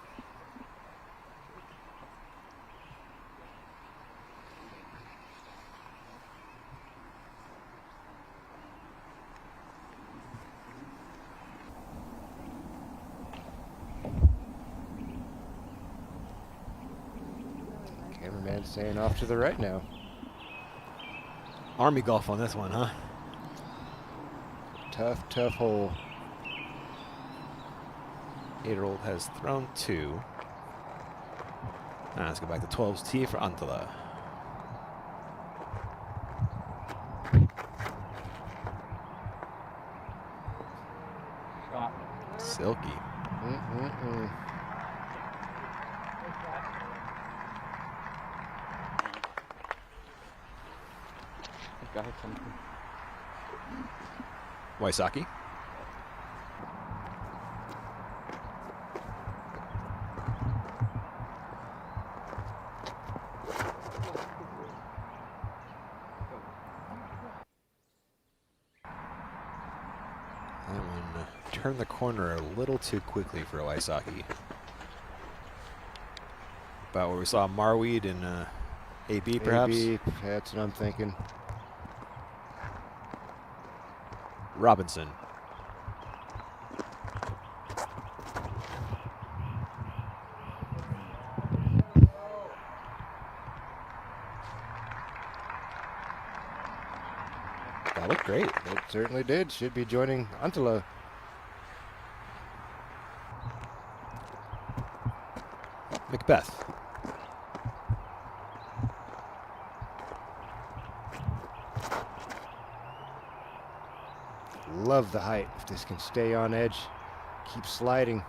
Cameraman's saying off to the right now. Army golf on this one, huh? Tough, tough hole. 8-year-old has thrown 2. Let's go back to 12's tee for Antala. Silky. Waisaki. That one turned the corner a little too quickly for Waisaki. About where we saw Marweed and AB, perhaps? AB, that's what I'm thinking. Robinson. That looked great. It certainly did. Should be joining Antala. Macbeth. Love the height. If this can stay on edge, keep sliding.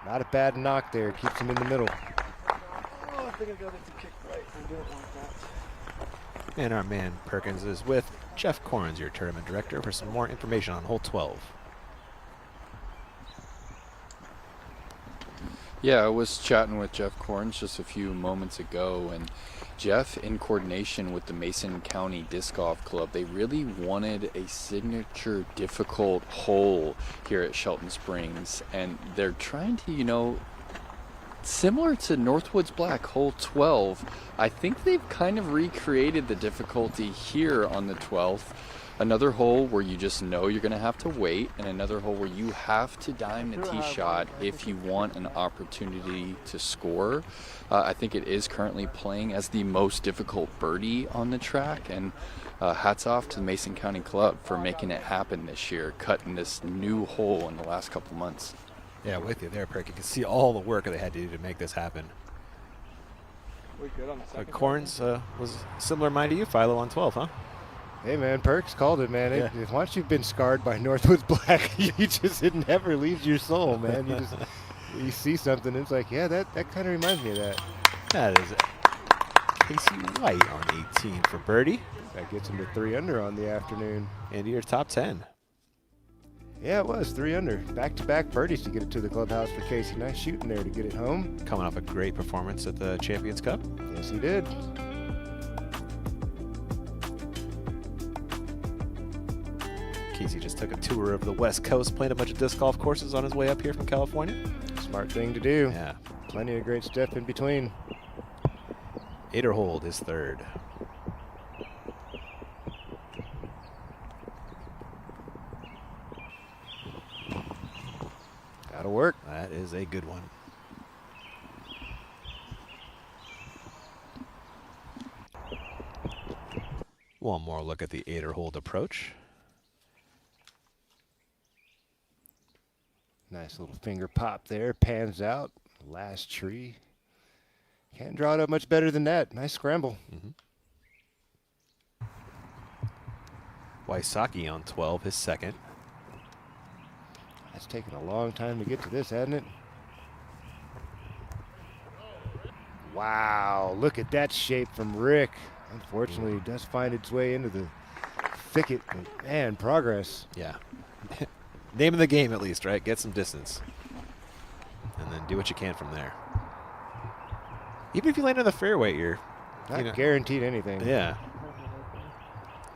Not a bad knock there. Keeps him in the middle. Oh, I think I got it to kick right. I didn't like that. And our man Perkins is with Jeff Corns, your tournament director, for some more information on hole 12. Yeah, I was chatting with Jeff Corns just a few moments ago, and Jeff, in coordination with the Mason County Disc Golf Club, they really wanted a signature difficult hole here at Shelton Springs, and they're trying to, you know, similar to Northwoods Black, hole 12, I think they've kind of recreated the difficulty here on the 12th. Another hole where you just know you're going to have to wait, and another hole where you have to dime the tee shot if you want an opportunity to score. I think it is currently playing as the most difficult birdie on the track, and hats off to the Mason County Club for making it happen this year, cutting this new hole in the last couple months. Yeah, with you there, Perk. You can see all the work they had to do to make this happen. We good on the second. Corns was similar mind to you, Philo, on 12, huh? Hey, man, Perks called it, man. Yeah. Once you've been scarred by Northwoods Black, it never leaves your soul, man. You see something, and it's like, yeah, that kind of reminds me of that. That is it. Casey White on 18 for birdie. That gets him to 3 under on the afternoon. Into your top 10. Yeah, it was 3 under. Back-to-back birdies to get it to the clubhouse for Casey. Nice shooting there to get it home. Coming off a great performance at the Champions Cup. Yes, he did. Casey just took a tour of the West Coast, playing a bunch of disc golf courses on his way up here from California. Smart thing to do. Yeah. Plenty of great stuff in between. Aderhold is third. That'll work. That is a good one. One more look at the Aderhold approach. Nice little finger pop there. Pans out. Last tree. Can't draw it up much better than that. Nice scramble. Wysocki on 12, his second. It's taken a long time to get to this, hasn't it? Wow, look at that shape from Rick. Unfortunately, it does find its way into the thicket, but man, progress. Yeah. Name of the game, at least, right? Get some distance. And then do what you can from there. Even if you land in the fairway, you're not guaranteed anything. Yeah.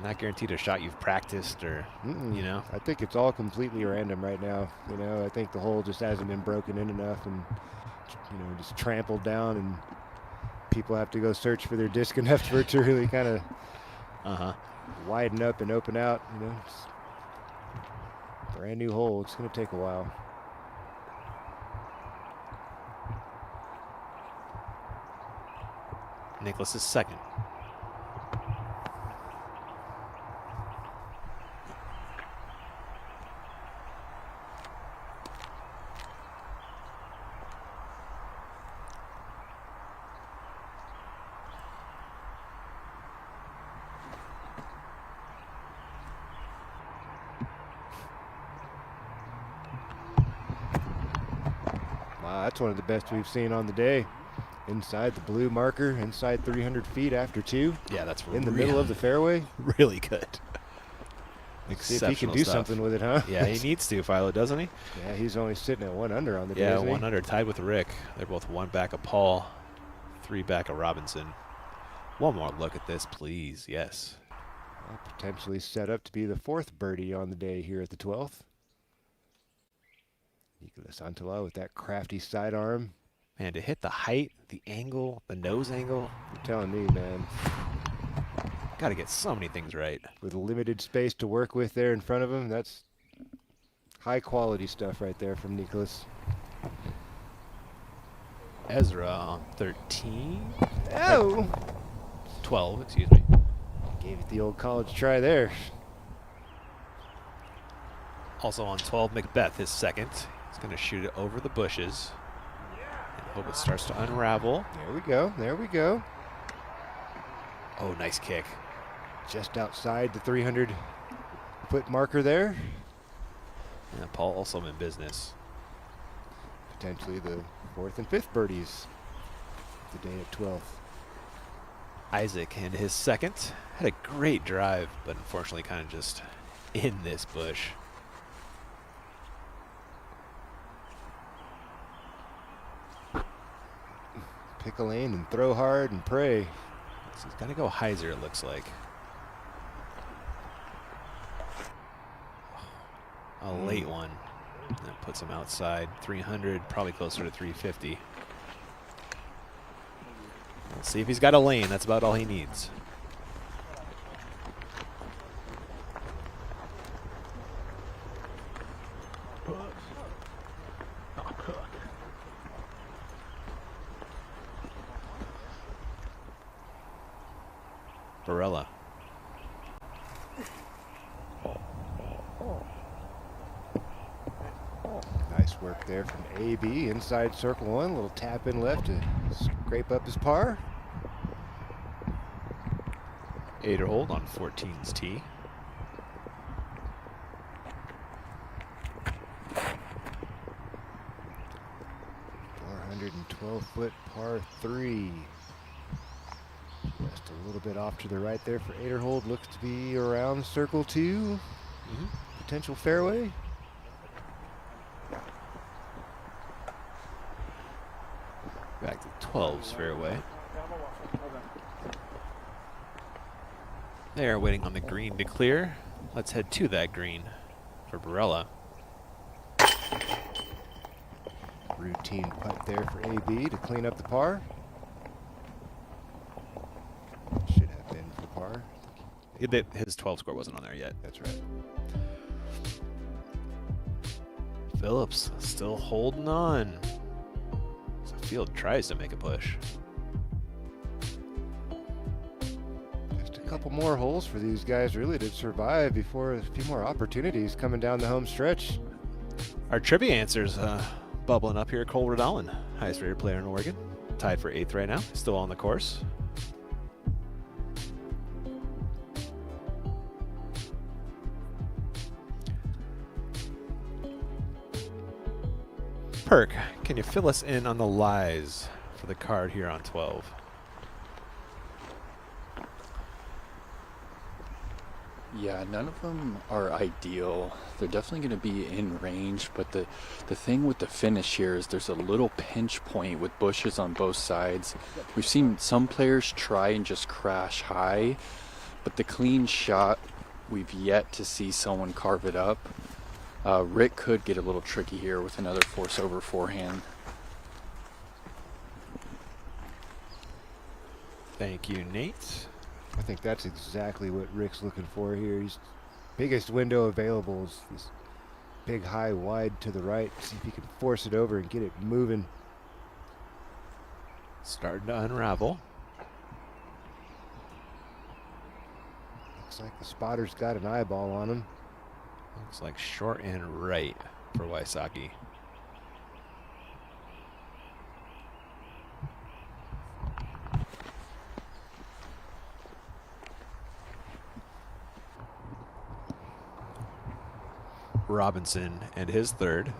Not guaranteed a shot you've practiced or, you know. I think it's all completely random right now. You know, I think the hole just hasn't been broken in enough and, you know, just trampled down, and people have to go search for their disc enough for it to really kind of widen up and open out. You know, it's a brand new hole. It's going to take a while. Nicholas is second. Wow, that's one of the best we've seen on the day. Inside the blue marker, inside 300 feet after 2. Yeah, that's in the middle of the fairway. Really good. See if he can do something with it, huh? Yeah, he needs to, Philo, doesn't he? Yeah, he's only sitting at 1 under on the day. Yeah, isn't he? 1 under, tied with Rick. They're both 1 back of Paul, 3 back of Robinson. One more look at this, please. Yes. Well, potentially set up to be the 4th birdie on the day here at the 12th. Nicholas Antala with that crafty sidearm. Man, to hit the height, the angle, the nose angle. You're telling me, man. Got to get so many things right. With limited space to work with there in front of him, that's high quality stuff right there from Nicholas. Ezra on 13. Oh! 12, excuse me. Gave it the old college try there. Also on 12, Macbeth, his second. He's going to shoot it over the bushes. And hope it starts to unravel. There we go. There we go. Oh, nice kick. Just outside the 300-foot marker there. Yeah, Paul also in business. Potentially the 4th and 5th birdies the day at 12th. Isaac and his second. Had a great drive, but unfortunately kind of just in this bush. Pick a lane and throw hard and pray. So he's got to go hyzer, it looks like. A late one. That puts him outside 300, probably closer to 350. Let's see if he's got a lane. That's about all he needs. Barella. Nice work there from AB inside circle 1. Little tap in left to scrape up his par. 8er hold on 14's tee. .412-foot par 3. Just a little bit off to the right there for 8er hold. Looks to be around circle 2. Potential fairway. Back to 12's fairway. They are waiting on the green to clear. Let's head to that green for Barella. Routine putt there for AB to clean up the par. Should have been for par. His 12 score wasn't on there yet. That's right. Phillips still holding on. So Field tries to make a push. Just a couple more holes for these guys really to survive before a few more opportunities coming down the home stretch. Our trivia answers bubbling up here. Cole Redallen, highest rated player in Oregon. tied for 8th right now, still on the course. Perk, can you fill us in on the lies for the card here on 12? Yeah, none of them are ideal. They're definitely going to be in range, but the thing with the finish here is there's a little pinch point with bushes on both sides. We've seen some players try and just crash high, but the clean shot, we've yet to see someone carve it up. Rick could get a little tricky here with another force over forehand. Thank you, Nate. I think that's exactly what Rick's looking for here. His biggest window available is this big, high, wide to the right. See if he can force it over and get it moving. Starting to unravel. Looks like the spotter's got an eyeball on him. Looks like short and right for Wysocki. Robinson and his third.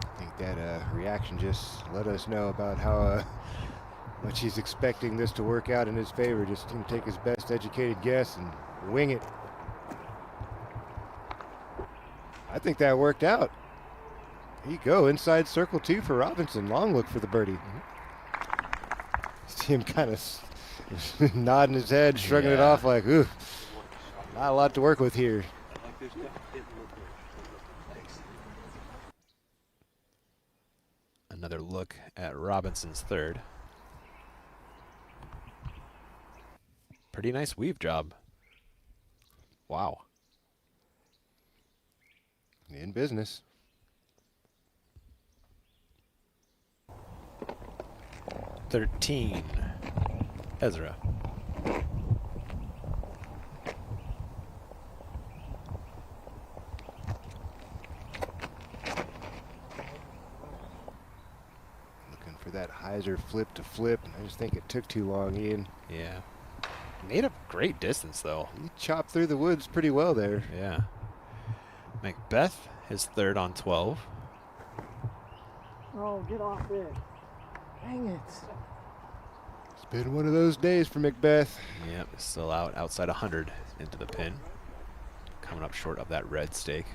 I think that reaction just let us know about how much he's expecting this to work out in his favor. Just going to take his best educated guess and wing it. I think that worked out. There you go, inside circle 2 for Robinson. Long look for the birdie. See him kind of nodding his head, shrugging it off like, ooh, not a lot to work with here. Another look at Robinson's third. Pretty nice weave job. Wow. In business. $13. Ezra. Looking for that hyzer flip to flip, and I just think it took too long, Ian. Yeah. Made a great distance, though. He chopped through the woods pretty well there. Yeah. Macbeth, his third on 12. Oh, get off it. Dang it. It's been one of those days for Macbeth. Yep, still out outside 100 into the pin. Coming up short of that red stake.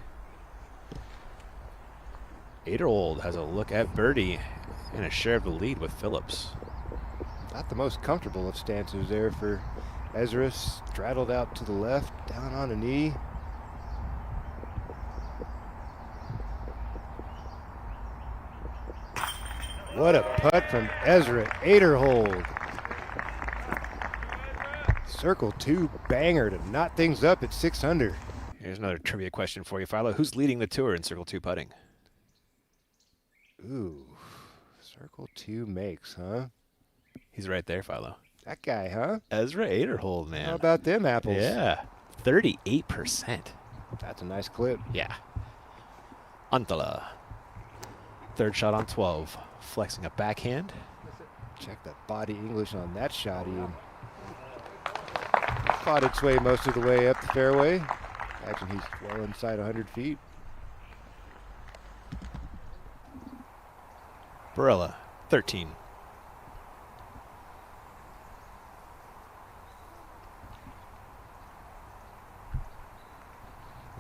Aderold has a look at birdie and a share of the lead with Phillips. Not the most comfortable of stances there for Ezra. Straddled out to the left, down on a knee. What a putt from Ezra Aderhold. Circle 2 banger to knot things up at 6 under. Here's another trivia question for you, Philo. Who's leading the tour in Circle 2 putting? Ooh, Circle 2 makes, huh? He's right there, Philo. That guy, huh? Ezra Aderhold, man. How about them apples? Yeah, 38%. That's a nice clip. Yeah. Antala. Third shot on 12. Flexing a backhand. Check the body English on that shot, Ian. Fought its way most of the way up the fairway. Imagine he's well inside 100 feet. Barella, 13.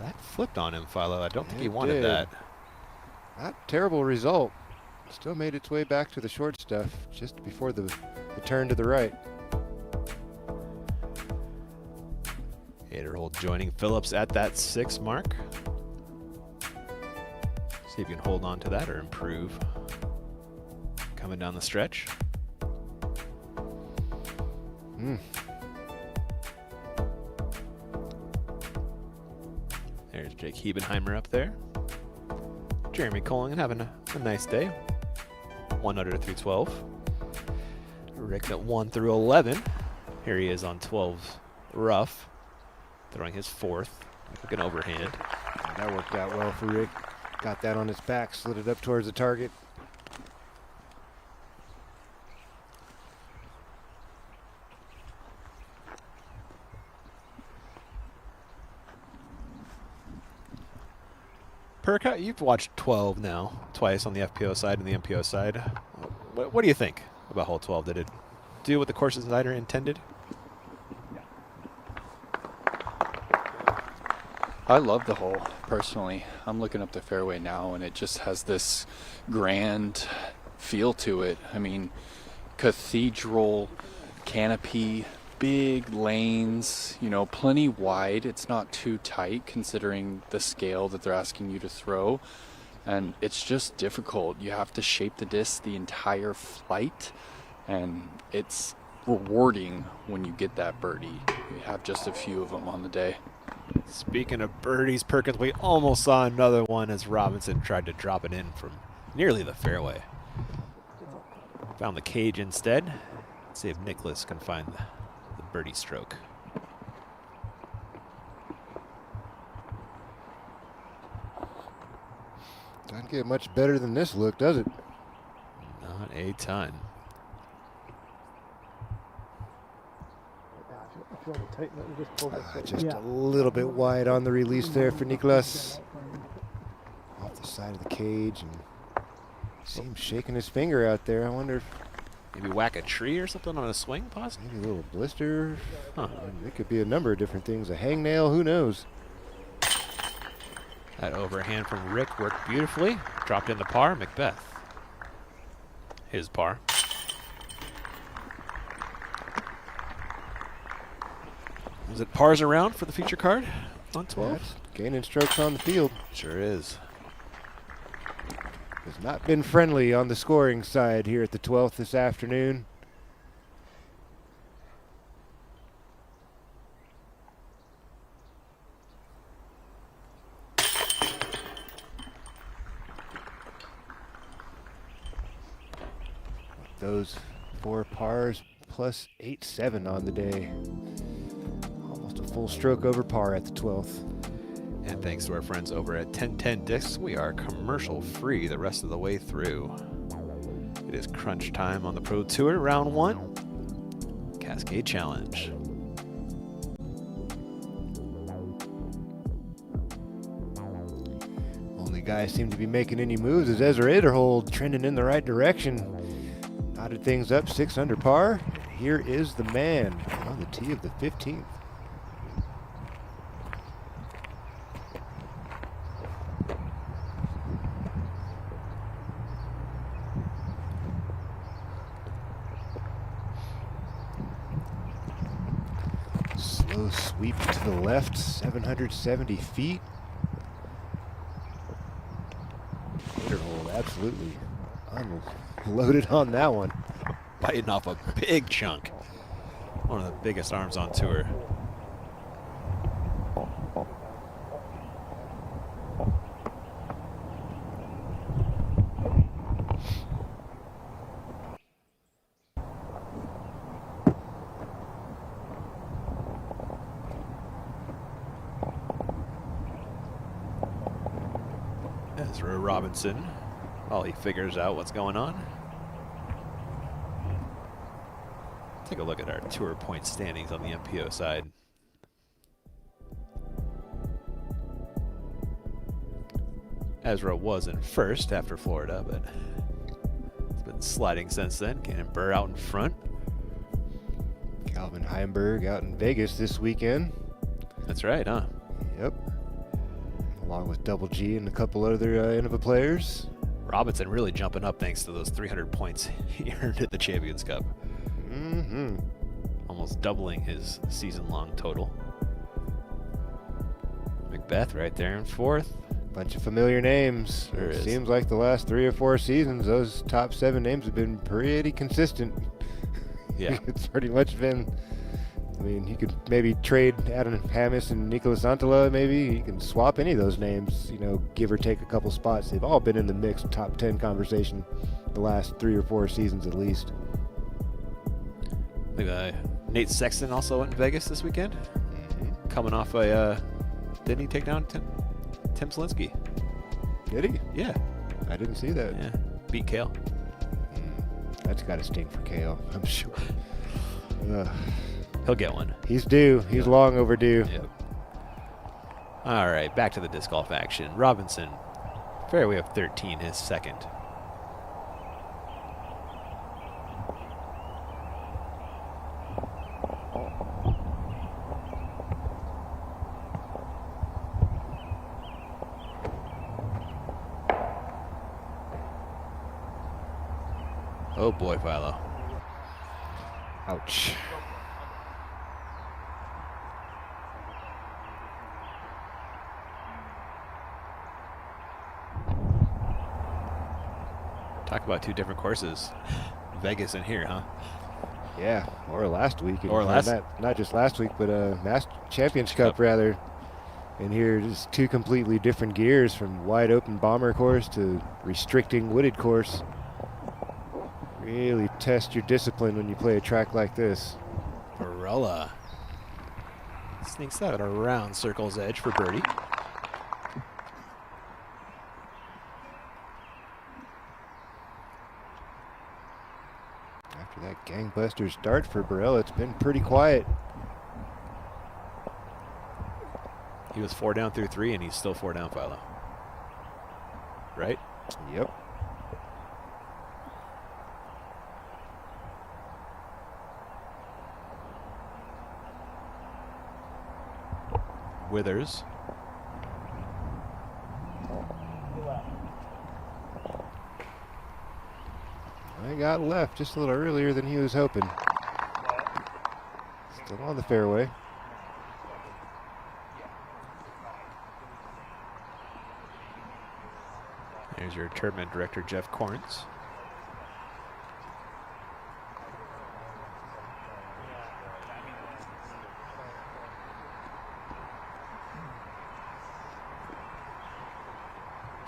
That flipped on him, Philo. I don't think he wanted that. Not a terrible result. Still made its way back to the short stuff just before the turn to the right. Aderhold joining Phillips at that 6 mark. See if you can hold on to that or improve. Coming down the stretch. There's Jake Hebenheimer up there. Jeremy Colling having a nice day. 1 under through 12. Rick at 1 through 11. Here he is on 12 rough, throwing his 4th. Like an overhand. That worked out well for Rick. Got that on his back, slid it up towards the target. Perka, you've watched 12 now, twice on the FPO side and the MPO side. What do you think about hole 12? Did it do what the course designer intended? I love the hole, personally. I'm looking up the fairway now, and it just has this grand feel to it. I mean, cathedral, canopy, big lanes, you know, plenty wide. It's not too tight considering the scale that they're asking you to throw. And it's just difficult. You have to shape the disc the entire flight, and it's rewarding when you get that birdie. You have just a few of them on the day. Speaking of birdies, Perkins, we almost saw another one as Robinson tried to drop it in from nearly the fairway. Found the cage instead. Let's see if Nicholas can find the birdie stroke. Doesn't get much better than this look, does it? Not a ton. Just a little bit wide on the release there for Nicholas. Off the side of the cage, and see him shaking his finger out there. I wonder if maybe whack a tree or something on a swing, possibly? Maybe a little blister. Huh. It could be a number of different things. A hangnail, who knows? That overhand from Rick worked beautifully. Dropped in the par. Macbeth. His par. Is it pars around for the feature card on 12? Yes. Gaining strokes on the field. Sure is. Has not been friendly on the scoring side here at the 12th this afternoon. Those 4 pars plus 8-7 on the day. Almost a full stroke over par at the 12th. And thanks to our friends over at 1010 Discs, we are commercial free the rest of the way through. It is crunch time on the Pro Tour, round 1, Cascade Challenge. Only guy seem to be making any moves is Ezra Ederhold, trending in the right direction. Knotted things up 6 under par. Here is the man on the tee of the 15th. Slow sweep to the left, 770 feet. Ederhold absolutely unloaded on that one. Biting off a big chunk. One of the biggest arms on tour. Ezra Robinson, while he figures out what's going on. Take a look at our tour point standings on the MPO side. Ezra was in first after Florida, but it's been sliding since then. Cannon Burr out in front. Calvin Heimberg out in Vegas this weekend. That's right, huh? Yep. Along with Double G and a couple other Innova players. Robinson really jumping up thanks to those 300 points he earned at the Champions Cup. Mm-hmm. Almost doubling his season-long total. Macbeth right there in 4th. Bunch of familiar names. Sure it is. Seems like the last 3 or 4 seasons, those top 7 names have been pretty consistent. Yeah. It's pretty much been mean, he could maybe trade Adam Hammis and Nicolas Antala. Maybe he can swap any of those names, you know, give or take a couple spots. They've all been in the mix, top 10 conversation the last 3 or 4 seasons at least. I think Nate Sexton also went in Vegas this weekend. Coming off a, didn't he take down Tim Selinsky? Did he? Yeah. I didn't see that. Yeah. Beat Kale. That's got to sting for Kale, I'm sure. He'll get one. He's due. He's long overdue. Yep. All right, back to the disc golf action. Robinson, fairway of 13, his second. Oh boy, Philo. Ouch. Talk about 2 different courses. Vegas and here, huh? Yeah, or last week. Or last... Not just last week, but Champions Cup, rather. And here, just 2 completely different gears, from wide open bomber course to restricting wooded course. Really test your discipline when you play a track like this. Barella sneaks out around circle's edge for birdie. After that gangbuster start for Barella, it's been pretty quiet. He was 4 down through 3, and he's still 4 down, Philo. Right? Yep. Withers. I got left just a little earlier than he was hoping. Still on the fairway. There's your tournament director, Jeff Corns.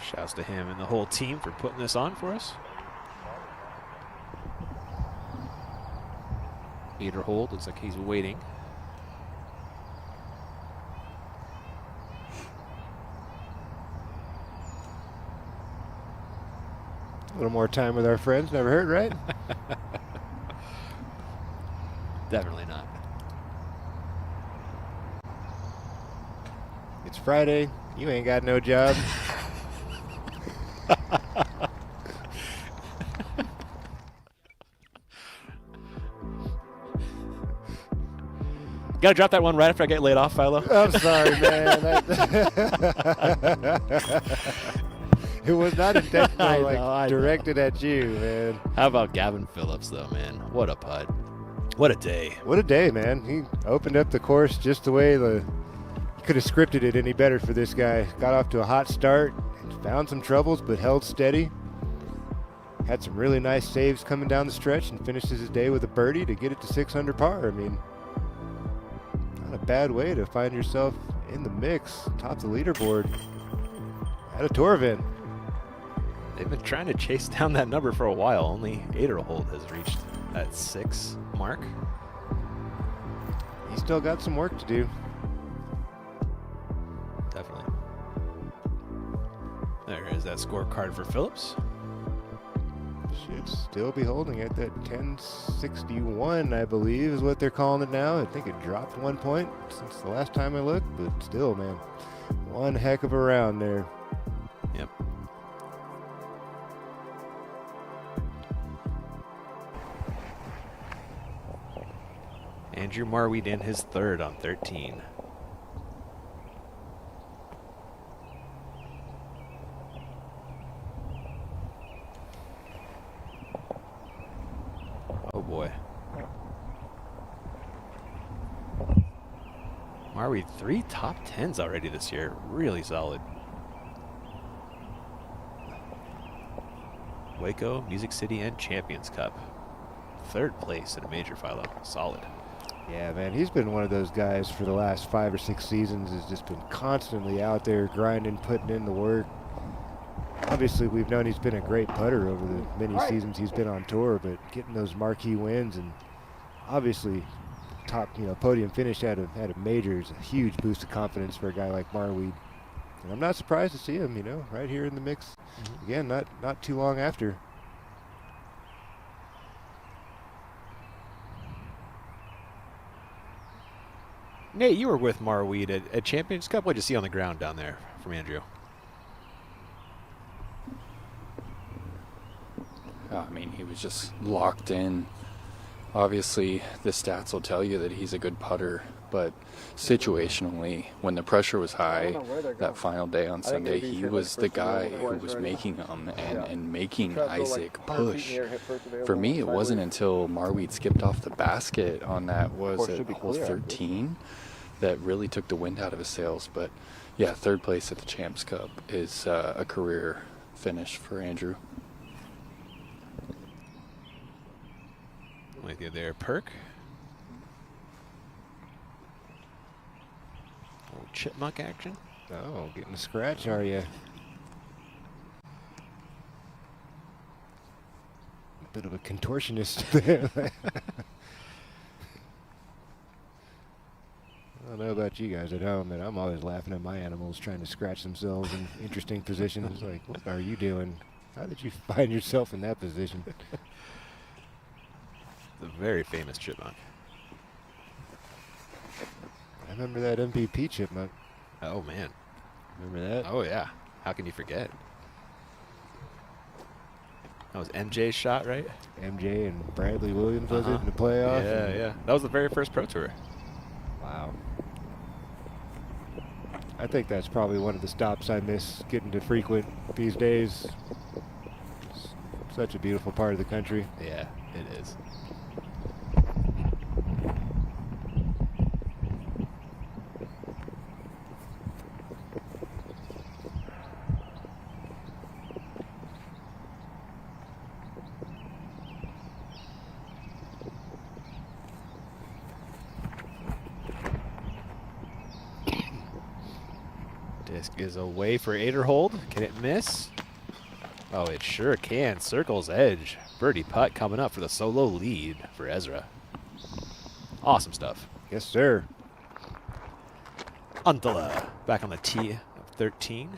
Shouts to him and the whole team for putting this on for us. Meter hold, looks like he's waiting. A little more time with our friends, never hurt, right? Definitely not. It's Friday, you ain't got no job. Gotta drop that one right after I get laid off, Philo. I'm sorry, man. It was not intentional, directed at you, man. How about Gavin Phillips, though, man? What a putt. What a day. What a day, man. He opened up the course just the way you could have scripted it any better for this guy. Got off to a hot start, found some troubles, but held steady. Had some really nice saves coming down the stretch and finishes his day with a birdie to get it to 6 under par. I mean, not a bad way to find yourself in the mix, top the leaderboard at a tour event. They've been trying to chase down that number for a while. Only Aderhold has reached that 6 mark. He's still got some work to do. Definitely. There is that scorecard for Phillips. Should still be holding at that 1061, I believe, is what they're calling it now. I think it dropped 1 point since the last time I looked, but still, man, one heck of a round there. Yep. Andrew Marweed in his 3rd on 13. Oh boy. Marweed 3 top 10s already this year. Really solid. Waco, Music City, and Champions Cup. 3rd place in a major, Philo. Solid. Yeah, man, he's been one of those guys for the last 5 or 6 seasons. Has just been constantly out there grinding, putting in the work. Obviously, we've known he's been a great putter over the many seasons he's been on tour, but getting those marquee wins and obviously top, podium finish at a major is a huge boost of confidence for a guy like Marweed. And I'm not surprised to see him, right here in the mix. Again, not too long after. Nate, you were with Marweed at Champions Cup. What did you see on the ground down there from Andrew? I mean, he was just locked in. Obviously, the stats will tell you that he's a good putter, but situationally, when the pressure was high that final day on Sunday, he was the guy who was making them and making Isaac push. For me, it wasn't until Marweed skipped off the basket on that, was it hole 13, that really took the wind out of his sails. But yeah, 3rd place at the Champs Cup is a career finish for Andrew. With you there, Perk. Little chipmunk action. Oh, getting a scratch, are you? A bit of a contortionist there. I don't know about you guys at home, but I'm always laughing at my animals trying to scratch themselves in interesting positions. Like, what are you doing? How did you find yourself in that position? The very famous chipmunk. I remember that MVP chipmunk. Oh, man. Remember that? Oh, yeah. How can you forget? That was MJ's shot, right? MJ and Bradley Williams, was it, in the playoff? Yeah, yeah. That was the very first Pro Tour. Wow. I think that's probably one of the stops I miss getting to frequent these days. It's such a beautiful part of the country. Yeah, it is. Disc is away for 8er hold. Can it miss? Oh, it sure can. Circle's edge. Birdie putt coming up for the solo lead for Ezra. Awesome stuff. Yes, sir. Untala back on the tee of 13.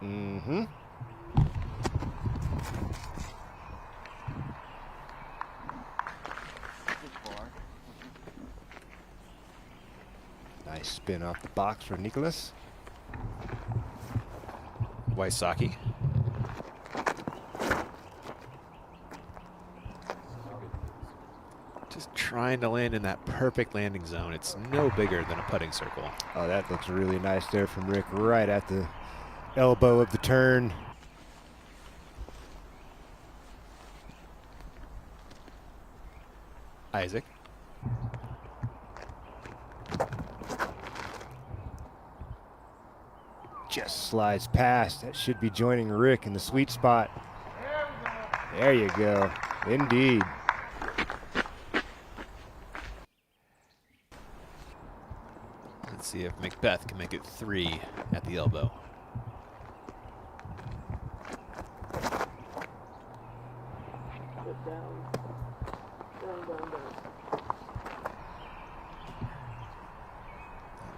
Mm-hmm. Nice spin off the box for Nicholas. Wysocki. Just trying to land in that perfect landing zone. It's no bigger than a putting circle. Oh, that looks really nice there from Rick, right at the elbow of the turn. Isaac. Just slides past. That should be joining Rick in the sweet spot. There you go. Indeed. Let's see if Macbeth can make it 3 at the elbow.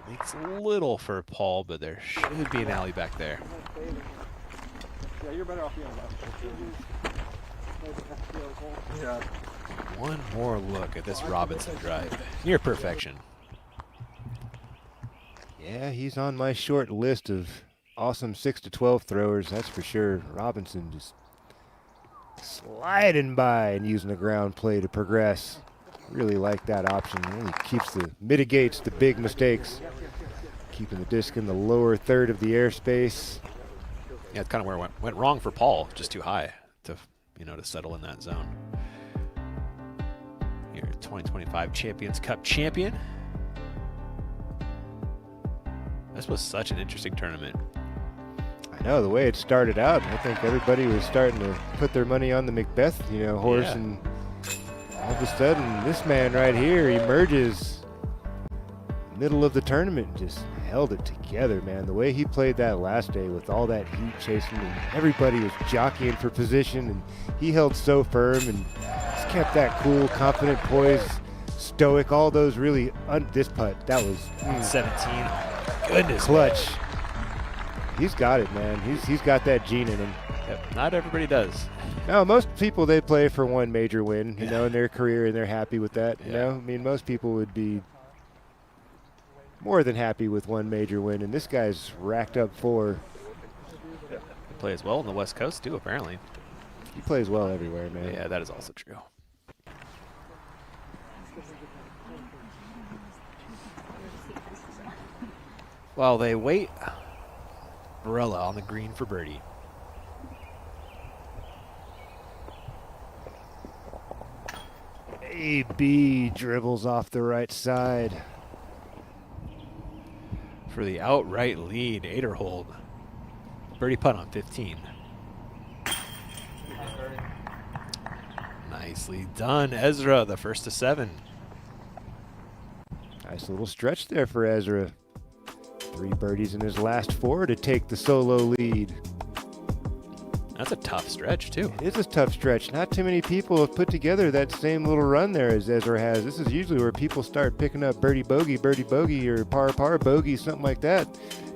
Makes a little for Paul, but there should be an alley back there. Yeah, you're better off being left. One more look at this Robinson drive. Near perfection. Yeah, he's on my short list of awesome 6 to 12 throwers, that's for sure. Robinson just sliding by and using the ground play to progress. Really like that option. Really mitigates the big mistakes. Keeping the disc in the lower third of the airspace. Yeah, it's kind of where it went wrong for Paul. Just too high to settle in that zone. Here, 2025 Champions Cup champion. This was such an interesting tournament. I know, the way it started out, I think everybody was starting to put their money on the Macbeth, horse, Yeah. and all of of a sudden, this man right here emerges middle of the tournament and just held it together, man. The way he played that last day with all that heat chasing and everybody was jockeying for position, and he held so firm and just kept that cool, confident poise, stoic, all those really, this putt, that was 17. Goodness. Clutch. He's got it, man. He's got that gene in him. Yep, not everybody does. No, most people, they play for one major win, you know, in their career, and they're happy with that, you know? I mean, most people would be more than happy with one major win, and this guy's racked up 4. He plays well on the West Coast, too, apparently. He plays well everywhere, man. Yeah, that is also true. While they wait, Varela on the green for birdie. AB dribbles off the right side. For the outright lead, Aderhold. Birdie putt on 15. Nicely done, Ezra, the first to 7. Nice little stretch there for Ezra. 3 birdies in his last 4 to take the solo lead. That's a tough stretch, too. It is a tough stretch. Not too many people have put together that same little run there as Ezra has. This is usually where people start picking up birdie, bogey, or par, par, bogey, something like that,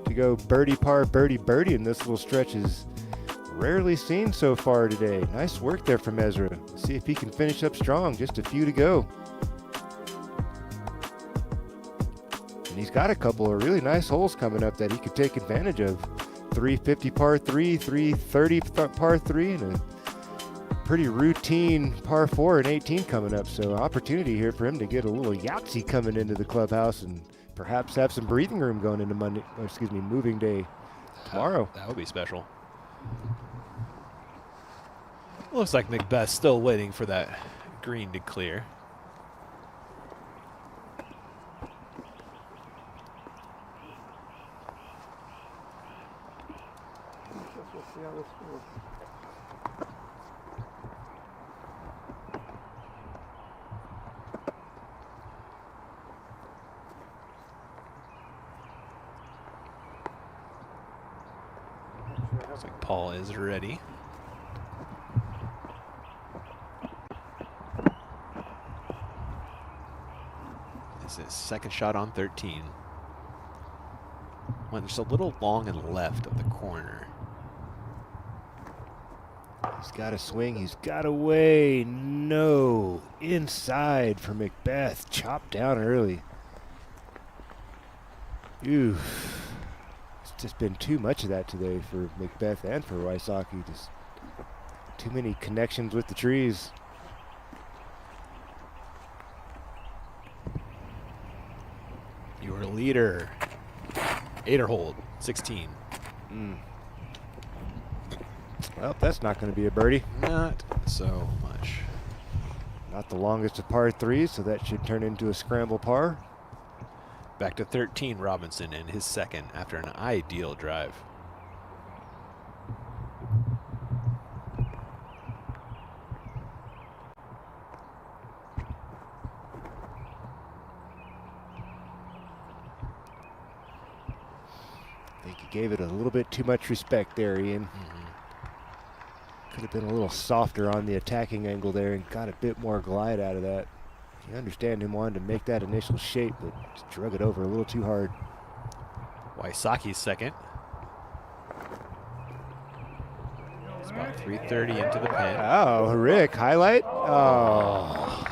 to go birdie, par, birdie, birdie, and this little stretch is rarely seen so far today. Nice work there from Ezra. Let's see if he can finish up strong. Just a few to go. And he's got a couple of really nice holes coming up that he could take advantage of. 350 par 3, 330 par 3, and a pretty routine par 4 and 18 coming up. So opportunity here for him to get a little Yahtzee coming into the clubhouse and perhaps have some breathing room going into moving day tomorrow. That would be special. Looks like Macbeth's still waiting for that green to clear. Looks like Paul is ready. This is his second shot on 13. Went just a little long and left of the corner. He's got a swing. He's got away. No. Inside for Macbeth. Chopped down early. Oof. It's just been too much of that today for Macbeth and for Wysocki. Just too many connections with the trees. Your leader, Aderhold, 16. Well, that's not going to be a birdie. Not so much. Not the longest of par 3s, so that should turn into a scramble par. Back to 13, Robinson, and his second after an ideal drive. I think he gave it a little bit too much respect there, Ian. Could have been a little softer on the attacking angle there and got a bit more glide out of that. You understand him wanting to make that initial shape, but just drug it over a little too hard. Wysocki's second. It's about 330 into the pin. Oh, Rick, highlight? Oh.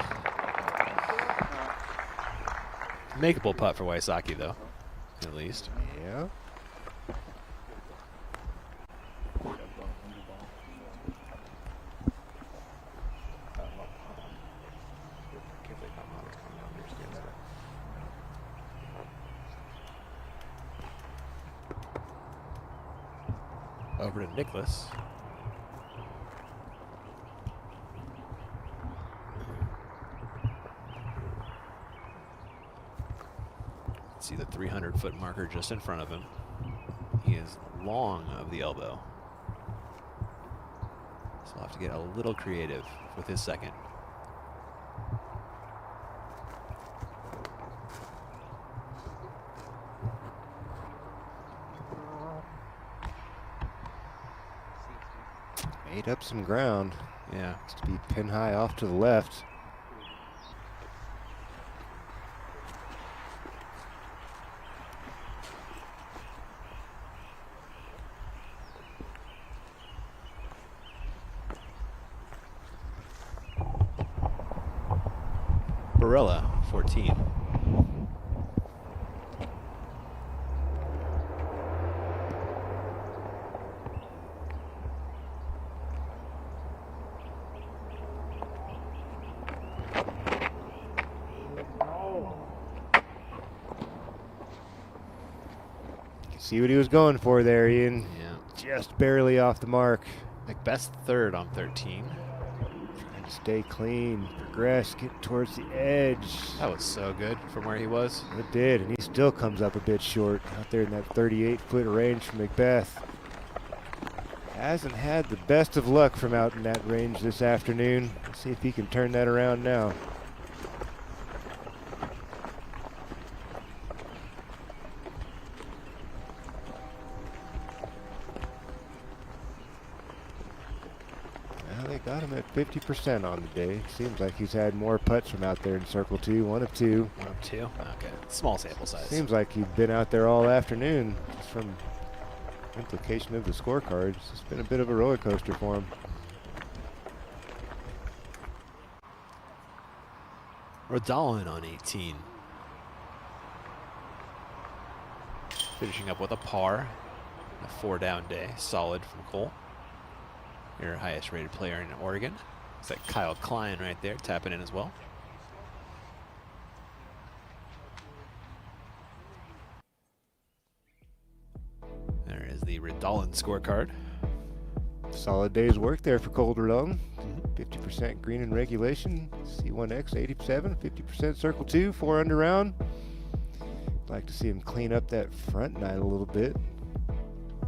Makeable putt for Wysocki, though, at least. Yeah. Over to Nicholas. See the 300-foot marker just in front of him. He is long of the elbow. So he'll have to get a little creative with his second. Made up some ground. Yeah. It's to be pin high off to the left. Barella, 14. See what he was going for there, Ian. Yeah. Just barely off the mark. McBeth's third on 13. Trying to stay clean, progress, get towards the edge. That was so good from where he was. It did, and he still comes up a bit short out there in that 38-foot range from McBeth. Hasn't had the best of luck from out in that range this afternoon. Let's see if he can turn that around now. Well, they got him at 50% on the day. Seems like he's had more putts from out there in circle 2, 1 of 2. 1 of 2? Okay. Small sample size. Seems like he's been out there all afternoon, just from implication of the scorecards. It's been a bit of a roller coaster for him. Rodalin on 18. Finishing up with a par. A 4-down day. Solid from Cole. Your highest rated player in Oregon. It's like Kyle Klein right there, tapping in as well. There is the Rodalin scorecard. Solid day's work there for Cole Rodalin. 50% green in regulation. C1X 87, 50% circle 2, 4 under round. Like to see him clean up that front nine a little bit.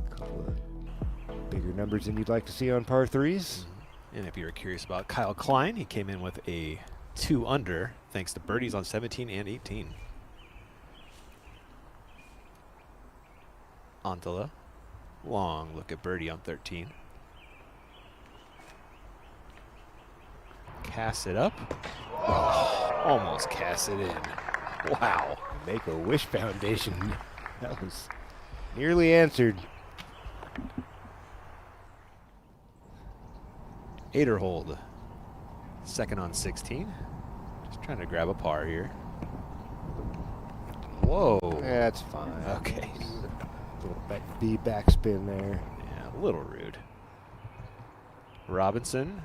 Couple of bigger numbers than you'd like to see on par 3s. And if you were curious about Kyle Klein, he came in with a 2 under thanks to birdies on 17 and 18. Antala, long look at birdie on 13. Cast it up. Oh, almost cast it in. Wow. Make-A-Wish Foundation. That was nearly answered. Aderhold, second on 16. Just trying to grab a par here. Whoa. That's fine. Okay. Little B backspin there. Yeah, a little rude. Robinson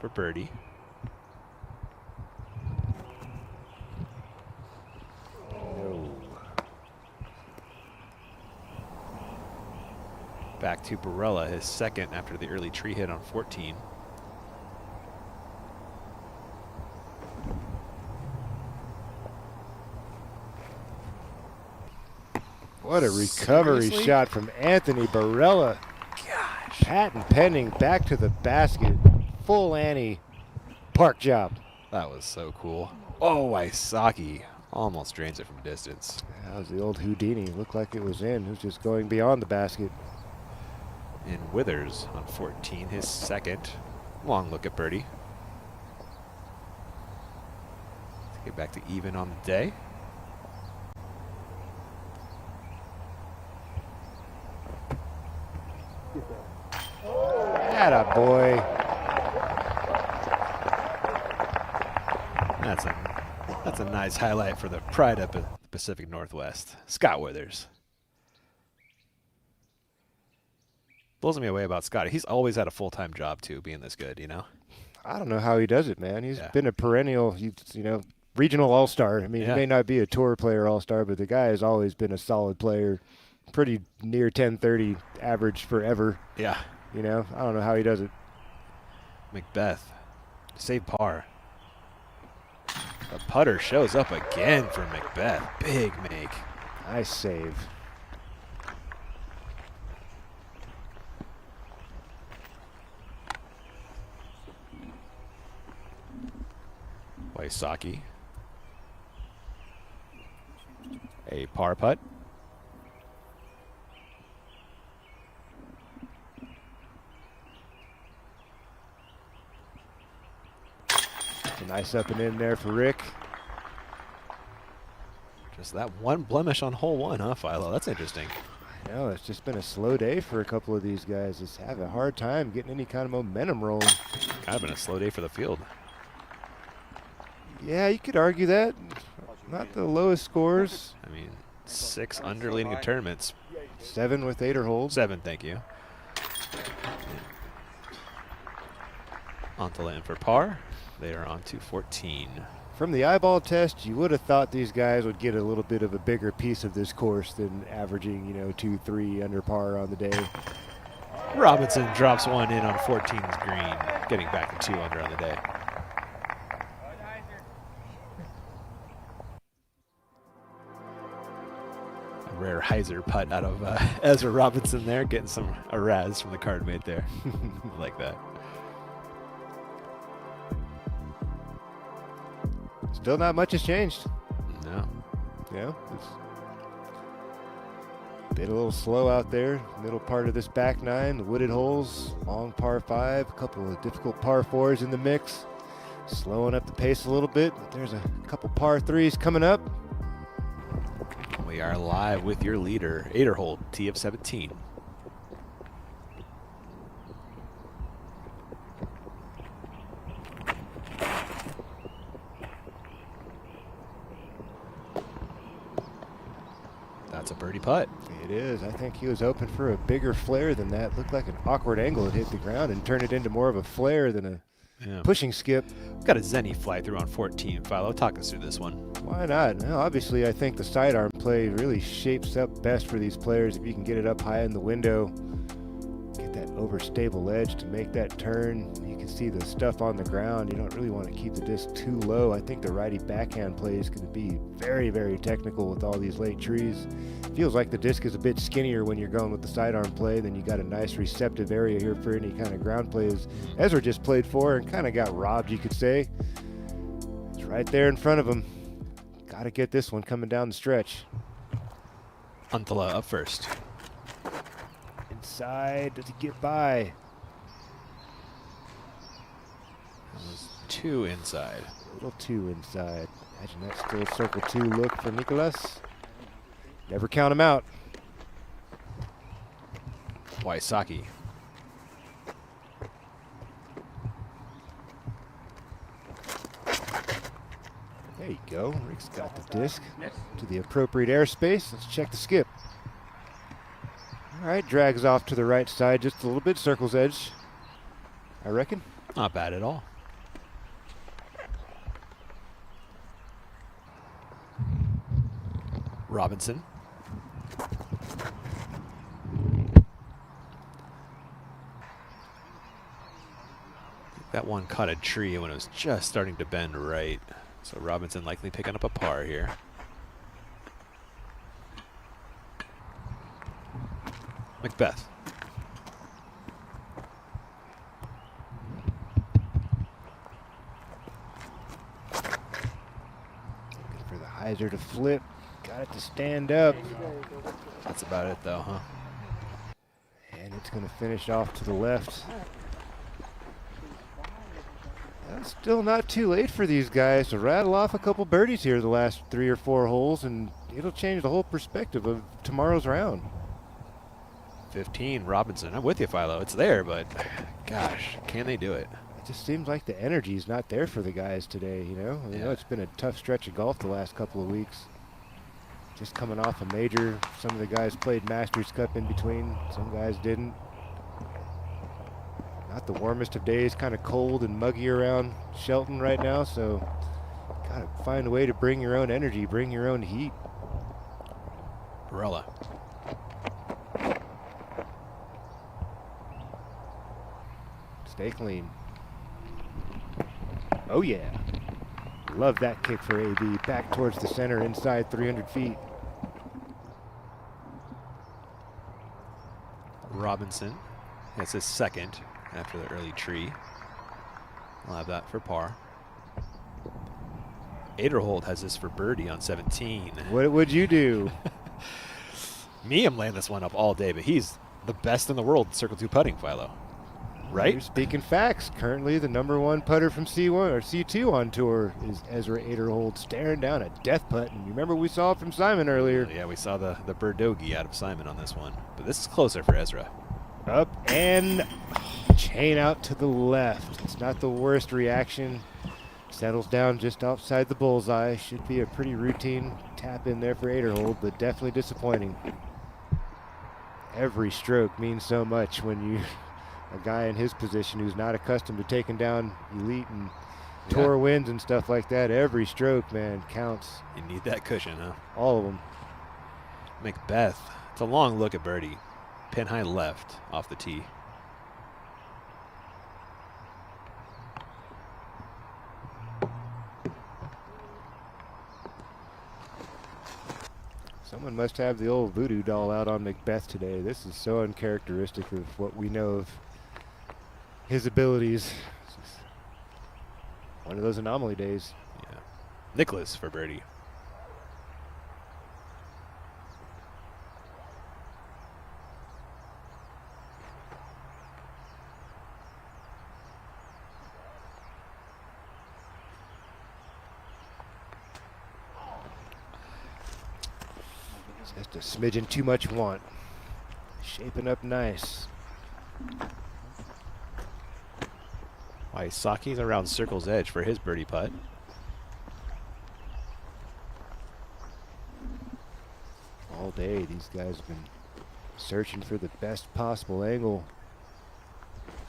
for birdie. No. Back to Barella, his second after the early tree hit on 14. What a recovery Seriously? shot from Anthony Barella. Gosh. Patent pending, back to the basket. Full Annie. Park job. That was so cool. Oh, Wysocki almost drains it from distance. That was the old Houdini. Looked like it was in. It was just going beyond the basket. And Withers on 14, his second. Long look at birdie. Let's get back to even on the day. Atta boy. That's a nice highlight for the pride up in the Pacific Northwest. Scott Withers. Blows me away about Scotty. He's always had a full-time job too, being this good, you know? I don't know how he does it, man. He's been a perennial, regional all-star. I mean, he may not be a tour player all-star, but the guy has always been a solid player. Pretty near 10-30 average forever. Yeah. You know, I don't know how he does it. McBeth, save par. The putter shows up again for McBeth. Big make. Nice save. Wysocki. A par putt. A nice up and in there for Rick. Just that one blemish on hole 1, huh, Philo? That's interesting. I know, it's just been a slow day for a couple of these guys. Just have a hard time getting any kind of momentum rolling. Kind of been a slow day for the field. Yeah, you could argue that. Not the lowest scores. I mean, 6 under leading a tournament. 7 with 8er holds. 7, thank you. On to land for par. They are on to 14. From the eyeball test, you would have thought these guys would get a little bit of a bigger piece of this course than averaging, you know, 2-3 under par on the day. Robinson drops one in on 14's green, getting back to 2 under on the day. A rare hyzer putt out of Ezra Robinson there, getting a razz from the card mate there. I like that. Still not much has changed. No. Yeah, it's been a little slow out there. Middle part of this back 9, the wooded holes, long par 5, a couple of difficult par 4s in the mix. Slowing up the pace a little bit, but there's a couple par 3s coming up. We are live with your leader, Aderholt, tee of 17. That's a birdie putt. It is. I think he was open for a bigger flare than that. Looked like an awkward angle. It hit the ground and turned it into more of a flare than a pushing skip. Got a Zenny fly through on 14. Philo, talk us through this one. Why not? Well, obviously, I think the sidearm play really shapes up best for these players if you can get it up high in the window. Get that overstable edge to make that turn. You can see the stuff on the ground. You don't really want to keep the disc too low. I think the righty backhand play is going to be very, very technical with all these late trees. Feels like the disc is a bit skinnier when you're going with the sidearm play. Then you got a nice receptive area here for any kind of ground plays. Ezra just played for and kind of got robbed, you could say. It's right there in front of him. Got to get this one coming down the stretch. Untala up first. Inside, does he get by? That was 2 inside. A little 2 inside. Imagine that still circle 2 look for Nicholas. Never count him out. Waisaki. There you go. Rick's got the disc to the appropriate airspace. Let's check the skip. All right, drags off to the right side just a little bit. Circle's edge, I reckon. Not bad at all. Robinson. That one caught a tree when it was just starting to bend right. So Robinson likely picking up a par here. Macbeth. Looking for the hyzer to flip. Got it to stand up. That's about it though, huh? And it's going to finish off to the left. Still not too late for these guys to rattle off a couple birdies here the last 3 or 4 holes, and it'll change the whole perspective of tomorrow's round. 15, Robinson. I'm with you, Philo. It's there, but gosh, can they do it? It just seems like the energy's not there for the guys today, you know? I know it's been a tough stretch of golf the last couple of weeks. Just coming off a major. Some of the guys played Masters Cup in between. Some guys didn't. Not the warmest of days, kind of cold and muggy around Shelton right now, so gotta find a way to bring your own energy, bring your own heat. Barella. Stay clean. Oh yeah. Love that kick for AB. Back towards the center, inside 300 feet. Robinson. That's his second after the early tree. I'll have that for par. Aderholt has this for birdie on 17. What would you do? Me, I'm laying this one up all day, but he's the best in the world at Circle 2 putting, Philo. Right? You're speaking facts. Currently, the #1 putter from C1 or C2 on tour is Ezra Aderhold, staring down a death putt. And you remember we saw it from Simon earlier. Yeah, we saw the Birdogi out of Simon on this one. But this is closer for Ezra. Up and chain out to the left. It's not the worst reaction. Settles down just outside the bullseye. Should be a pretty routine tap in there for Aderhold, but definitely disappointing. Every stroke means so much when you a guy in his position who's not accustomed to taking down elite and tour wins and stuff like that. Every stroke, man, counts. You need that cushion, huh? All of them. Macbeth. It's a long look at birdie. Pin high left off the tee. Someone must have the old voodoo doll out on Macbeth today. This is so uncharacteristic of what we know of his abilities. It's just one of those anomaly days. Yeah. Nicholas for birdie. Just a smidgen too much want. Shaping up nice. Waisaki's around circle's edge for his birdie putt. All day, these guys have been searching for the best possible angle.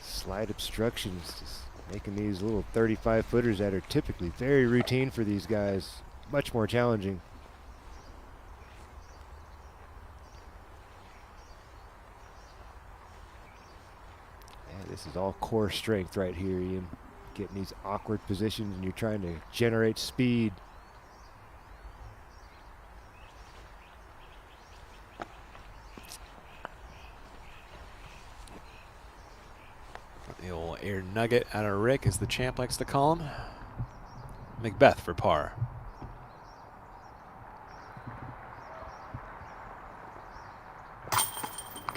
Slight obstructions, just making these little 35-footers that are typically very routine for these guys much more challenging. This is all core strength right here, Ian. Getting these awkward positions and you're trying to generate speed. The old air nugget out of Rick, as the champ likes to call him. Macbeth for par.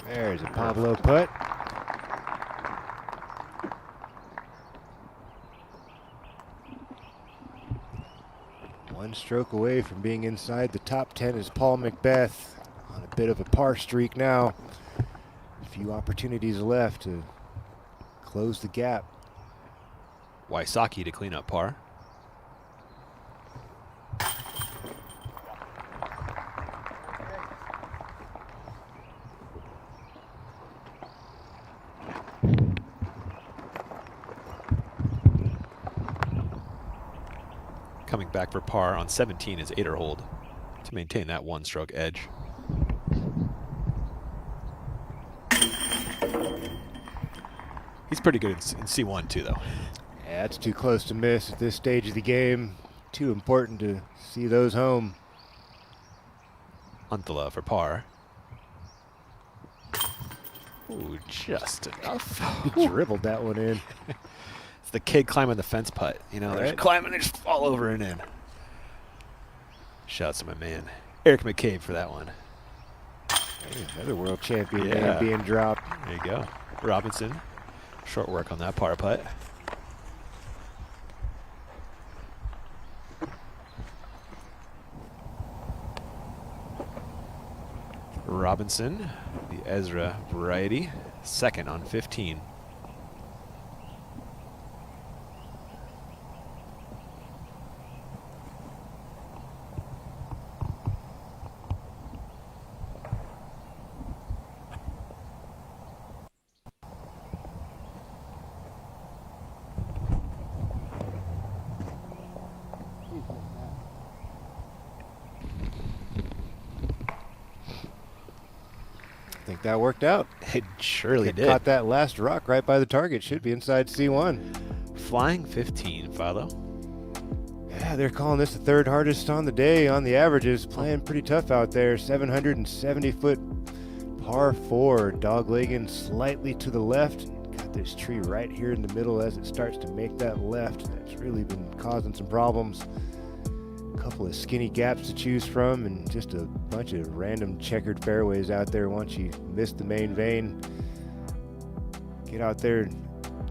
There's a Pablo putt. One stroke away from being inside the top 10 is Paul Macbeth on a bit of a par streak now. A few opportunities left to close the gap. Waisaki to clean up par. Coming back for par on 17 is Aderhold to maintain that one-stroke edge. He's pretty good in C1 too, though. Yeah, it's too close to miss at this stage of the game. Too important to see those home. Unthala for par. Ooh, just enough. He dribbled that one in. It's the kid climbing the fence putt. You know, they're climbing, they just fall over and in. Shouts to my man, Eric McCabe, for that one. Hey, another world champion name being dropped. There you go. Robinson. Short work on that par putt. Robinson, the Ezra variety, second on 15. I think that worked out. It surely did. Caught that last rock right by the target. Should be inside C1. Flying 15, Philo. Yeah, they're calling this the third hardest on the day on the averages. Playing pretty tough out there. 770-foot par 4. Doglegging slightly to the left. Got this tree right here in the middle as it starts to make that left. That's really been causing some problems. Couple of skinny gaps to choose from and just a bunch of random checkered fairways out there once you miss the main vein. Get out there and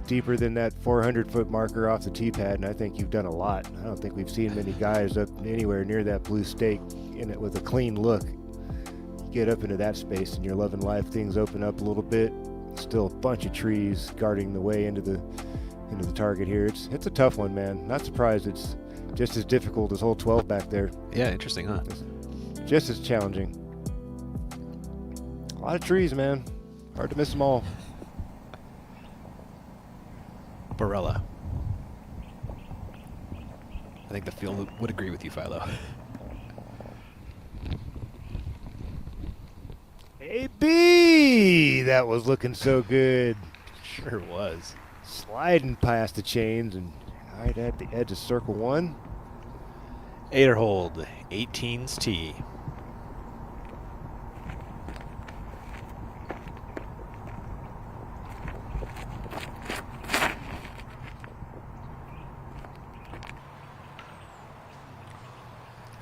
deeper than that 400-foot marker off the tee pad, and I think you've done a lot. I don't think we've seen many guys up anywhere near that blue stake in it with a clean look. You get up into that space and you're loving life. Things open up a little bit. Still a bunch of trees guarding the way into the target here. It's a tough one, man. Not surprised it's just as difficult as hole 12 back there. Yeah, interesting, huh? It's just as challenging. A lot of trees, man. Hard to miss them all. Barella. I think the field would agree with you, Philo. AB! That was looking so good. Sure was. Sliding past the chains and right at the edge of circle 1. 8er hold, 18's tee.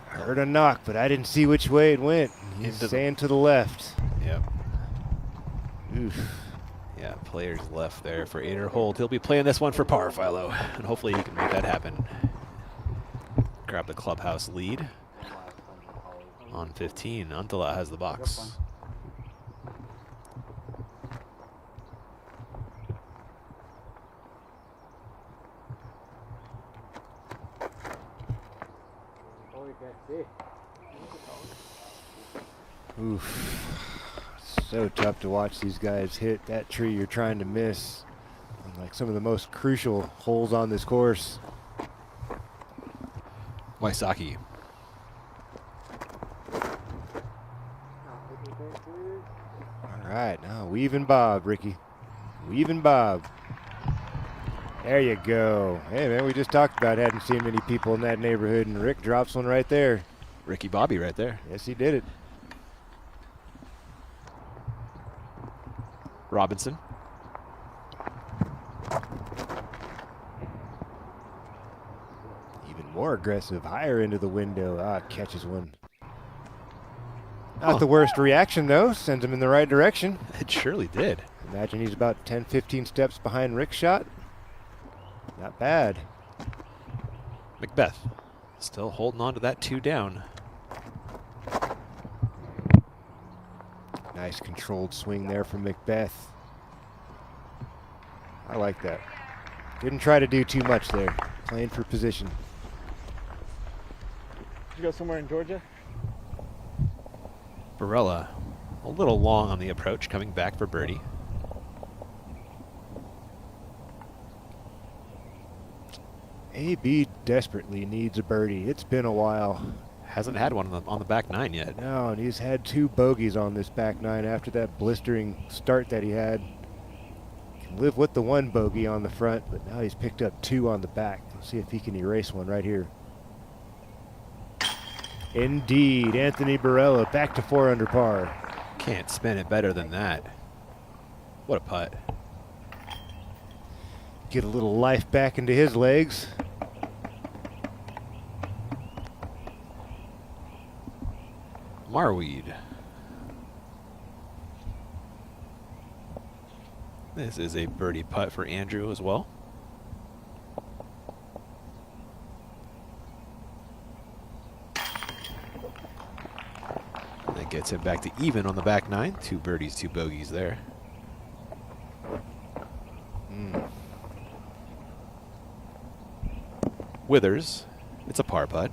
Heard a knock, but I didn't see which way it went. He's saying to the left. Yep. Oof. Yeah, players left there for 8er hold. He'll be playing this one for par, Philo, and hopefully he can make that happen. Grab the clubhouse lead on 15. Untala has the box. Oof. So tough to watch these guys hit that tree you're trying to miss. Like some of the most crucial holes on this course. Waisaki. All right, now weave and bob, Ricky. Weave and bob. There you go. Hey, man, we just talked about hadn't seen many people in that neighborhood, and Rick drops one right there. Ricky Bobby right there. Yes, he did it. Robinson. Even more aggressive, higher into the window. Catches one. Not the worst reaction, though. Sends him in the right direction. It surely did. Imagine he's about 10, 15 steps behind Rick's shot. Not bad. Macbeth still holding on to that 2 down. Nice controlled swing there from Macbeth. I like that. Didn't try to do too much there. Playing for position. Did you go somewhere in Georgia? Barella a little long on the approach, coming back for birdie. AB desperately needs a birdie. It's been a while. Hasn't had one on the back 9 yet. No, and he's had 2 bogeys on this back 9 after that blistering start that he had. Can live with the 1 bogey on the front, but now he's picked up 2 on the back. Let's see if he can erase one right here. Indeed, Anthony Barella back to 4 under par. Can't spin it better than that. What a putt. Get a little life back into his legs. Marweed. This is a birdie putt for Andrew as well. That gets him back to even on the back 9. 2 birdies, 2 bogeys there. Withers. It's a par putt.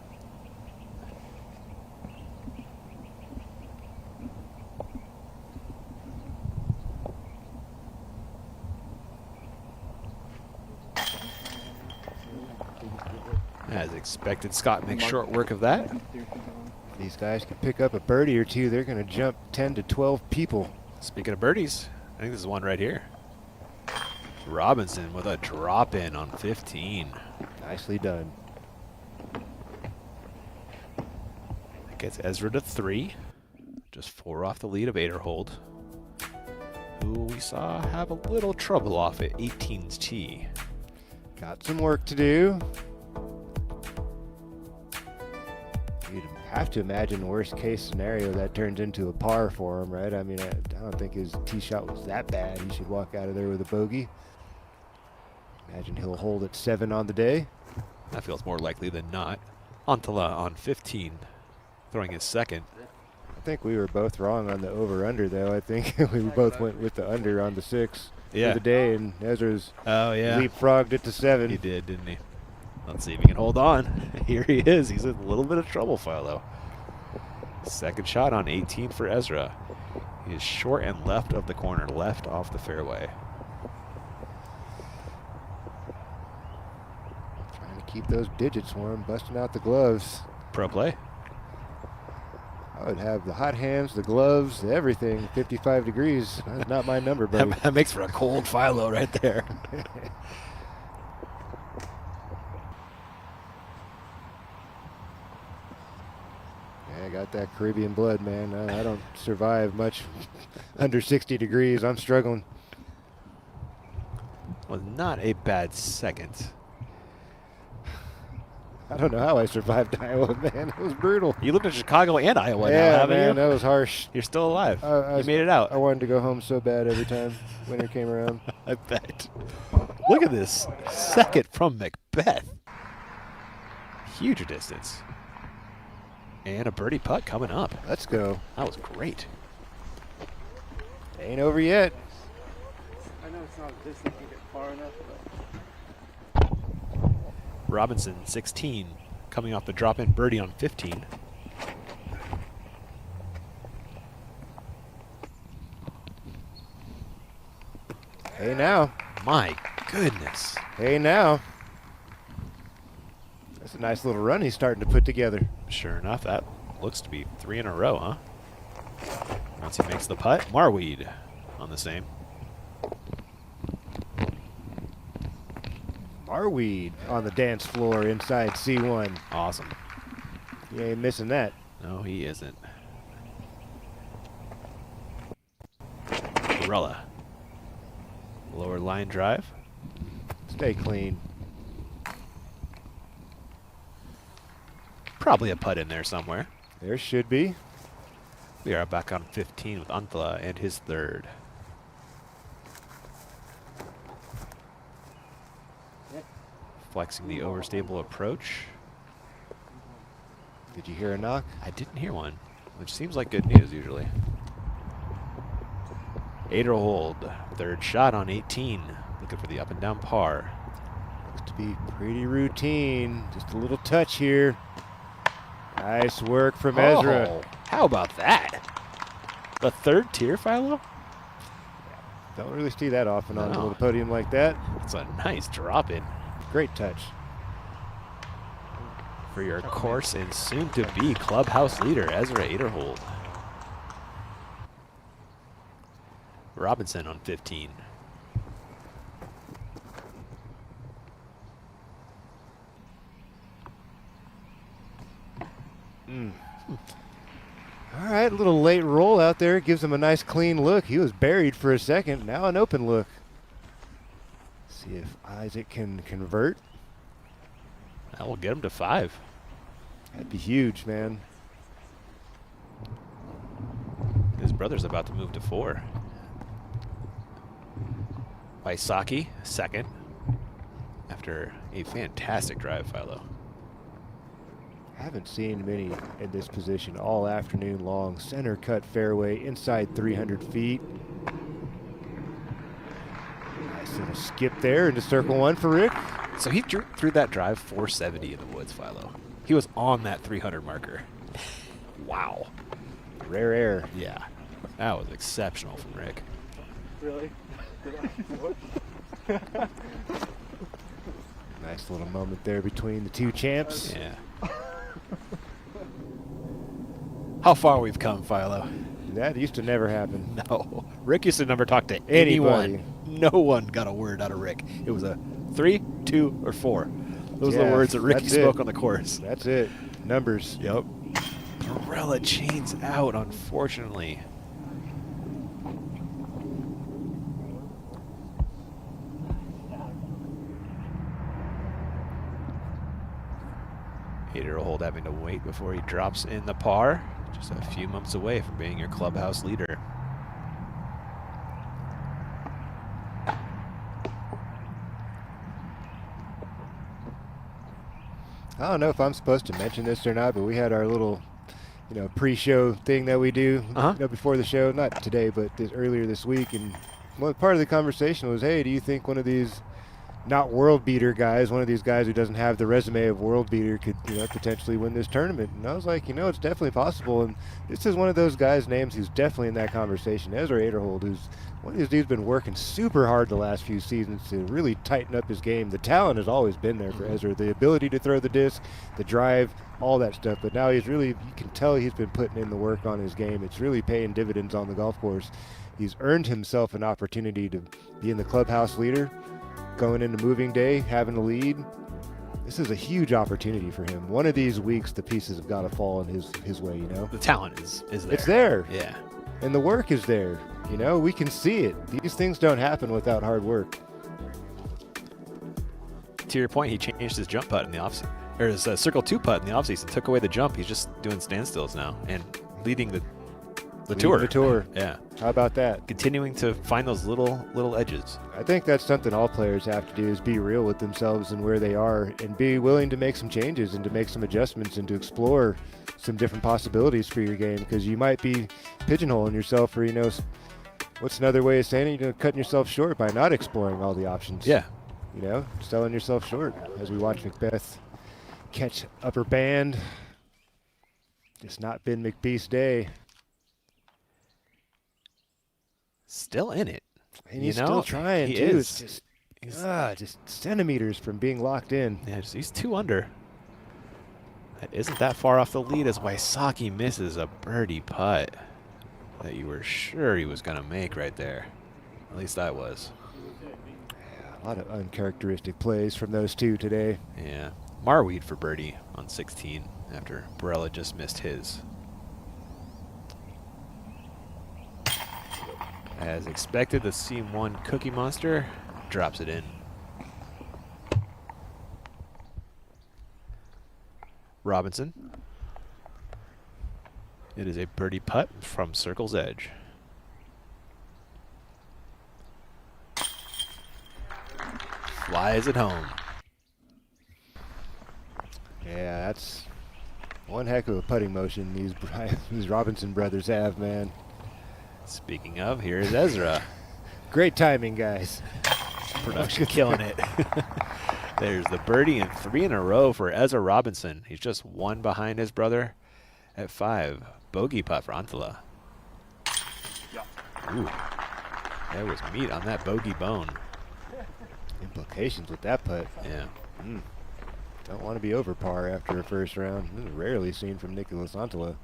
As expected, Scott makes short work of that. These guys can pick up a birdie or 2. They're going to jump 10 to 12 people. Speaking of birdies, I think this is one right here. Robinson with a drop in on 15. Nicely done. That gets Ezra to 3. Just 4 off the lead of 8er hold, who we saw have a little trouble off at 18's tee. Got some work to do. You'd have to imagine worst case scenario that turns into a par for him, right? I mean, I don't think his tee shot was that bad. He should walk out of there with a bogey. Imagine he'll hold at 7 on the day. That feels more likely than not. Antala on 15, throwing his second. I think we were both wrong on the over-under, though. I think we both went with the under on the 6 for the day, and Ezra's leapfrogged it to 7. He did, didn't he? Let's see if he can hold on. Here he is. He's in a little bit of trouble, Philo. Second shot on 18 for Ezra. He is short and left of the corner, left off the fairway. Trying to keep those digits warm, busting out the gloves. Pro play. I would have the hot hands, the gloves, everything, 55 degrees. That's not my number, buddy. That makes for a cold Philo right there. Yeah, I got that Caribbean blood, man. I don't survive much under 60 degrees. I'm struggling. Was not a bad second. I don't know how I survived Iowa, man. It was brutal. You lived in Chicago and Iowa now, yeah, haven't man, you? that was harsh. You're still alive. You made it out. I wanted to go home so bad every time winter came around. I bet. Look at this. Second from Macbeth. Huge distance. And a birdie putt coming up. Let's go. That was great. Ain't over yet. I know it's not a distance to get far enough, but Robinson, 16, coming off the drop-in birdie on 15. Hey now. My goodness. Hey now. That's a nice little run he's starting to put together. Sure enough, that looks to be 3 in a row, huh? Once he makes the putt, Marweed on the same. Marweed on the dance floor inside C1. Awesome. You ain't missing that. No, he isn't. Varela. Lower line drive. Stay clean. Probably a putt in there somewhere. There should be. We are back on 15 with Antala and his third. Flexing the overstable approach. Did you hear a knock? I didn't hear one, which seems like good news usually. 8-er hold, third shot on 18. Looking for the up and down par. Looks to be pretty routine. Just a little touch here. Nice work from Ezra. Oh, how about that? The third tier, Philo? Don't really see that often on a No. little podium like that. It's a nice drop in. Great touch. For your course and soon to be clubhouse leader, Ezra 8-er hold. Robinson on 15. All right, a little late roll out there. Gives him a nice clean look. He was buried for a second. Now an open look. See if Isaac can convert. That will get him to 5. That'd be huge, man. His brother's about to move to 4. Waisaki, second. After a fantastic drive, Philo. Haven't seen many in this position all afternoon long. Center cut fairway, inside 300 feet. Nice little skip there into circle 1 for Rick. So he threw that drive 470 in the woods, Philo. He was on that 300 marker. Wow. Rare air. Yeah. That was exceptional from Rick. really? Nice little moment there between the two champs. Yeah. How far we've come, Philo. That used to never happen. No. Rick used to never talk to Anybody. anyone. No one got a word out of Rick. It was a 3, 2, or 4. Those are the words that Ricky spoke on the course. That's it. Numbers. Yep. Varela chains out, unfortunately. Hater will hold, having to wait before he drops in the par. Just a few months away from being your clubhouse leader. I don't know if I'm supposed to mention this or not, but we had our little, pre-show thing that we do, before the show. Not today, but earlier this week. And one part of the conversation was, hey, do you think one of these not world beater guys, one of these guys who doesn't have the resume of world beater could, potentially win this tournament? And I was like, it's definitely possible. And this is one of those guys' names who's definitely in that conversation. Ezra Aderhold, who's one of these dudes been working super hard the last few seasons to really tighten up his game. The talent has always been there for Ezra, the ability to throw the disc, the drive, all that stuff. But now you can tell he's been putting in the work on his game. It's really paying dividends on the golf course. He's earned himself an opportunity to be in the clubhouse leader, going into moving day, having a lead. This is a huge opportunity for him. One of these weeks, the pieces have got to fall in his way, The talent is there. It's there. Yeah. And the work is there. We can see it. These things don't happen without hard work. To your point, he changed his jump putt in the offseason, or his circle 2 putt in the offseason. Took away the jump. He's just doing standstills now and leading the tour. The tour. Yeah. How about that? Continuing to find those little edges. I think that's something all players have to do, is be real with themselves and where they are, and be willing to make some changes and to make some adjustments and to explore some different possibilities for your game, because you might be pigeonholing yourself, or what's another way of saying it? Cutting yourself short by not exploring all the options. Yeah. Selling yourself short, as we watch Macbeth catch upper band. Just not been McBeast's day. Still in it. And he's still trying, he too. Is. It's just centimeters from being locked in. Yeah, he's 2 under. That isn't that far off the lead as Wysocki misses a birdie putt that you were sure he was going to make right there. At least I was. A lot of uncharacteristic plays from those two today. Yeah. Marweed for birdie on 16 after Barella just missed his. As expected, the Seam 1 Cookie Monster drops it in. Robinson. It is a birdie putt from circle's edge. Flies it home. Yeah, that's one heck of a putting motion these Robinson brothers have, man. Speaking of, here's Ezra. Great timing, guys. Production killing it. There's the birdie and 3 in a row for Ezra Robinson. He's just 1 behind his brother at 5. Bogey putt for Antala. Ooh, there was meat on that bogey bone. Implications with that putt. Yeah. Don't want to be over par after a first round. This is rarely seen from Nicholas Antala.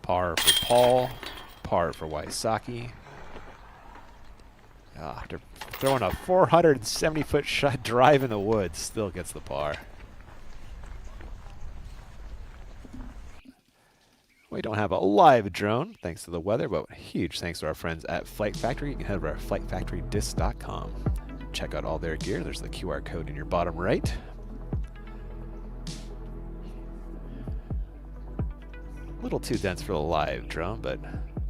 Par for Paul. Par for Wysocki. After throwing a 470-foot shot drive in the woods, still gets the par. We don't have a live drone, thanks to the weather, but huge thanks to our friends at Flight Factory. You can head over to flightfactorydisc.com. Check out all their gear. There's the QR code in your bottom right. A little too dense for the live drone, but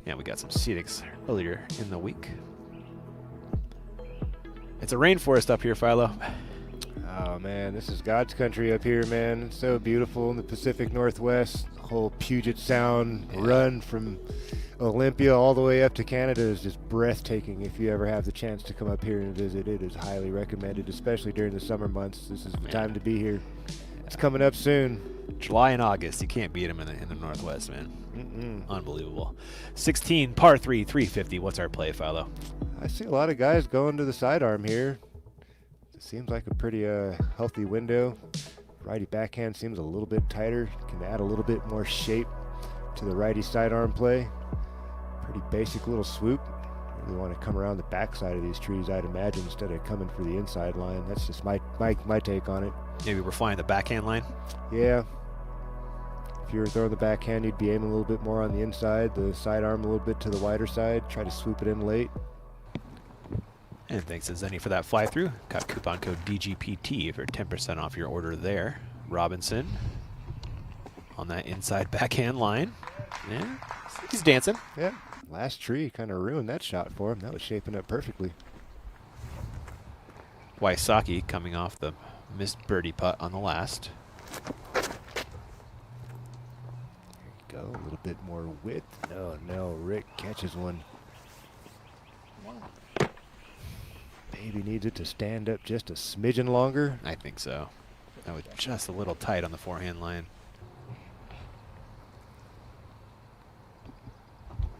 yeah, we got some Cedix earlier in the week. It's a rainforest up here, Philo. Oh, man, this is God's country up here, man. It's so beautiful in the Pacific Northwest. The whole Puget Sound run from Olympia all the way up to Canada is just breathtaking. If you ever have the chance to come up here and visit, it is highly recommended, especially during the summer months. This is the time to be here. It's coming up soon. July and August, you can't beat them in the Northwest, man. Unbelievable. 16, par 3, 350. What's our play, Philo? I see a lot of guys going to the sidearm here. It seems like a pretty healthy window. Righty backhand seems a little bit tighter. Can add a little bit more shape to the righty sidearm play. Pretty basic little swoop. Really want to come around the backside of these trees, I'd imagine, instead of coming for the inside line. That's just my take on it. Maybe we're flying the backhand line? Yeah. If you were throwing the backhand, you'd be aiming a little bit more on the inside, the sidearm a little bit to the wider side. Try to swoop it in late. And thanks to Zenny for that fly-through. Got coupon code DGPT for 10% off your order there. Robinson on that inside backhand line. Yeah, he's dancing. Yeah, last tree kind of ruined that shot for him. That was shaping up perfectly. Wysocki coming off the missed birdie putt on the last. There you go, a little bit more width. No, Rick catches one. Maybe needs it to stand up just a smidgen longer. I think so. That was just a little tight on the forehand line.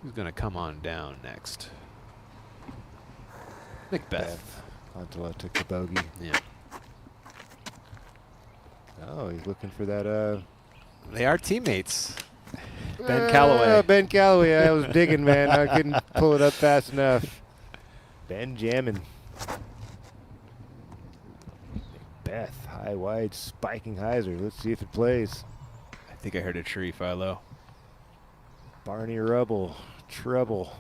Who's going to come on down next? Macbeth. Antela took the bogey. Yeah. Oh, he's looking for that. They are teammates. Ben Calloway. Ben Calloway. I was digging, man. I couldn't pull it up fast enough. Ben jamming. Macbeth, high, wide, spiking hyzer. Let's see if it plays. I think I heard a tree, Philo. Barney Rubble, treble.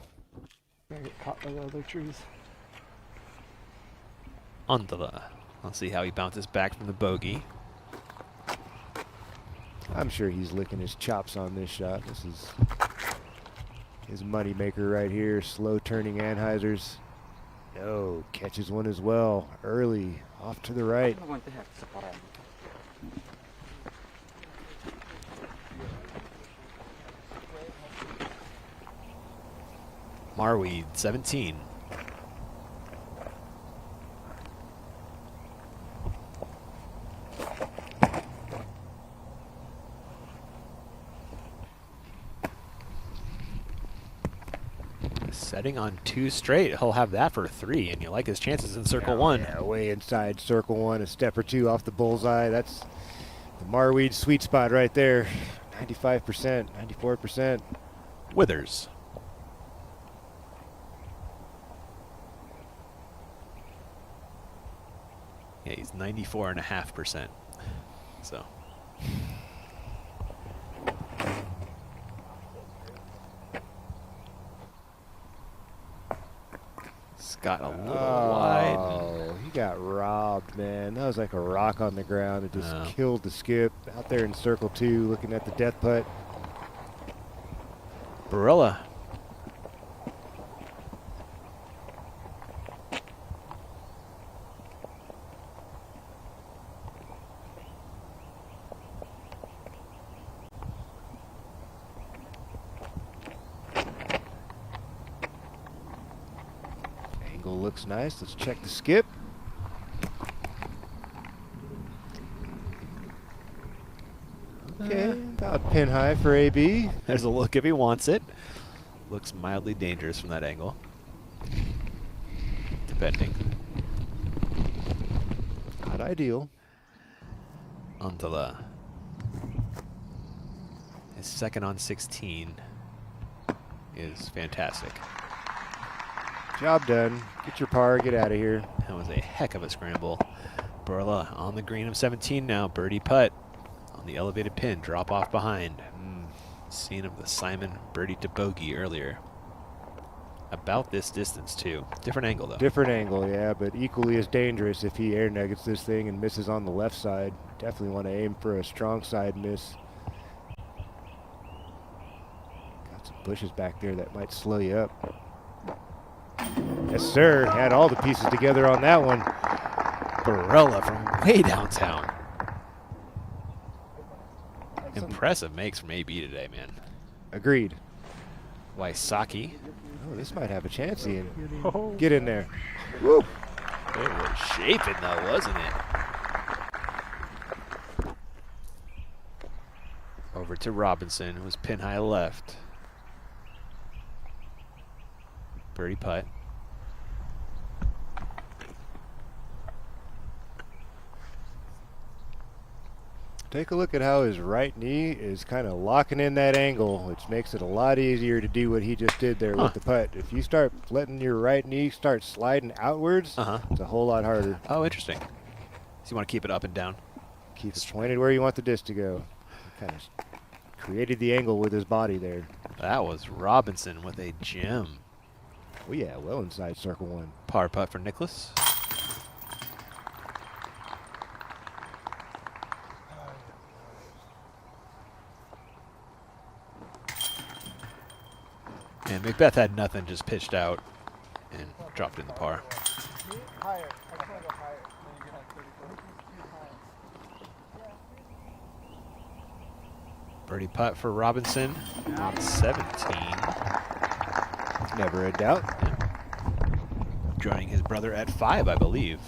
Gonna get caught by the other trees. Antela. I'll see how he bounces back from the bogey. I'm sure he's licking his chops on this shot. This is his money maker right here. Slow turning anhyzers. No, catches one as well. Early, off to the right. Marweed, 17. Setting on 2 straight. He'll have that for 3, and you like his chances in circle 1. Yeah, way inside circle 1, a step or 2 off the bullseye. That's the Marweed sweet spot right there. 95%, 94%. Withers. Yeah, he's 94.5%. So. Got a little wide. Oh, he got robbed, man. That was like a rock on the ground. It just killed the skip. Out there in circle 2, looking at the death putt. Barilla. Looks nice. Let's check the skip. Okay, about pin high for AB. There's a look if he wants it. Looks mildly dangerous from that angle. Depending. Not ideal. Antela. His second on 16 is fantastic. Job done. Get your par, get out of here. That was a heck of a scramble. Burla on the green of 17 now. Birdie putt on the elevated pin. Drop off behind. Scene of the Simon birdie to bogey earlier. About this distance, too. Different angle, though. Different angle, yeah, but equally as dangerous if he air nuggets this thing and misses on the left side. Definitely want to aim for a strong side miss. Got some bushes back there that might slow you up. Yes, sir. Had all the pieces together on that one. Barella from way downtown. Impressive makes from AB today, man. Agreed. Wysocki. Oh, this might have a chance, Ian. Get in there. Woo. It was shaping, though, wasn't it? Over to Robinson, who was pin high left. Birdie putt. Take a look at how his right knee is kind of locking in that angle, which makes it a lot easier to do what he just did there with the putt. If you start letting your right knee start sliding outwards, it's a whole lot harder. Oh, interesting. So you want to keep it up and down? Keep it pointed where you want the disc to go. Kind of created the angle with his body there. That was Robinson with a gem. Oh yeah, well inside circle 1. Par putt for Nicholas. And Macbeth had nothing, just pitched out and dropped in the par. Higher. I just want to go higher. Birdie putt for Robinson on 17. Never a doubt. Joining his brother at 5, I believe.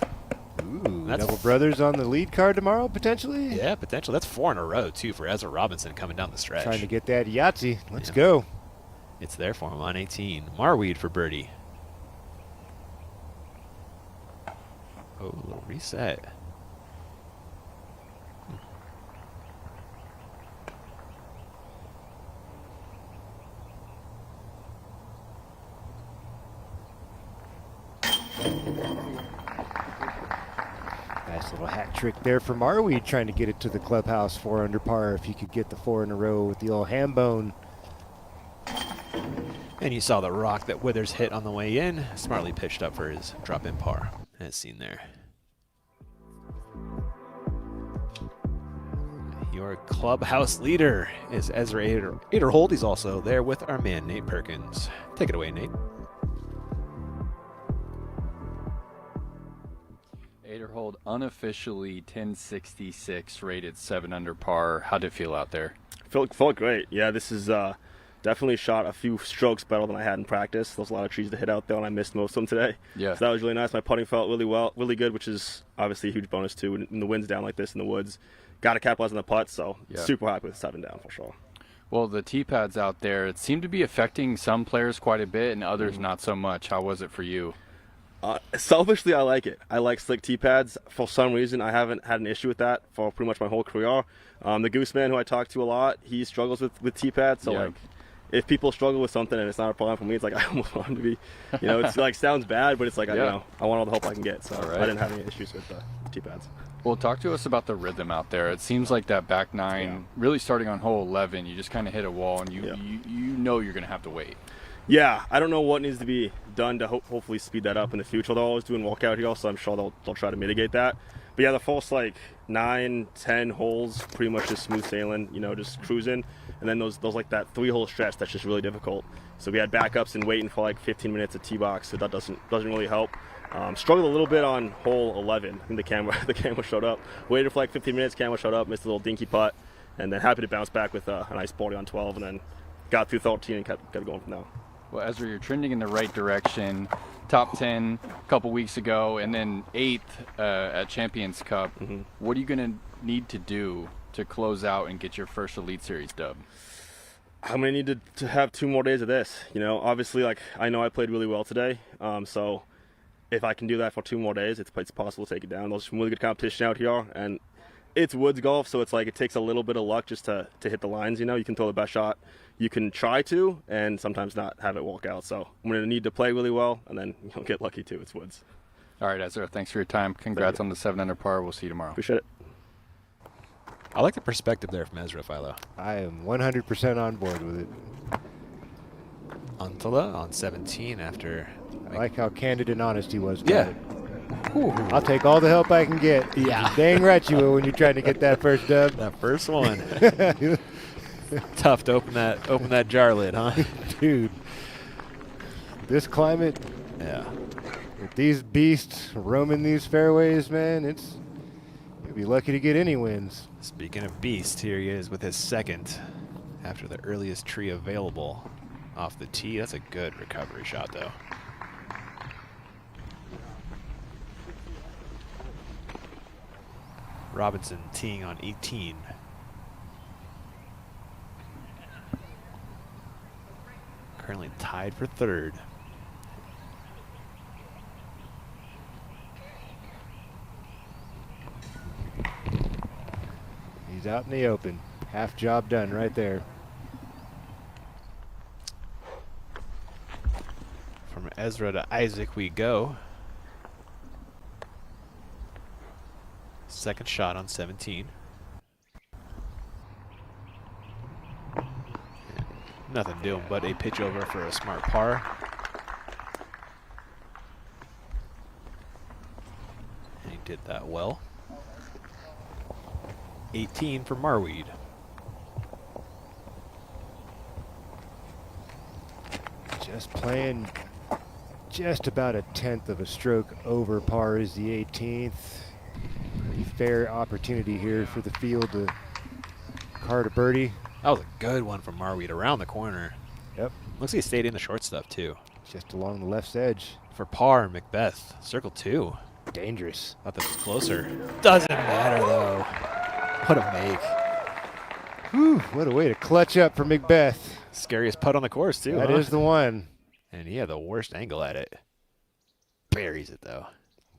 Ooh, That's double brothers on the lead card tomorrow, potentially? Yeah, potentially. That's 4 in a row, too, for Ezra Robinson coming down the stretch. Trying to get that Yahtzee. Let's go. It's there for him on 18. Marweed for birdie. Oh, a little reset. Nice little hat trick there for Marweed, trying to get it to the clubhouse 4 under par. If he could get the 4 in a row with the old ham bone. And you saw the rock that Withers hit on the way in. Smartly pitched up for his drop-in par, as seen there. Your clubhouse leader is Ezra Aderhold. He's also there with our man, Nate Perkins. Take it away, Nate. Aderhold unofficially 1066, rated 7 under par. How'd it feel out there? Felt great. Yeah, this is definitely shot a few strokes better than I had in practice. There's a lot of trees to hit out there, and I missed most of them today. Yeah. So that was really nice. My putting felt really good, which is obviously a huge bonus too. When the wind's down like this in the woods, got to capitalize on the putt. So super happy with 7 down for sure. Well, the tee pads out there, it seemed to be affecting some players quite a bit, and others not so much. How was it for you? Selfishly, I like it. I like slick tee pads. For some reason, I haven't had an issue with that for pretty much my whole career. The Gooseman, who I talk to a lot, he struggles with tee pads. So like, if people struggle with something and it's not a problem for me, it's like I almost want them to be. You know, it's like sounds bad, but it's like I want all the help I can get. So I didn't have any issues with the tee pads. Well, talk to us about the rhythm out there. It seems like that back 9, really starting on hole 11, you just kind of hit a wall, and you know you're going to have to wait. Yeah, I don't know what needs to be done to hopefully speed that up in the future. They're always doing walkout here, so I'm sure they'll try to mitigate that. But yeah, the first like 9, 10 holes, pretty much just smooth sailing, you know, just cruising. And then those like that 3-hole stretch, that's just really difficult. So we had backups and waiting for like 15 minutes at tee box, so that doesn't really help. Struggled a little bit on hole 11. I think the camera showed up. Waited for like 15 minutes, camera showed up, missed a little dinky putt, and then happy to bounce back with a nice birdie on 12, and then got through 13 and kept going from there. Well, Ezra, you're trending in the right direction. Top 10 a couple weeks ago, and then 8th at Champions Cup. What are you going to need to do to close out and get your first Elite Series dub? I'm going to need to have 2 more days of this. You know, obviously, like I know I played really well today, so if I can do that for 2 more days, it's possible to take it down. There's some really good competition out here, and it's woods golf, so it's like it takes a little bit of luck just to hit the lines. You know, you can throw the best shot you can try to, and sometimes not have it walk out. So I'm going to need to play really well, and then you'll get lucky too. It's woods. All right, Ezra, thanks for your time. Congrats on the 7 under par. We'll see you tomorrow. Appreciate it. I like the perspective there from Ezra, Philo. I am 100% on board with it. Antala on 17 after. I like how candid and honest he was. Yeah. I'll take all the help I can get. Yeah. Dang right you will when you're trying to get that first dub. That first one. Tough to open that jar lid, huh? Dude. This climate. Yeah. With these beasts roaming these fairways, man, you'll be lucky to get any wins. Speaking of beast, here he is with his second after the earliest tree available off the tee. That's a good recovery shot, though. Robinson teeing on 18. Currently tied for 3rd. He's out in the open. Half job done right there. From Ezra to Isaac we go. Second shot on 17. Nothing doing but a pitch over for a smart par. And he did that well. 18 for Marweed. Just playing just about a 1/10 of a stroke over par is the 18th. Pretty fair opportunity here for the field to card a birdie. That was a good one from Marweed around the corner. Yep. Looks like he stayed in the short stuff, too. Just along the left edge. For par, Macbeth. Circle 2. Dangerous. Thought this was closer. Doesn't matter, though. What a make. Whew, what a way to clutch up for Macbeth. Scariest putt on the course, too. That is the one. And he had the worst angle at it. Buries it, though.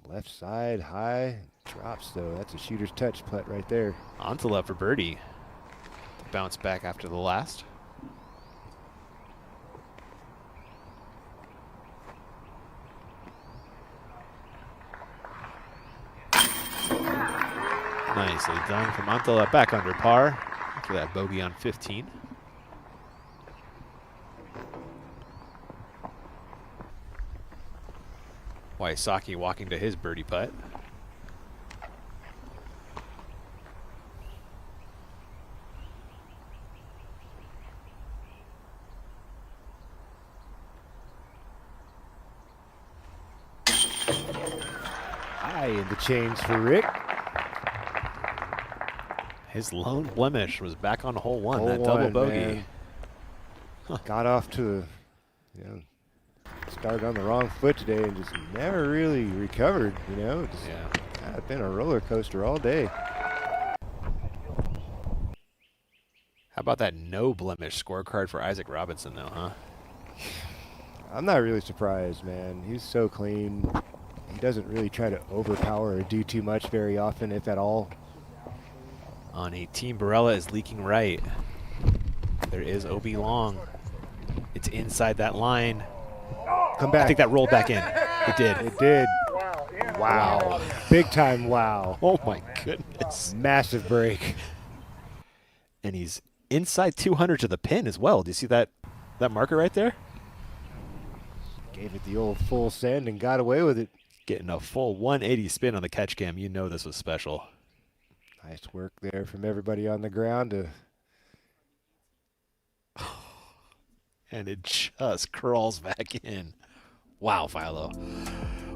Left side, high. Drops, though. That's a shooter's touch putt right there. On to left for birdie. Bounce back after the last. Nicely done from Antela, back under par after that bogey on 15. Wysocki walking to his birdie putt. High in the chains for Rick. His lone blemish was back on hole 1, Hole that double one, bogey. Huh. Got off to, started on the wrong foot today and just never really recovered, Just, it's been a roller coaster all day. How about that no blemish scorecard for Isaac Robinson, though, huh? I'm not really surprised, man. He's so clean. He doesn't really try to overpower or do too much very often, if at all. On 18, Barella is leaking right. There is OB long. It's inside that line. Come back. I think that rolled back in. It did. It did. Wow. Big time wow. Oh, my goodness. Massive break. And he's inside 200 to the pin as well. Do you see that marker right there? Gave it the old full send and got away with it. Getting a full 180 spin on the catch cam. You know this was special. Nice work there from everybody on the ground. And it just crawls back in. Wow, Philo.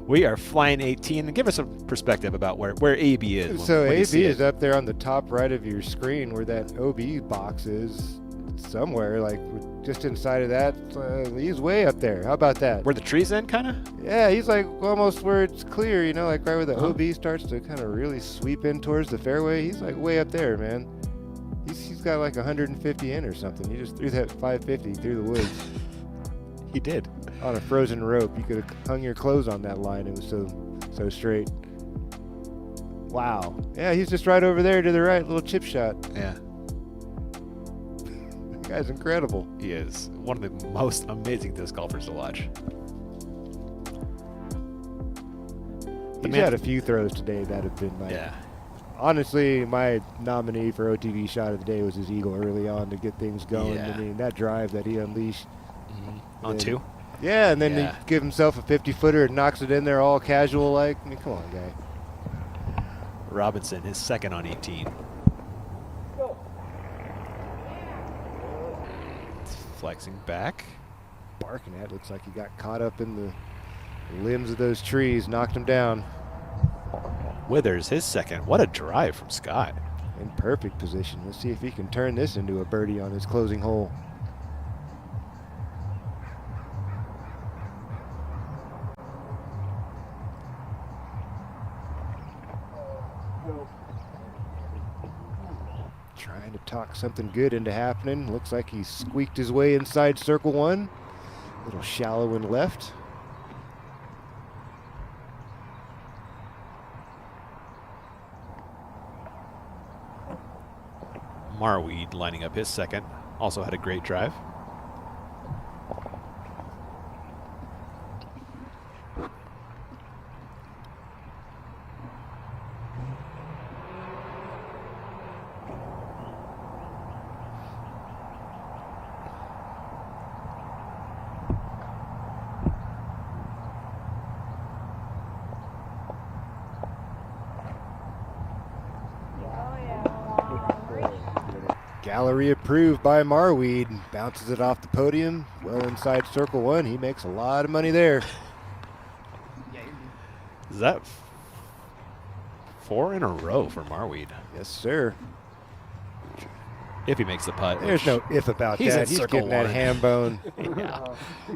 We are flying 18. Give us a perspective about where AB is. So AB is up there on the top right of your screen where that OB box is. Somewhere, like just inside of that. He's way up there. How about that? Where the trees end, kind of? Yeah, he's like almost where it's clear, like right where the OB starts to kind of really sweep in towards the fairway. He's like way up there, man. He's got like 150 in or something. He just threw that 550 through the woods. He did. On a frozen rope. You could have hung your clothes on that line. It was so straight. Wow. Yeah, he's just right over there to the right. Little chip shot. Yeah. That guy's incredible. He is one of the most amazing disc golfers to watch. He's had a few throws today that have been like... Yeah. Honestly, my nominee for OTV shot of the day was his eagle early on to get things going. Yeah. I mean, that drive that he unleashed. On 2? Yeah, and then he give himself a 50-footer and knocks it in there all casual like. I mean, come on, guy. Robinson, his second on 18. Flexing back. Barking at it. Looks like he got caught up in the limbs of those trees, knocked him down. Withers, his second. What a drive from Scott. In perfect position. Let's see if he can turn this into a birdie on his closing hole. Trying to talk something good into happening. Looks like he squeaked his way inside circle 1. A little shallow and left. Marweed lining up his second. Also had a great drive. Gallery approved by Marweed. Bounces it off the podium. Well inside circle 1. He makes a lot of money there. Is that 4 in a row for Marweed? Yes, sir. If he makes the putt. There's no if about He's that. in He's circle getting that one. ham bone. Yeah.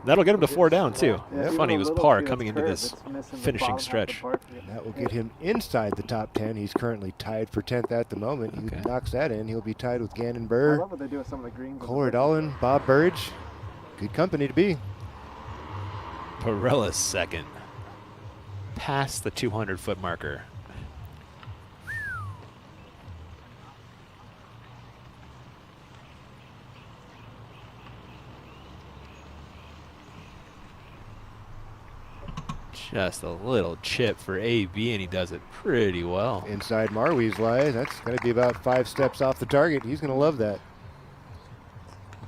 That'll get him to 4 down, too. Yeah, Funny, he even was a little par bit of coming into curve this that's missing the finishing bottom half of the stretch. park. That will get him inside the top 10. He's currently tied for 10th at the moment. He knocks that in. He'll be tied with Gannon I Burr, love what they do with some of the greens. Corey Dolan, Bob Burridge. Good company to be. Perella's second. Past the 200-foot marker. Just a little chip for AB, and he does it pretty well. Inside Marwee's lie. That's going to be about 5 steps off the target. He's going to love that.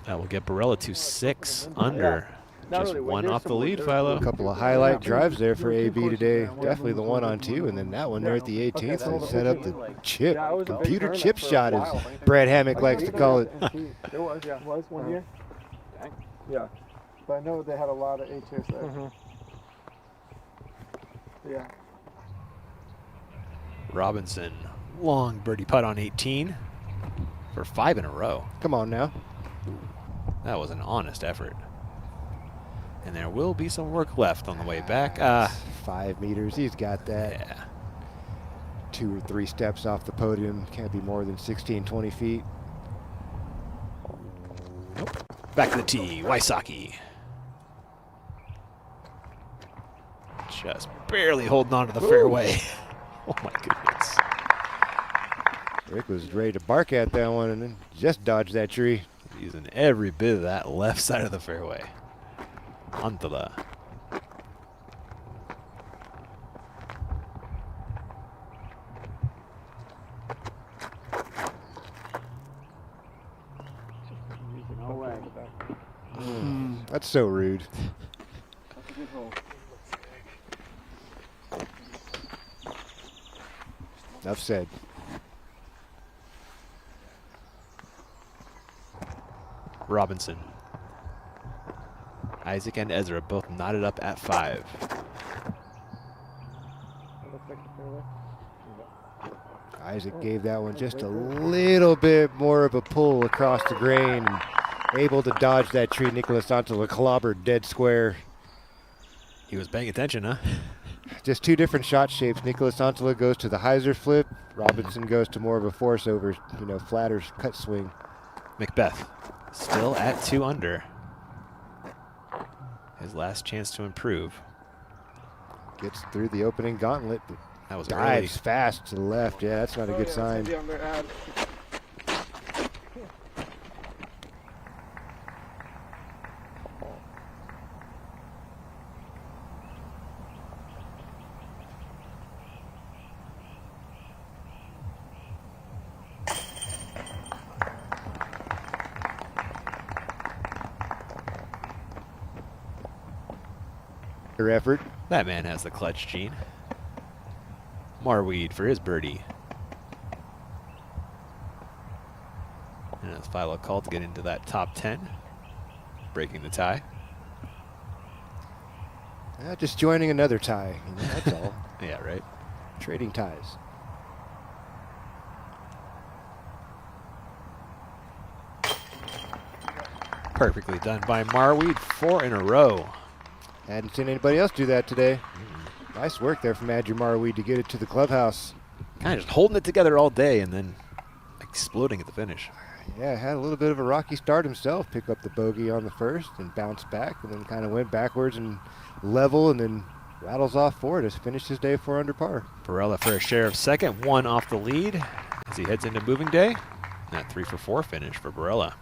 That will get Barella to 6 under. Not Just really, one here's off the some lead, wood. Philo. A couple of highlight drives there for AB today. Definitely the one on 2, and then that one there at the 18th. And set up the chip, computer chip shot, as Brad Hammock likes to call it. There was, yeah. Was one here? Yeah. But I know they had a lot of HOs there. Yeah. Robinson, long birdie putt on 18 for 5 in a row. Come on now. That was an honest effort. And there will be some work left on the way back. 5 meters, he's got that. Yeah. 2 or 3 steps off the podium. Can't be more than 16, 20 feet. Back to the tee, Wysocki. Just barely holding on to the fairway. Oh my goodness. Rick was ready to bark at that one and then just dodged that tree. Using every bit of that left side of the fairway. Antala. No way. That's so rude. That's a good hole. Enough said. Robinson. Isaac and Ezra both knotted up at 5. Isaac gave that one just a little bit more of a pull across the grain. Able to dodge that tree. Nicholas Antala clobbered dead square. He was paying attention, huh? Just 2 different shot shapes. Nicholas Antala goes to the hyzer flip. Robinson goes to more of a force over, flatter cut swing. Macbeth still at 2 under. His last chance to improve. Gets through the opening gauntlet, but that was dives fast to the left. Yeah, that's not a good sign. Effort. That man has the clutch gene. Marweed for his birdie. And it's Philo called to get into that top 10. Breaking the tie. Just joining another tie. That's all. Yeah, right. Trading ties. Perfectly done by Marweed. 4 in a row. Hadn't seen anybody else do that today. Nice work there from Andrew Marweed to get it to the clubhouse. Kind of just holding it together all day and then exploding at the finish. Yeah, had a little bit of a rocky start himself. Pick up the bogey on the first and bounce back, and then kind of went backwards and level, and then rattles off 4 to finish his day 4 under par. Barella for a share of second, 1 off the lead as he heads into moving day. That 3 for 4 finish for Barella.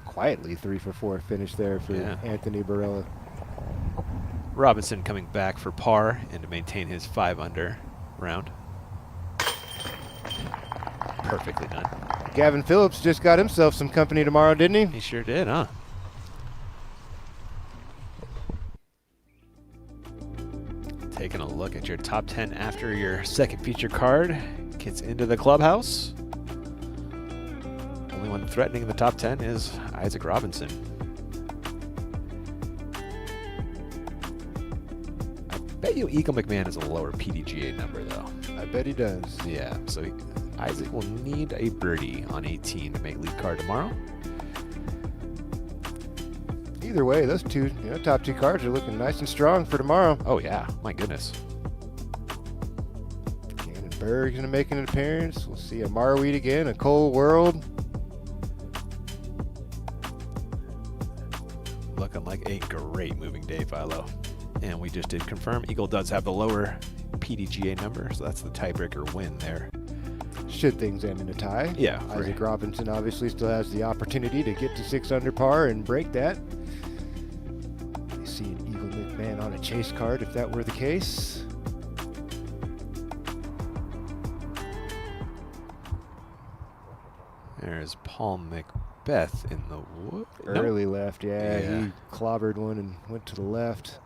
Quietly 3 for 4 finish there for Anthony Barella. Robinson coming back for par and to maintain his 5 under round. Perfectly done. Gavin Phillips just got himself some company tomorrow, didn't he? He sure did, huh? Taking a look at your top 10 after your second feature card gets into the clubhouse. Only one threatening the top 10 is Isaac Robinson. I bet you Eagle McMahon has a lower PDGA number, though. I bet he does. Yeah, so Isaac will need a birdie on 18 to make lead card tomorrow. Either way, those two top two cards are looking nice and strong for tomorrow. Oh yeah, my goodness. Berg's going to make an appearance. We'll see a Marweed again, a Cold World. Looking like a great moving day, Philo. And we just did confirm Eagle does have the lower PDGA number, so that's the tiebreaker win there. Should things end in a tie. Yeah. Isaac Robinson obviously still has the opportunity to get to 6 under par and break that. You see an Eagle McMahon on a chase card if that were the case. There's Paul Macbeth in the wood. Early left, yeah. He clobbered one and went to the left.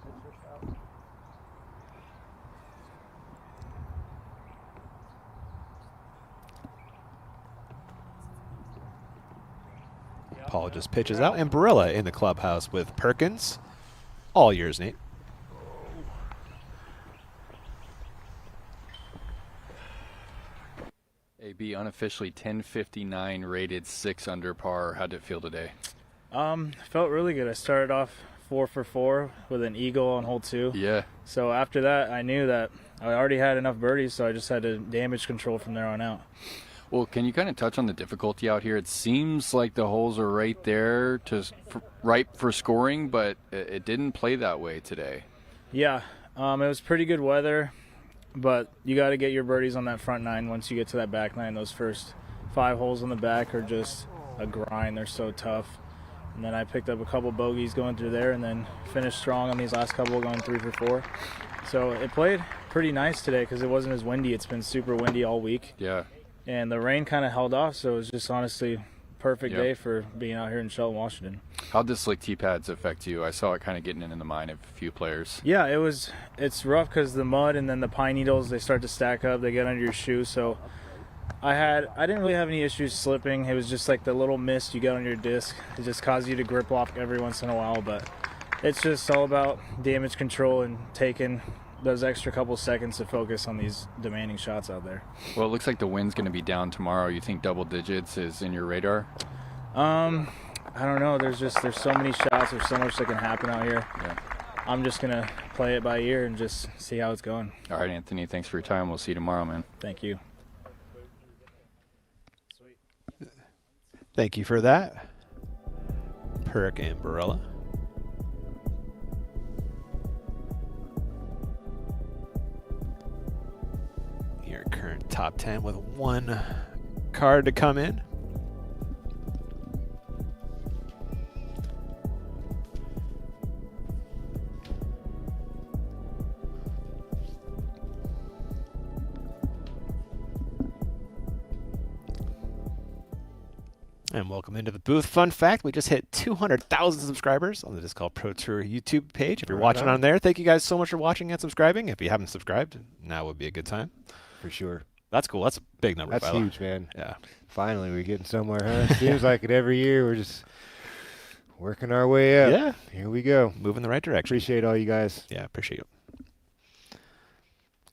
Paul just pitches out, and Barilla in the clubhouse with Perkins. All yours, Nate. AB unofficially 1059 rated 6 under par. How'd it feel today? Felt really good. I started off 4 for 4 with an eagle on hole 2. Yeah. So after that, I knew that I already had enough birdies, so I just had to damage control from there on out. Well, can you kind of touch on the difficulty out here? It seems like the holes are right there ripe for scoring, but it didn't play that way today. Yeah, it was pretty good weather, but you got to get your birdies on that front 9 once you get to that back 9. Those first 5 holes on the back are just a grind. They're so tough. And then I picked up a couple bogeys going through there and then finished strong on these last couple, going 3 for 4. So it played pretty nice today because it wasn't as windy. It's been super windy all week. Yeah. And the rain kind of held off, so it was just honestly perfect day for being out here in Shelton, Washington. How'd the slick tee pads affect you? I saw it kind of getting in the mind of a few players. Yeah, it's rough because the mud and then the pine needles, they start to stack up, they get under your shoe. So I didn't really have any issues slipping. It was just like the little mist you get on your disc. It just caused you to grip lock every once in a while, but it's just all about damage control and taking those extra couple seconds to focus on these demanding shots out there. Well, it looks like the wind's going to be down tomorrow. You think double digits is in your radar? I don't know. There's so many shots. There's so much that can happen out here. Yeah. I'm just going to play it by ear and just see how it's going. All right, Anthony, thanks for your time. We'll see you tomorrow, man. Thank you. Thank you for that, Perk and Barella. Your current top 10 with 1 card to come in. And welcome into the booth. Fun fact, we just hit 200,000 subscribers on the Disc Golf Pro Tour YouTube page. If you're watching on there, thank you guys so much for watching and subscribing. If you haven't subscribed, now would be a good time. For sure. That's cool. That's a big number. That's huge, man. Yeah. Finally, we're getting somewhere, huh? Seems like it every year. We're just working our way up. Yeah. Here we go. Moving the right direction. Appreciate all you guys. Yeah, appreciate it.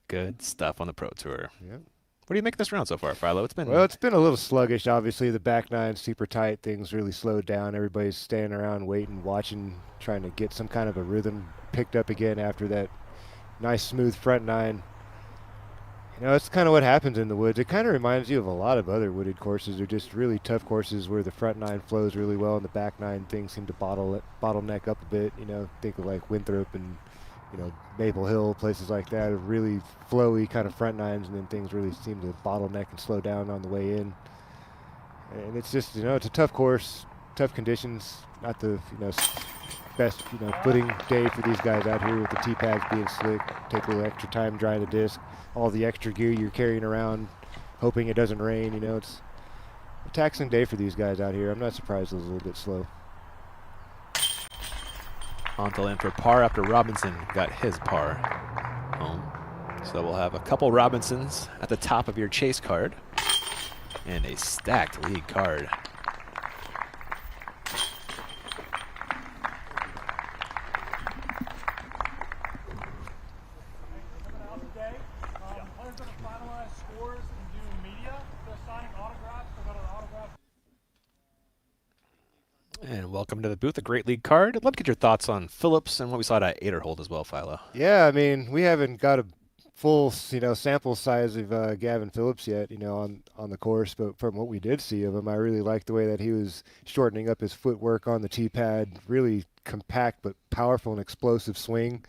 Good stuff on the Pro Tour. Yep. What do you make this round so far, Philo? It's been a little sluggish. Obviously, the back 9 super tight. Things really slowed down. Everybody's standing around, waiting, watching, trying to get some kind of a rhythm picked up again after that nice, smooth front 9. You know, it's kind of what happens in the woods. It kind of reminds you of a lot of other wooded courses. They're just really tough courses where the front 9 flows really well and the back 9 things seem to bottleneck up a bit. You know, think of like Winthrop and, you know, Maple Hill, places like that are really flowy kind of front 9s, and then things really seem to bottleneck and slow down on the way in. And it's just, you know, it's a tough course, tough conditions, not the, you know, best, you know, footing day for these guys out here with the tee pads being slick. Take a little extra time drying the disc, all the extra gear you're carrying around, hoping it doesn't rain. You know, it's a taxing day for these guys out here. I'm not surprised it was a little bit slow. on to land for par after Robinson got his par home. So we'll have a couple Robinsons at the top of your chase card and a stacked lead card. And welcome to the booth, a Great League card. I'd love to get your thoughts on Phillips and what we saw at 8er as well, Philo. Yeah, I mean, we haven't got a full, sample size of Gavin Phillips yet, on the course, but from what we did see of him, I really liked the way that he was shortening up his footwork on the tee pad, really compact but powerful and explosive swing.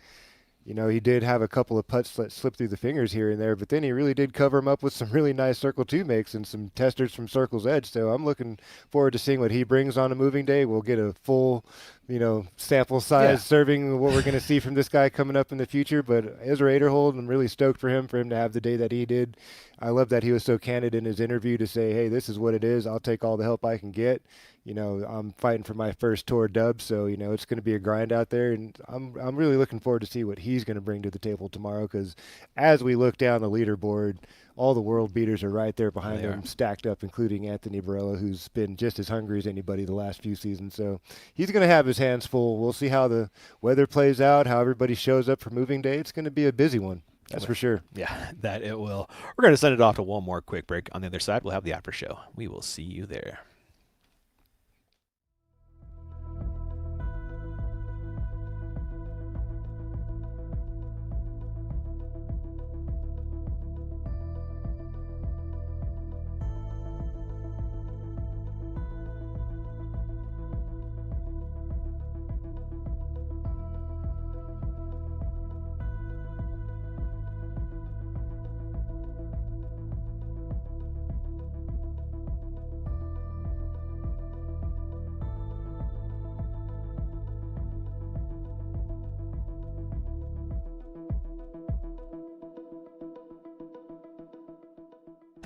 He did have a couple of putts that slipped through the fingers here and there, but then he really did cover him up with some really nice Circle 2 makes and some testers from Circle's Edge. So I'm looking forward to seeing what he brings on a moving day. We'll get a full, sample size serving of what we're going to see from this guy coming up in the future. But Ezra Aderhold, I'm really stoked for him to have the day that he did. I love that he was so candid in his interview to say, hey, this is what it is. I'll take all the help I can get. I'm fighting for my first tour dub, so it's going to be a grind out there, and I'm really looking forward to see what he's going to bring to the table tomorrow. Because as we look down the leaderboard, all the world beaters are right there behind him, stacked up, including Anthony Barella, who's been just as hungry as anybody the last few seasons. So he's going to have his hands full. We'll see how the weather plays out, how everybody shows up for moving day. It's going to be a busy one. That's for sure. Yeah, that it will. We're going to send it off to one more quick break. On the other side, we'll have the after show. We will see you there.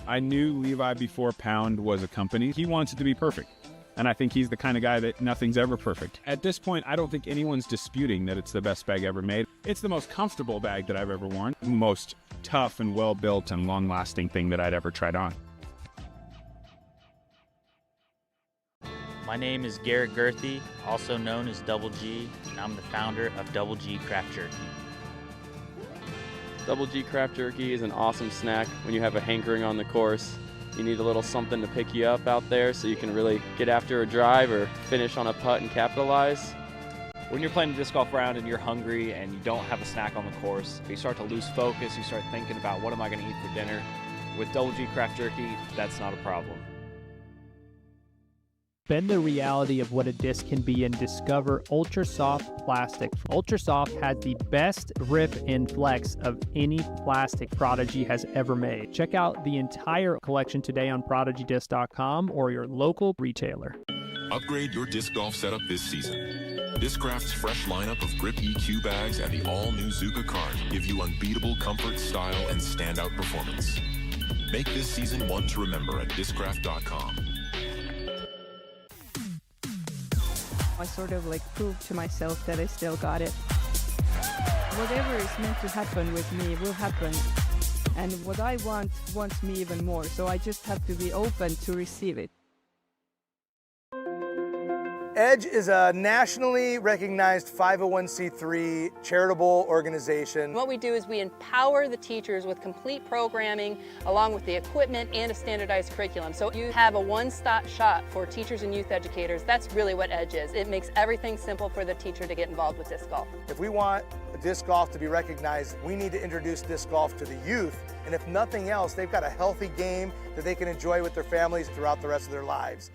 I knew Levi before Pound was a company. He wants it to be perfect. And I think he's the kind of guy that nothing's ever perfect. At this point, I don't think anyone's disputing that it's the best bag ever made. It's the most comfortable bag that I've ever worn. The most tough and well-built and long-lasting thing that I'd ever tried on. My name is Garrett Gerthy, also known as Double G, and I'm the founder of Double G Craft Jerky. Double G Craft Jerky is an awesome snack when you have a hankering on the course. You need a little something to pick you up out there so you can really get after a drive or finish on a putt and capitalize. When you're playing a disc golf round and you're hungry and you don't have a snack on the course, you start to lose focus, you start thinking about what am I going to eat for dinner. With Double G Craft Jerky, that's not a problem. Bend the reality of what a disc can be and discover Ultra Soft plastic. Ultra Soft has the best grip and flex of any plastic Prodigy has ever made. Check out the entire collection today on ProdigyDisc.com or your local retailer. Upgrade your disc golf setup this season. Discraft's fresh lineup of grip EQ bags and the all-new Zuka card give you unbeatable comfort, style, and standout performance. Make this season one to remember at Discraft.com. I sort of proved to myself that I still got it. Whatever is meant to happen with me will happen. And what I want wants me even more. So I just have to be open to receive it. EDGE is a nationally recognized 501c3 charitable organization. What we do is we empower the teachers with complete programming along with the equipment and a standardized curriculum. So you have a one-stop shop for teachers and youth educators. That's really what EDGE is. It makes everything simple for the teacher to get involved with disc golf. If we want disc golf to be recognized, we need to introduce disc golf to the youth. And if nothing else, they've got a healthy game that they can enjoy with their families throughout the rest of their lives.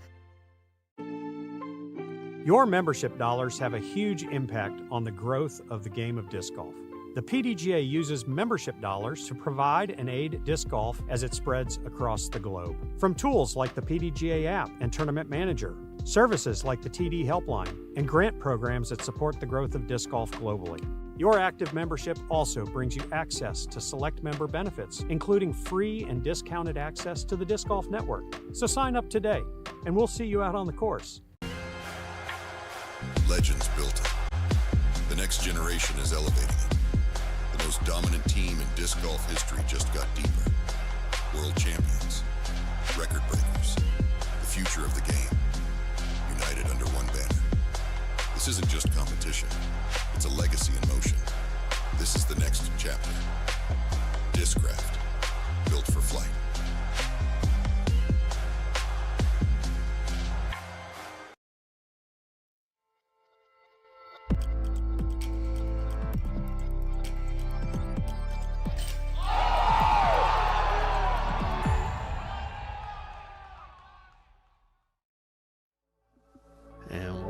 Your membership dollars have a huge impact on the growth of the game of disc golf. The PDGA uses membership dollars to provide and aid disc golf as it spreads across the globe. From tools like the PDGA app and Tournament Manager, services like the TD Helpline, and grant programs that support the growth of disc golf globally. Your active membership also brings you access to select member benefits, including free and discounted access to the Disc Golf Network. So sign up today, and we'll see you out on the course. Legends built it. The next generation is elevating it. The most dominant team in disc golf history just got deeper. World champions, record breakers, the future of the game, united under one banner. This isn't just competition, it's a legacy in motion. This is the next chapter. Discraft, built for flight.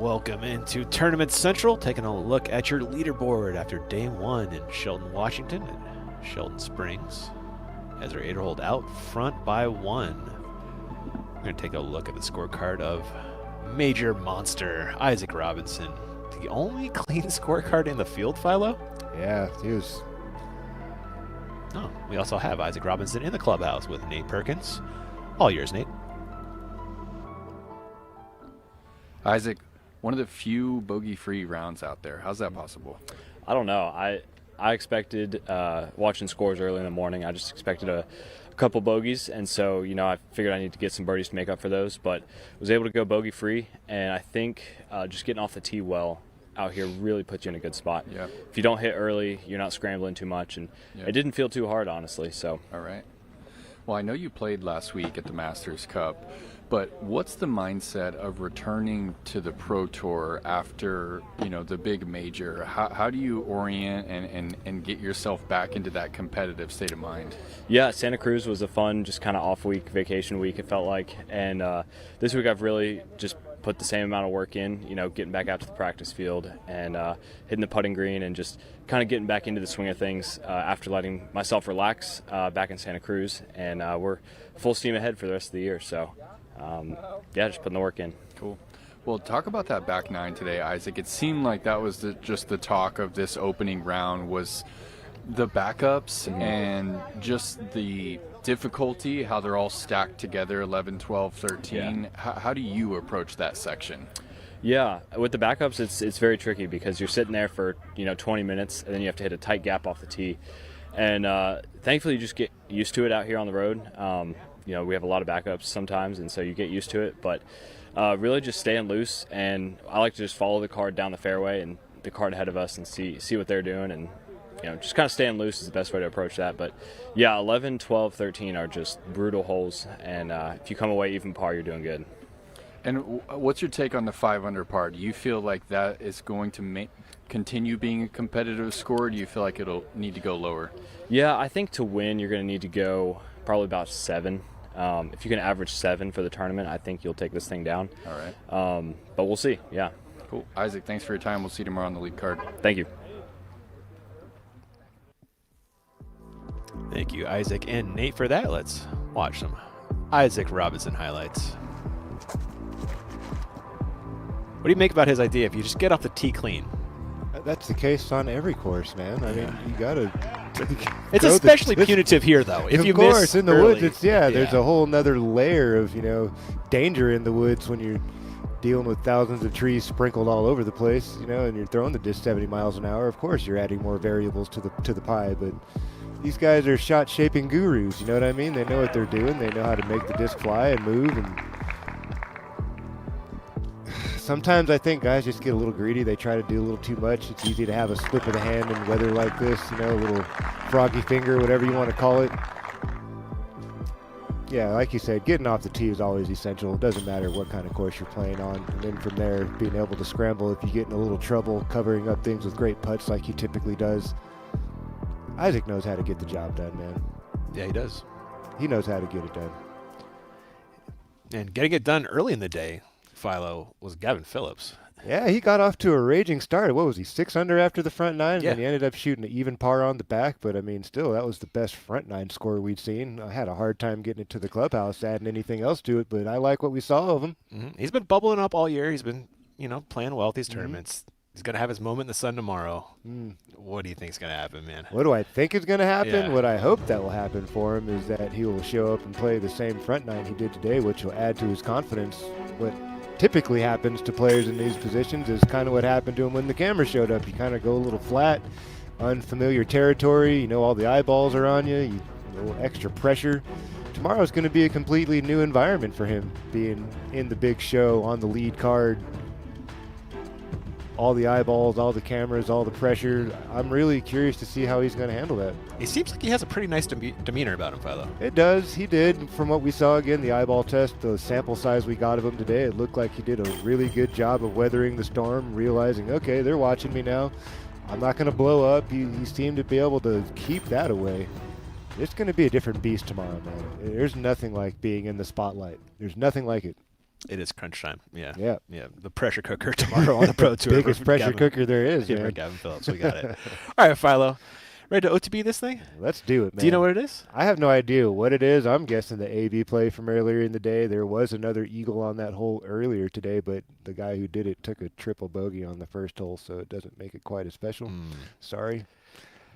Welcome into Tournament Central, taking a look at your leaderboard after day 1 in Shelton, Washington and Shelton Springs. As our 8-hole out front by 1. We're going to take a look at the scorecard of Major Monster Isaac Robinson. The only clean scorecard in the field, Philo? Yeah, he was. Oh, we also have Isaac Robinson in the clubhouse with Nate Perkins. All yours, Nate. Isaac, one of the few bogey-free rounds out there. How's that possible? I don't know. I expected, watching scores early in the morning, I just expected a couple bogeys, and so, I figured I need to get some birdies to make up for those, but was able to go bogey-free, and I think just getting off the tee well out here really puts you in a good spot. Yeah. If you don't hit early, you're not scrambling too much, and it didn't feel too hard, honestly. So. All right. Well, I know you played last week at the Masters Cup, but what's the mindset of returning to the Pro Tour after, the big major? How do you orient and get yourself back into that competitive state of mind? Yeah, Santa Cruz was a fun, just kind of off week, vacation week, it felt like. And this week I've really just put the same amount of work in, getting back out to the practice field and hitting the putting green and just kind of getting back into the swing of things after letting myself relax back in Santa Cruz. And we're full steam ahead for the rest of the year. So, just putting the work in. Cool. Well, talk about that back nine today, Isaac. It seemed like that was just the talk of this opening round was the backups and just the difficulty, how they're all stacked together, 11, 12, 13. Yeah. How do you approach that section? Yeah, with the backups, it's very tricky because you're sitting there for 20 minutes and then you have to hit a tight gap off the tee. And thankfully, you just get used to it out here on the road. We have a lot of backups sometimes, and so you get used to it. But really just staying loose, and I like to just follow the card down the fairway and the card ahead of us and see what they're doing, and just kind of staying loose is the best way to approach that. But yeah, 11, 12, 13 are just brutal holes, and if you come away even par, you're doing good. And what's your take on the 5 under par? Do you feel like that is going to continue being a competitive score, or do you feel like it'll need to go lower? Yeah, I think to win, you're going to need to go probably about 7. If you can average 7 for the tournament, I think you'll take this thing down. All right. But we'll see. Yeah. Cool. Isaac, thanks for your time. We'll see you tomorrow on the lead card. Thank you. Thank you, Isaac and Nate, for that. Let's watch some Isaac Robinson highlights. What do you make about his idea if you just get off the tee clean? That's the case on every course, man. I mean, you got to... It's especially punitive here, though. If you miss Of course, in the early, woods, there's a whole nother layer of, danger in the woods when you're dealing with thousands of trees sprinkled all over the place, and you're throwing the disc 70 miles an hour. Of course, you're adding more variables to the pie, but these guys are shot-shaping gurus, you know what I mean? They know what they're doing. They know how to make the disc fly and move, and sometimes I think guys just get a little greedy. They try to do a little too much. It's easy to have a slip of the hand in weather like this, a little froggy finger, whatever you want to call it. Yeah, like you said, getting off the tee is always essential. It doesn't matter what kind of course you're playing on. And then from there, being able to scramble if you get in a little trouble, covering up things with great putts like he typically does. Isaac knows how to get the job done, man. Yeah, he does. He knows how to get it done. And getting it done early in the day, Philo, was Gavin Phillips. Yeah, he got off to a raging start. What was he, 6 under after the front nine? Yeah. And he ended up shooting an even par on the back. But, I mean, still, that was the best front nine score we'd seen. I had a hard time getting it to the clubhouse, adding anything else to it. But I like what we saw of him. Mm-hmm. He's been bubbling up all year. He's been, playing well at these tournaments. He's going to have his moment in the sun tomorrow. What do you think is going to happen, man? What do I think is going to happen? Yeah. What I hope that will happen for him is that he will show up and play the same front nine he did today, which will add to his confidence. What typically happens to players in these positions is kind of what happened to him when the camera showed up. You kind of go a little flat, unfamiliar territory. All the eyeballs are on you. A little extra pressure. Tomorrow's going to be a completely new environment for him, being in the big show on the lead card. All the eyeballs, all the cameras, all the pressure. I'm really curious to see how he's going to handle that. He seems like he has a pretty nice demeanor about him, Philo. It does. He did. From what we saw again, the eyeball test, the sample size we got of him today, it looked like he did a really good job of weathering the storm, realizing, okay, they're watching me now. I'm not going to blow up. He seemed to be able to keep that away. It's going to be a different beast tomorrow, man. There's nothing like being in the spotlight. There's nothing like it. It is crunch time. Yeah. Yeah. Yeah. The pressure cooker tomorrow on the Pro Tour. Biggest pressure cooker there is, Yeah, for man. Gavin Phillips. We got it. All right, Philo. Ready to OTB this thing? Let's do it, man. Do you know what it is? I have no idea what it is. I'm guessing the AV play from earlier in the day. There was another eagle on that hole earlier today, but the guy who did it took a triple bogey on the first hole, so it doesn't make it quite as special. Sorry.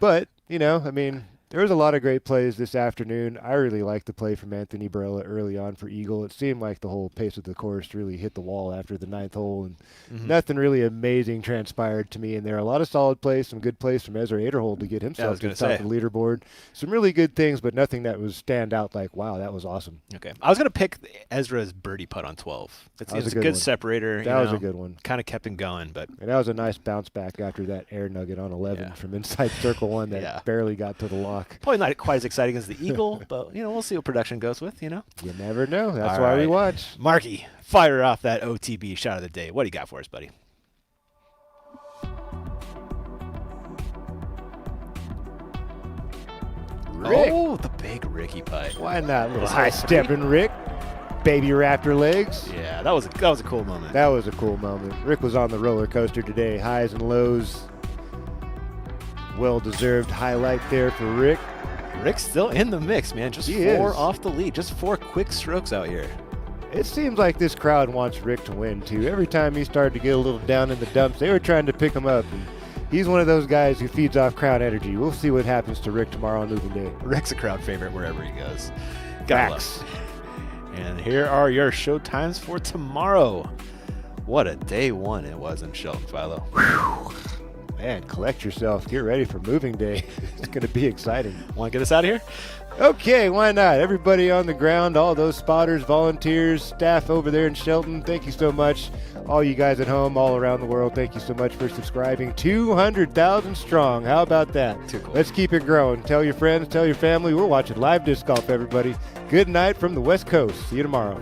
But, you know, I mean, there was a lot of great plays this afternoon. I really liked the play from Anthony Barella early on for eagle. It seemed like the whole pace of the course really hit the wall after the 9th hole, and nothing really amazing transpired to me in there. A lot of solid plays, some good plays from Ezra Aderhold to get himself to the top of the leaderboard. Some really good things, but nothing that was stand out like, wow, that was awesome. Okay. I was going to pick Ezra's birdie putt on 12. It's a good separator. That was a good one. Kind of kept him going, but. And that was a nice bounce back after that air nugget on 11 from inside circle 1 that barely got to the lock. Probably not quite as exciting as the eagle, but, you know, we'll see what production goes with, you know. You never know. That's why we watch. Marky, fire off that OTB shot of the day. What do you got for us, buddy? Rick. Oh, the big Ricky putt. Why not? Little high stepping Rick. Baby raptor legs. Yeah, that was a cool moment. That was a cool moment. Rick was on the roller coaster today. Highs and lows. Well-deserved highlight there for Rick. Rick's still in the mix, man. Just four off the lead. Just 4 quick strokes out here. It seems like this crowd wants Rick to win, too. Every time he started to get a little down in the dumps, they were trying to pick him up. And he's one of those guys who feeds off crowd energy. We'll see what happens to Rick tomorrow on moving day. Rick's a crowd favorite wherever he goes. Facts. And here are your show times for tomorrow. What a day one it was in Shelton, Philo. Man, collect yourself. Get ready for moving day. It's going to be exciting. Want to get us out of here? Okay, why not? Everybody on the ground, all those spotters, volunteers, staff over there in Shelton, thank you so much. All you guys at home, all around the world, thank you so much for subscribing. 200,000 strong. How about that? Too cool. Let's keep it growing. Tell your friends, tell your family. We're watching live disc golf, everybody. Good night from the West Coast. See you tomorrow.